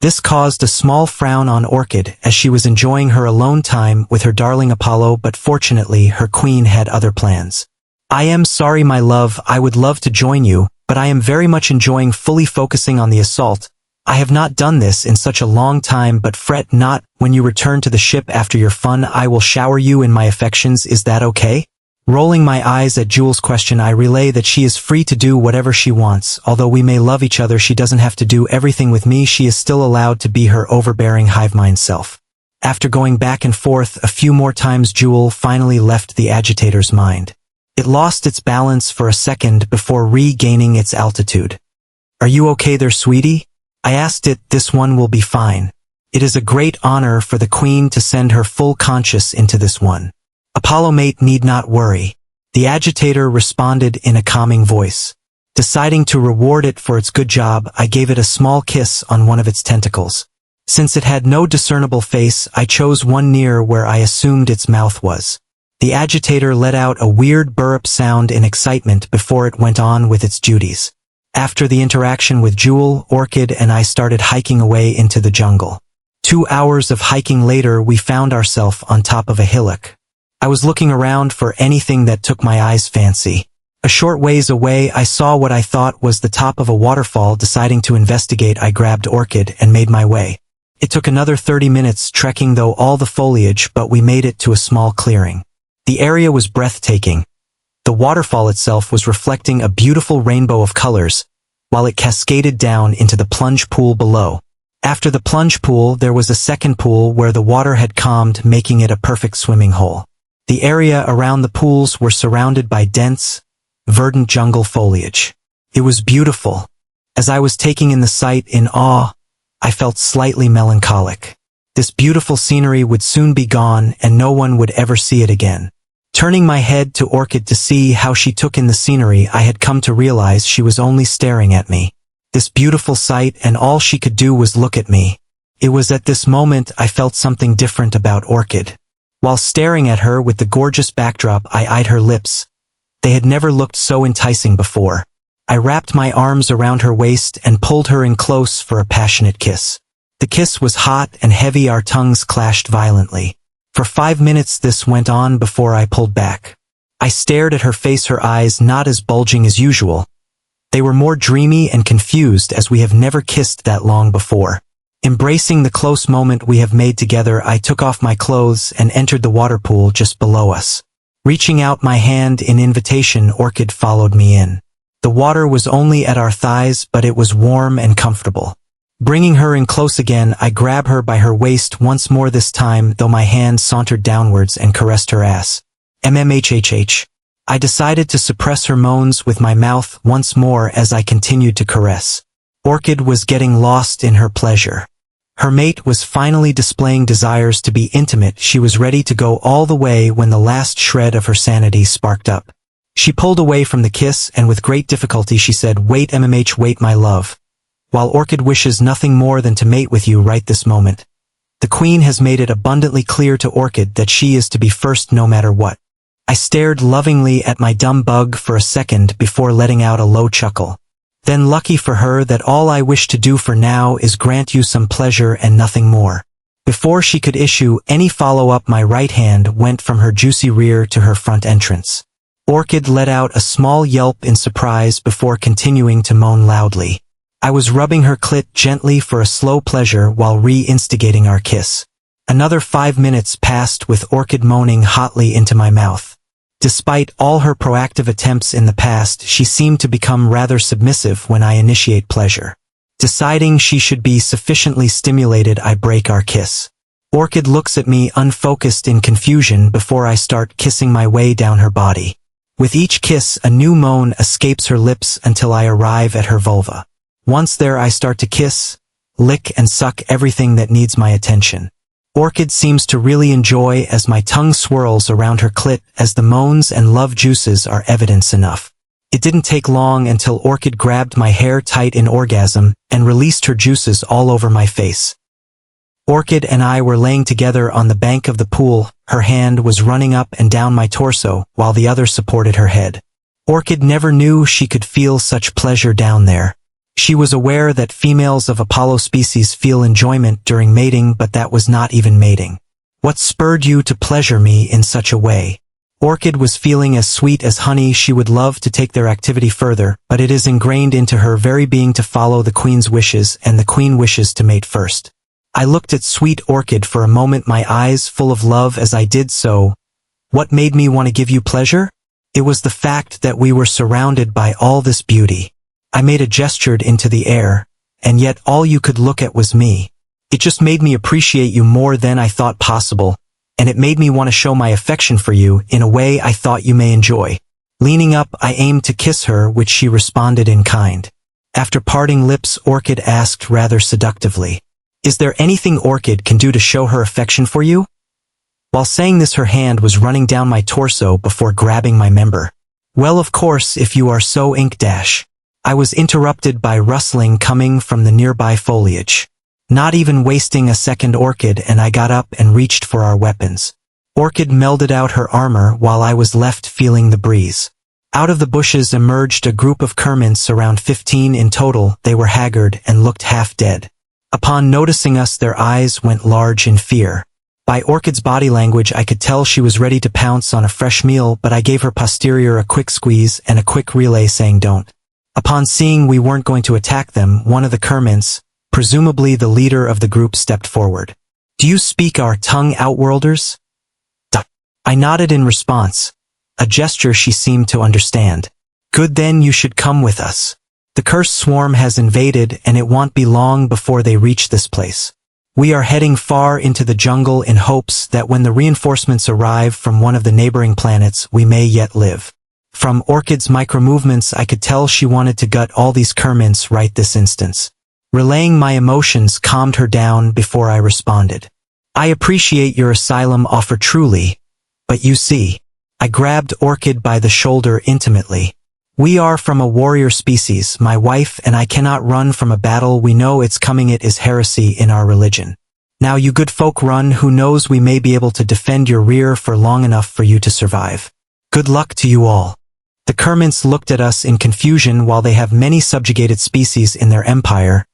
This caused a small frown on Orchid as she was enjoying her alone time with her darling Apollo, but fortunately her queen had other plans. I am sorry, my love, I would love to join you, but I am very much enjoying fully focusing on the assault. I have not done this in such a long time, but fret not. When you return to the ship after your fun, I will shower you in my affections. Is that okay? Rolling my eyes at Jewel's question, I relay that she is free to do whatever she wants. Although we may love each other, she doesn't have to do everything with me. She is still allowed to be her overbearing Hivemind self. After going back and forth a few more times, Jewel finally left the agitator's mind. It lost its balance for a second before regaining its altitude. Are you okay there, sweetie? I asked it. This one will be fine. It is a great honor for the queen to send her full conscious into this one. Apollo mate need not worry. The agitator responded in a calming voice. Deciding to reward it for its good job, I gave it a small kiss on one of its tentacles. Since it had no discernible face, I chose one near where I assumed its mouth was. The agitator let out a weird burp sound in excitement before it went on with its duties. After the interaction with Jewel, Orchid and I started hiking away into the jungle. 2 hours of hiking later, we found ourselves on top of a hillock. I was looking around for anything that took my eyes' fancy. A short ways away, I saw what I thought was the top of a waterfall. Deciding to investigate, I grabbed Orchid and made my way. It took another 30 minutes trekking through all the foliage, but we made it to a small clearing. The area was breathtaking. The waterfall itself was reflecting a beautiful rainbow of colors, while it cascaded down into the plunge pool below. After the plunge pool, there was a second pool where the water had calmed, making it a perfect swimming hole. The area around the pools were surrounded by dense, verdant jungle foliage. It was beautiful. As I was taking in the sight in awe, I felt slightly melancholic. This beautiful scenery would soon be gone and no one would ever see it again. Turning my head to Orchid to see how she took in the scenery, I had come to realize she was only staring at me. This beautiful sight, and all she could do was look at me. It was at this moment I felt something different about Orchid. While staring at her with the gorgeous backdrop, I eyed her lips. They had never looked so enticing before. I wrapped my arms around her waist and pulled her in close for a passionate kiss. The kiss was hot and heavy, our tongues clashed violently. For 5 minutes this went on before I pulled back. I stared at her face, her eyes not as bulging as usual. They were more dreamy and confused, as we have never kissed that long before. Embracing the close moment we have made together, I took off my clothes and entered the water pool just below us. Reaching out my hand in invitation, Orchid followed me in. The water was only at our thighs, but it was warm and comfortable. Bringing her in close again, I grabbed her by her waist once more, this time though my hand sauntered downwards and caressed her ass. MMHHH. I decided to suppress her moans with my mouth once more as I continued to caress. Orchid was getting lost in her pleasure. Her mate was finally displaying desires to be intimate. She was ready to go all the way when the last shred of her sanity sparked up. She pulled away from the kiss and with great difficulty she said, "Wait MMH, wait my love. While Orchid wishes nothing more than to mate with you right this moment, the queen has made it abundantly clear to Orchid that she is to be first no matter what." I stared lovingly at my dumb bug for a second before letting out a low chuckle. Then, lucky for her, that all I wish to do for now is grant you some pleasure and nothing more. Before she could issue any follow-up, my right hand went from her juicy rear to her front entrance. Orchid let out a small yelp in surprise before continuing to moan loudly. I was rubbing her clit gently for a slow pleasure while re-instigating our kiss. Another 5 minutes passed with Orchid moaning hotly into my mouth. Despite all her proactive attempts in the past, she seemed to become rather submissive when I initiate pleasure. Deciding she should be sufficiently stimulated, I break our kiss. Orchid looks at me unfocused in confusion before I start kissing my way down her body. With each kiss, a new moan escapes her lips until I arrive at her vulva. Once there, I start to kiss, lick and suck everything that needs my attention. Orchid seems to really enjoy as my tongue swirls around her clit as the moans and love juices are evidence enough. It didn't take long until Orchid grabbed my hair tight in orgasm and released her juices all over my face. Orchid and I were laying together on the bank of the pool. Her hand was running up and down my torso while the other supported her head. Orchid never knew she could feel such pleasure down there. She was aware that females of Apollo species feel enjoyment during mating, but that was not even mating. What spurred you to pleasure me in such a way? Orchid was feeling as sweet as honey. She would love to take their activity further, but it is ingrained into her very being to follow the queen's wishes, and the queen wishes to mate first. I looked at sweet Orchid for a moment, my eyes full of love as I did so. What made me want to give you pleasure? It was the fact that we were surrounded by all this beauty. I made a gesture into the air, and yet all you could look at was me. It just made me appreciate you more than I thought possible, and it made me want to show my affection for you in a way I thought you may enjoy. Leaning up, I aimed to kiss her, which she responded in kind. After parting lips, Orchid asked rather seductively, "Is there anything Orchid can do to show her affection for you?" While saying this, her hand was running down my torso before grabbing my member. "Well, of course, if you are so ink dash." I was interrupted by rustling coming from the nearby foliage. Not even wasting a second, Orchid and I got up and reached for our weapons. Orchid melded out her armor while I was left feeling the breeze. Out of the bushes emerged a group of Kermits, around 15 in total. They were haggard and looked half dead. Upon noticing us, their eyes went large in fear. By Orchid's body language, I could tell she was ready to pounce on a fresh meal, but I gave her posterior a quick squeeze and a quick relay saying don't. Upon seeing we weren't going to attack them, one of the Kermits, presumably the leader of the group, stepped forward. "Do you speak our tongue, Outworlders?" I nodded in response, a gesture she seemed to understand. "Good, then you should come with us. The cursed swarm has invaded, and it won't be long before they reach this place. We are heading far into the jungle in hopes that when the reinforcements arrive from one of the neighboring planets, we may yet live." From Orchid's micro-movements, I could tell she wanted to gut all these Kermits right this instance. Relaying my emotions calmed her down before I responded. "I appreciate your asylum offer truly, but you see." I grabbed Orchid by the shoulder intimately. "We are from a warrior species. My wife and I cannot run from a battle we know it's coming. It is heresy in our religion. Now you good folk run. Who knows, we may be able to defend your rear for long enough for you to survive. Good luck to you all." The Kermits looked at us in confusion. While they have many subjugated species in their empire,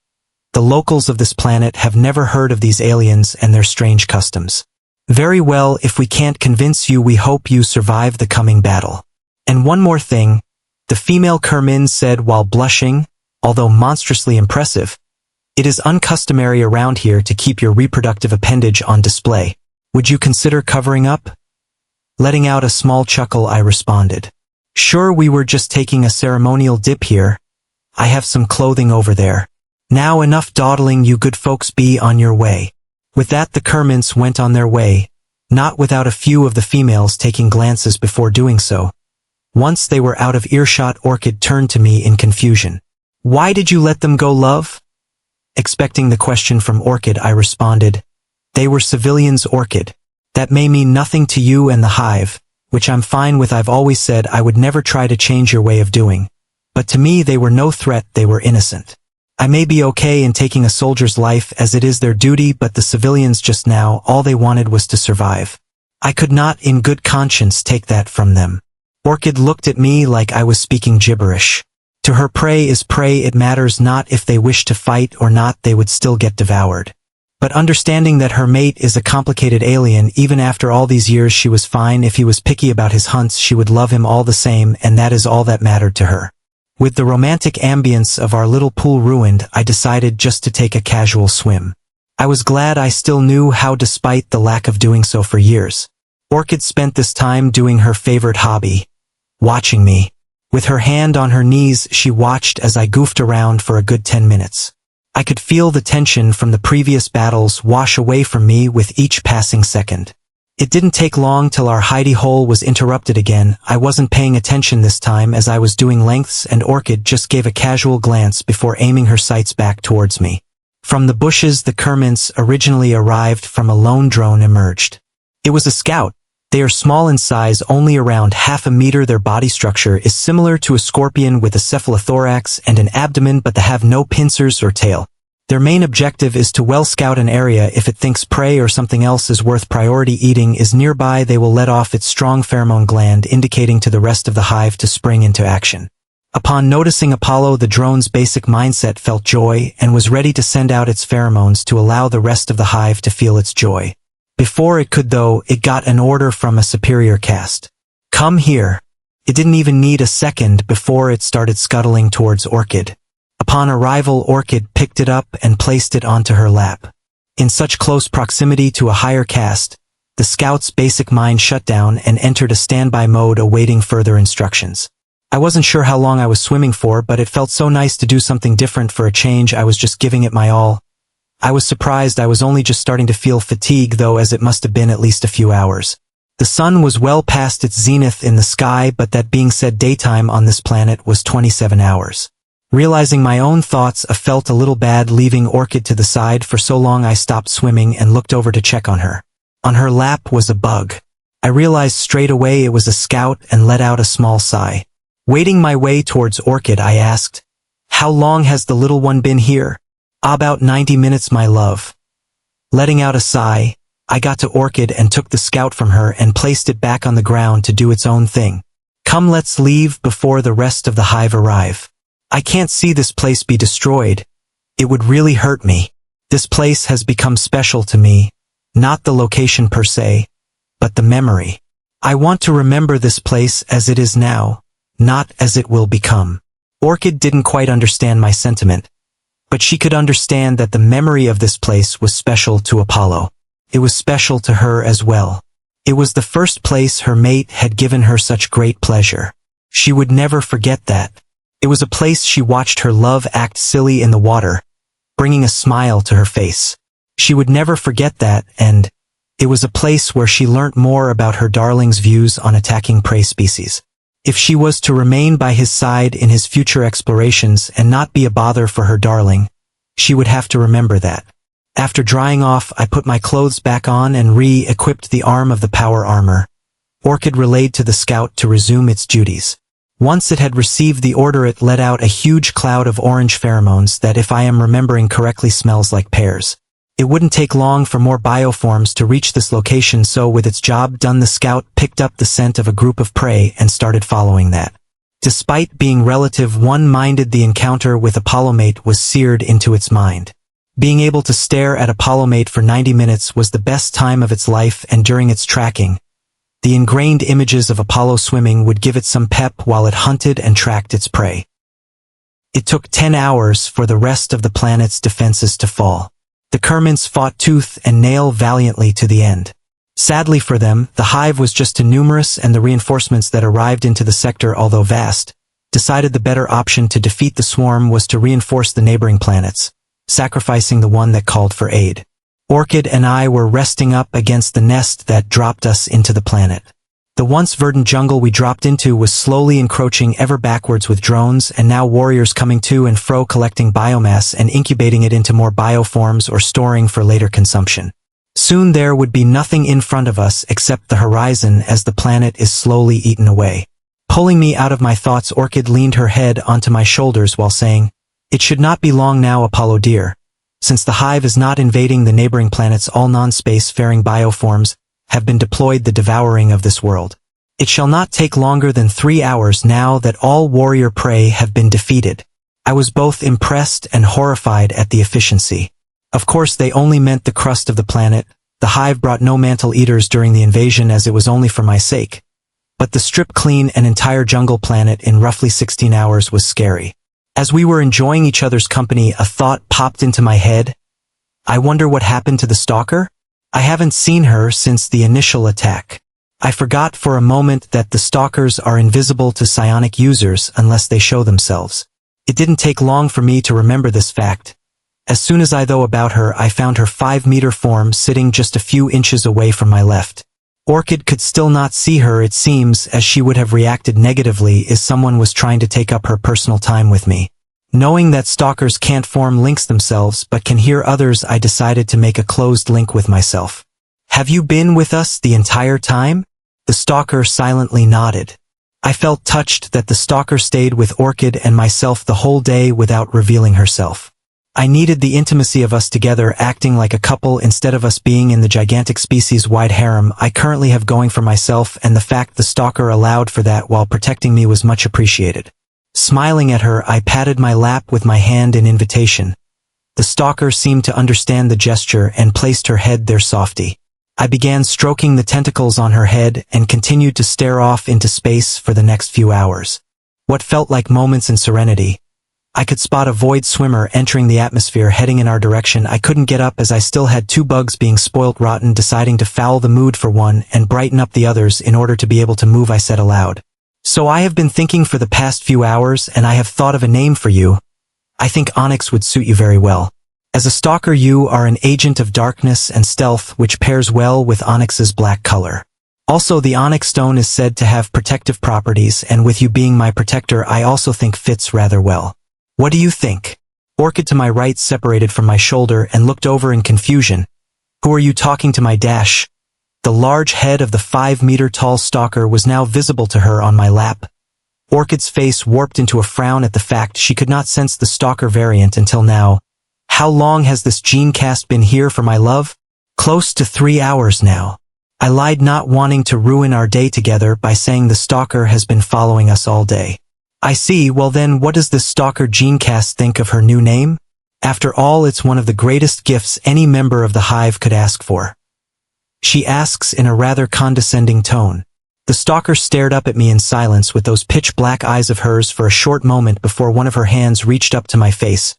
the locals of this planet have never heard of these aliens and their strange customs. "Very well, if we can't convince you, we hope you survive the coming battle. And one more thing," the female Kermin said while blushing, although monstrously impressive, "it is uncustomary around here to keep your reproductive appendage on display. Would you consider covering up?" Letting out a small chuckle, I responded, "Sure, we were just taking a ceremonial dip here. I have some clothing over there. Now enough dawdling, you good folks, be on your way." With that, the Kermits went on their way, not without a few of the females taking glances before doing so. Once they were out of earshot, Orchid turned to me in confusion. "Why did you let them go, love?" Expecting the question from Orchid, I responded, "They were civilians, Orchid. That may mean nothing to you and the Hive, which I'm fine with. I've always said I would never try to change your way of doing. But to me they were no threat, they were innocent. I may be okay in taking a soldier's life as it is their duty, but the civilians just now, all they wanted was to survive. I could not in good conscience take that from them." Orchid looked at me like I was speaking gibberish. To her, prey is prey. It matters not if they wish to fight or not, they would still get devoured. But understanding that her mate is a complicated alien, even after all these years she was fine if he was picky about his hunts, she would love him all the same, and that is all that mattered to her. With the romantic ambience of our little pool ruined, I decided just to take a casual swim. I was glad I still knew how, despite the lack of doing so for years. Orchid spent this time doing her favorite hobby, watching me. With her hand on her knees, she watched as I goofed around for a good 10 minutes. I could feel the tension from the previous battles wash away from me with each passing second. It didn't take long till our hidey hole was interrupted again. I wasn't paying attention this time as I was doing lengths, and Orchid just gave a casual glance before aiming her sights back towards me. From the bushes the Kermits originally arrived from a lone drone emerged. It was a scout. They are small in size, only around half a meter. Their body structure is similar to a scorpion with a cephalothorax and an abdomen, but they have no pincers or tail. Their main objective is to well scout an area. If it thinks prey or something else is worth priority eating is nearby, they will let off its strong pheromone gland, indicating to the rest of the hive to spring into action. Upon noticing Apollo, the drone's basic mindset felt joy and was ready to send out its pheromones to allow the rest of the hive to feel its joy. Before it could, though, it got an order from a superior caste. "Come here." It didn't even need a second before it started scuttling towards Orchid. Upon arrival, Orchid picked it up and placed it onto her lap. In such close proximity to a higher caste, the scout's basic mind shut down and entered a standby mode, awaiting further instructions. I wasn't sure how long I was swimming for, but it felt so nice to do something different for a change. I was just giving it my all. I was surprised I was only just starting to feel fatigue, though, as it must have been at least a few hours. The sun was well past its zenith in the sky, but that being said, daytime on this planet was 27 hours. Realizing my own thoughts, I felt a little bad leaving Orchid to the side for so long. I stopped swimming and looked over to check on her. On her lap was a bug. I realized straight away it was a scout and let out a small sigh. Wading my way towards Orchid, I asked, "How long has the little one been here?" "About 90 minutes, my love." Letting out a sigh, I got to Orchid and took the scout from her and placed it back on the ground to do its own thing. "Come, let's leave before the rest of the hive arrive. I can't see this place be destroyed. It would really hurt me. This place has become special to me, not the location per se, but the memory. I want to remember this place as it is now, not as it will become." Orchid didn't quite understand my sentiment, but she could understand that the memory of this place was special to Apollo. It was special to her as well. It was the first place her mate had given her such great pleasure. She would never forget that. It was a place she watched her love act silly in the water, bringing a smile to her face. She would never forget that, and it was a place where she learnt more about her darling's views on attacking prey species. If she was to remain by his side in his future explorations and not be a bother for her darling, she would have to remember that. After drying off, I put my clothes back on and re-equipped the arm of the power armor. Orchid relayed to the scout to resume its duties. Once it had received the order, it let out a huge cloud of orange pheromones that, if I am remembering correctly, smells like pears. It wouldn't take long for more bioforms to reach this location, so with its job done, the scout picked up the scent of a group of prey and started following that. Despite being relative one-minded, the encounter with Apollomate was seared into its mind. Being able to stare at Apollomate for 90 minutes was the best time of its life, and during its tracking, the ingrained images of Apollo swimming would give it some pep while it hunted and tracked its prey. It took 10 hours for the rest of the planet's defenses to fall. The Kermits fought tooth and nail valiantly to the end. Sadly for them, the hive was just too numerous, and the reinforcements that arrived into the sector, although vast, decided the better option to defeat the swarm was to reinforce the neighboring planets, sacrificing the one that called for aid. Orchid and I were resting up against the nest that dropped us into the planet. The once verdant jungle we dropped into was slowly encroaching ever backwards, with drones and now warriors coming to and fro collecting biomass and incubating it into more bioforms or storing for later consumption. Soon there would be nothing in front of us except the horizon as the planet is slowly eaten away. Pulling me out of my thoughts, Orchid leaned her head onto my shoulders while saying, "It should not be long now, Apollo dear. Since the hive is not invading the neighboring planets, all non-space-faring bioforms have been deployed the devouring of this world. It shall not take longer than 3 hours now that all warrior prey have been defeated." I was both impressed and horrified at the efficiency. Of course they only meant the crust of the planet. The hive brought no mantle eaters during the invasion as it was only for my sake. But the strip clean an entire jungle planet in roughly 16 hours was scary. As we were enjoying each other's company, a thought popped into my head. I wonder what happened to the stalker? I haven't seen her since the initial attack. I forgot for a moment that the stalkers are invisible to psionic users unless they show themselves. It didn't take long for me to remember this fact. As soon as I thought about her, I found her 5-meter form sitting just a few inches away from my left. Orchid could still not see her, it seems, as she would have reacted negatively if someone was trying to take up her personal time with me. Knowing that stalkers can't form links themselves but can hear others, I decided to make a closed link with myself. Have you been with us the entire time? The stalker silently nodded. I felt touched that the stalker stayed with Orchid and myself the whole day without revealing herself. I needed the intimacy of us together, acting like a couple instead of us being in the gigantic species-wide harem I currently have going for myself, and the fact the stalker allowed for that while protecting me was much appreciated. Smiling at her, I patted my lap with my hand in invitation. The stalker seemed to understand the gesture and placed her head there softly. I began stroking the tentacles on her head and continued to stare off into space for the next few hours. What felt like moments in serenity. I could spot a void swimmer entering the atmosphere heading in our direction. I couldn't get up as I still had 2 bugs being spoilt rotten, deciding to foul the mood for one and brighten up the others in order to be able to move. I said aloud. So I have been thinking for the past few hours and I have thought of a name for you. I think Onyx would suit you very well. As a stalker, you are an agent of darkness and stealth, which pairs well with Onyx's black color. Also, the Onyx stone is said to have protective properties, and with you being my protector, I also think fits rather well. What do you think? Orchid to my right separated from my shoulder and looked over in confusion. Who are you talking to, my dash? The large head of the 5-meter-tall stalker was now visible to her on my lap. Orchid's face warped into a frown at the fact she could not sense the stalker variant until now. How long has this gene cast been here for my love? Close to 3 hours now. I lied, not wanting to ruin our day together by saying the stalker has been following us all day. I see. Well then, what does this stalker genecast think of her new name? After all, it's one of the greatest gifts any member of the hive could ask for. She asks in a rather condescending tone. The stalker stared up at me in silence with those pitch-black eyes of hers for a short moment before one of her hands reached up to my face.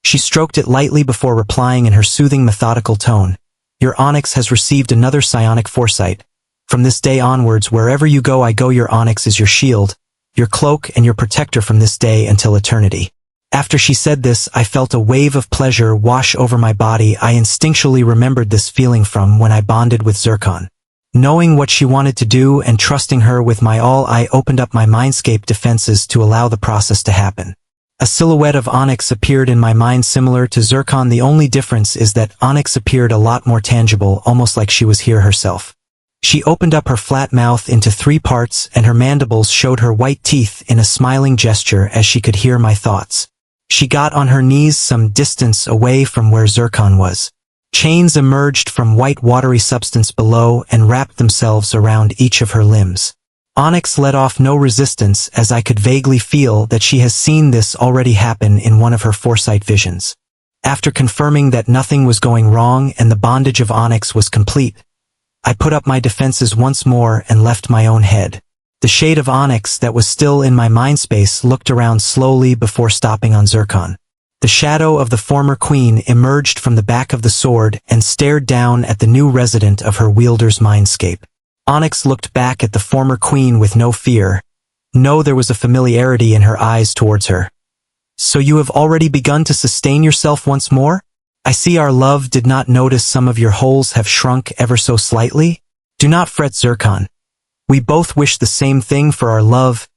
She stroked it lightly before replying in her soothing, methodical tone. Your Onyx has received another psionic foresight. From this day onwards, wherever you go, I go. Your Onyx is your shield, your cloak, and your protector from this day until eternity. After she said this, I felt a wave of pleasure wash over my body. I instinctually remembered this feeling from when I bonded with Zircon. Knowing what she wanted to do and trusting her with my all, I opened up my mindscape defenses to allow the process to happen. A silhouette of Onyx appeared in my mind similar to Zircon. The only difference is that Onyx appeared a lot more tangible, almost like she was here herself. She opened up her flat mouth into 3 parts and her mandibles showed her white teeth in a smiling gesture as she could hear my thoughts. She got on her knees some distance away from where Zircon was. Chains emerged from white watery substance below and wrapped themselves around each of her limbs. Onyx let off no resistance, as I could vaguely feel that she has seen this already happen in one of her foresight visions. After confirming that nothing was going wrong and the bondage of Onyx was complete, I put up my defenses once more and left my own head. The shade of Onyx that was still in my mindspace looked around slowly before stopping on Zircon. The shadow of the former queen emerged from the back of the sword and stared down at the new resident of her wielder's mindscape. Onyx looked back at the former queen with no fear. No, there was a familiarity in her eyes towards her. So you have already begun to sustain yourself once more? I see our love did not notice some of your holes have shrunk ever so slightly. Do not fret, Zircon. We both wish the same thing for our love.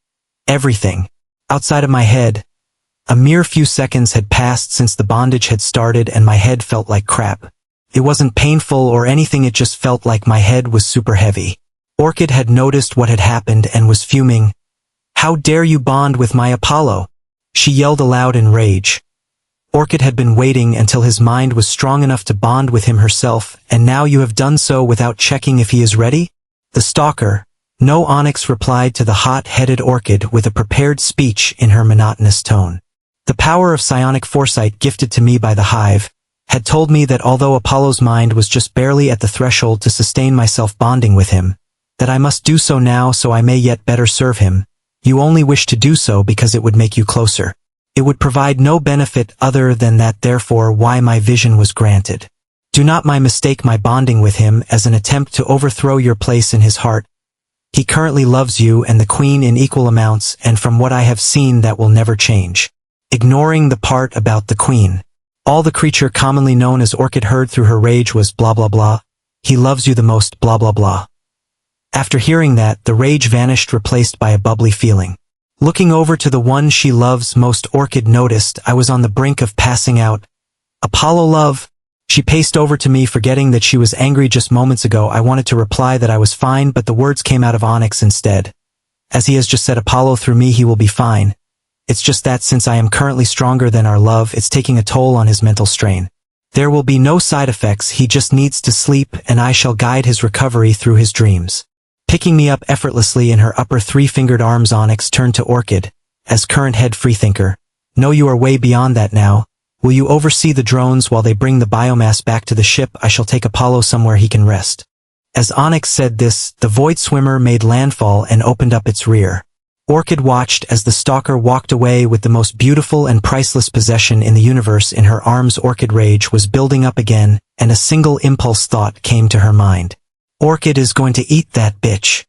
Everything. Outside of my head. A mere few seconds had passed since the bondage had started and my head felt like crap. It wasn't painful or anything, it just felt like my head was super heavy. Orchid had noticed what had happened and was fuming. How dare you bond with my Apollo? She yelled aloud in rage. Orchid had been waiting until his mind was strong enough to bond with him herself, and now you have done so without checking if he is ready? The stalker. No, Onyx replied to the hot-headed Orchid with a prepared speech in her monotonous tone. The power of psionic foresight gifted to me by the hive. had told me that although Apollo's mind was just barely at the threshold to sustain myself bonding with him, that I must do so now so I may yet better serve him. You only wish to do so because it would make you closer. It would provide no benefit other than that, therefore why my vision was granted. Do not mistake my bonding with him as an attempt to overthrow your place in his heart. He currently loves you and the queen in equal amounts, and from what I have seen that will never change. Ignoring the part about the queen. All the creature commonly known as Orchid heard through her rage was blah blah blah. He loves you the most blah blah blah. After hearing that, the rage vanished, replaced by a bubbly feeling. Looking over to the one she loves most, Orchid noticed I was on the brink of passing out. Apollo, love? She paced over to me, forgetting that she was angry just moments ago. I wanted to reply that I was fine, but the words came out of Onyx instead. As he has just said, Apollo, through me he will be fine. It's just that since I am currently stronger than our love, it's taking a toll on his mental strain. There will be no side effects, he just needs to sleep, and I shall guide his recovery through his dreams. Picking me up effortlessly in her upper three-fingered arms, Onyx turned to Orchid. As current head freethinker, no, you are way beyond that now. Will you oversee the drones while they bring the biomass back to the ship? I shall take Apollo somewhere he can rest. As Onyx said this, the void swimmer made landfall and opened up its rear. Orchid watched as the stalker walked away with the most beautiful and priceless possession in the universe in her arms. Orchid rage was building up again, and a single impulse thought came to her mind. Orchid is going to eat that bitch.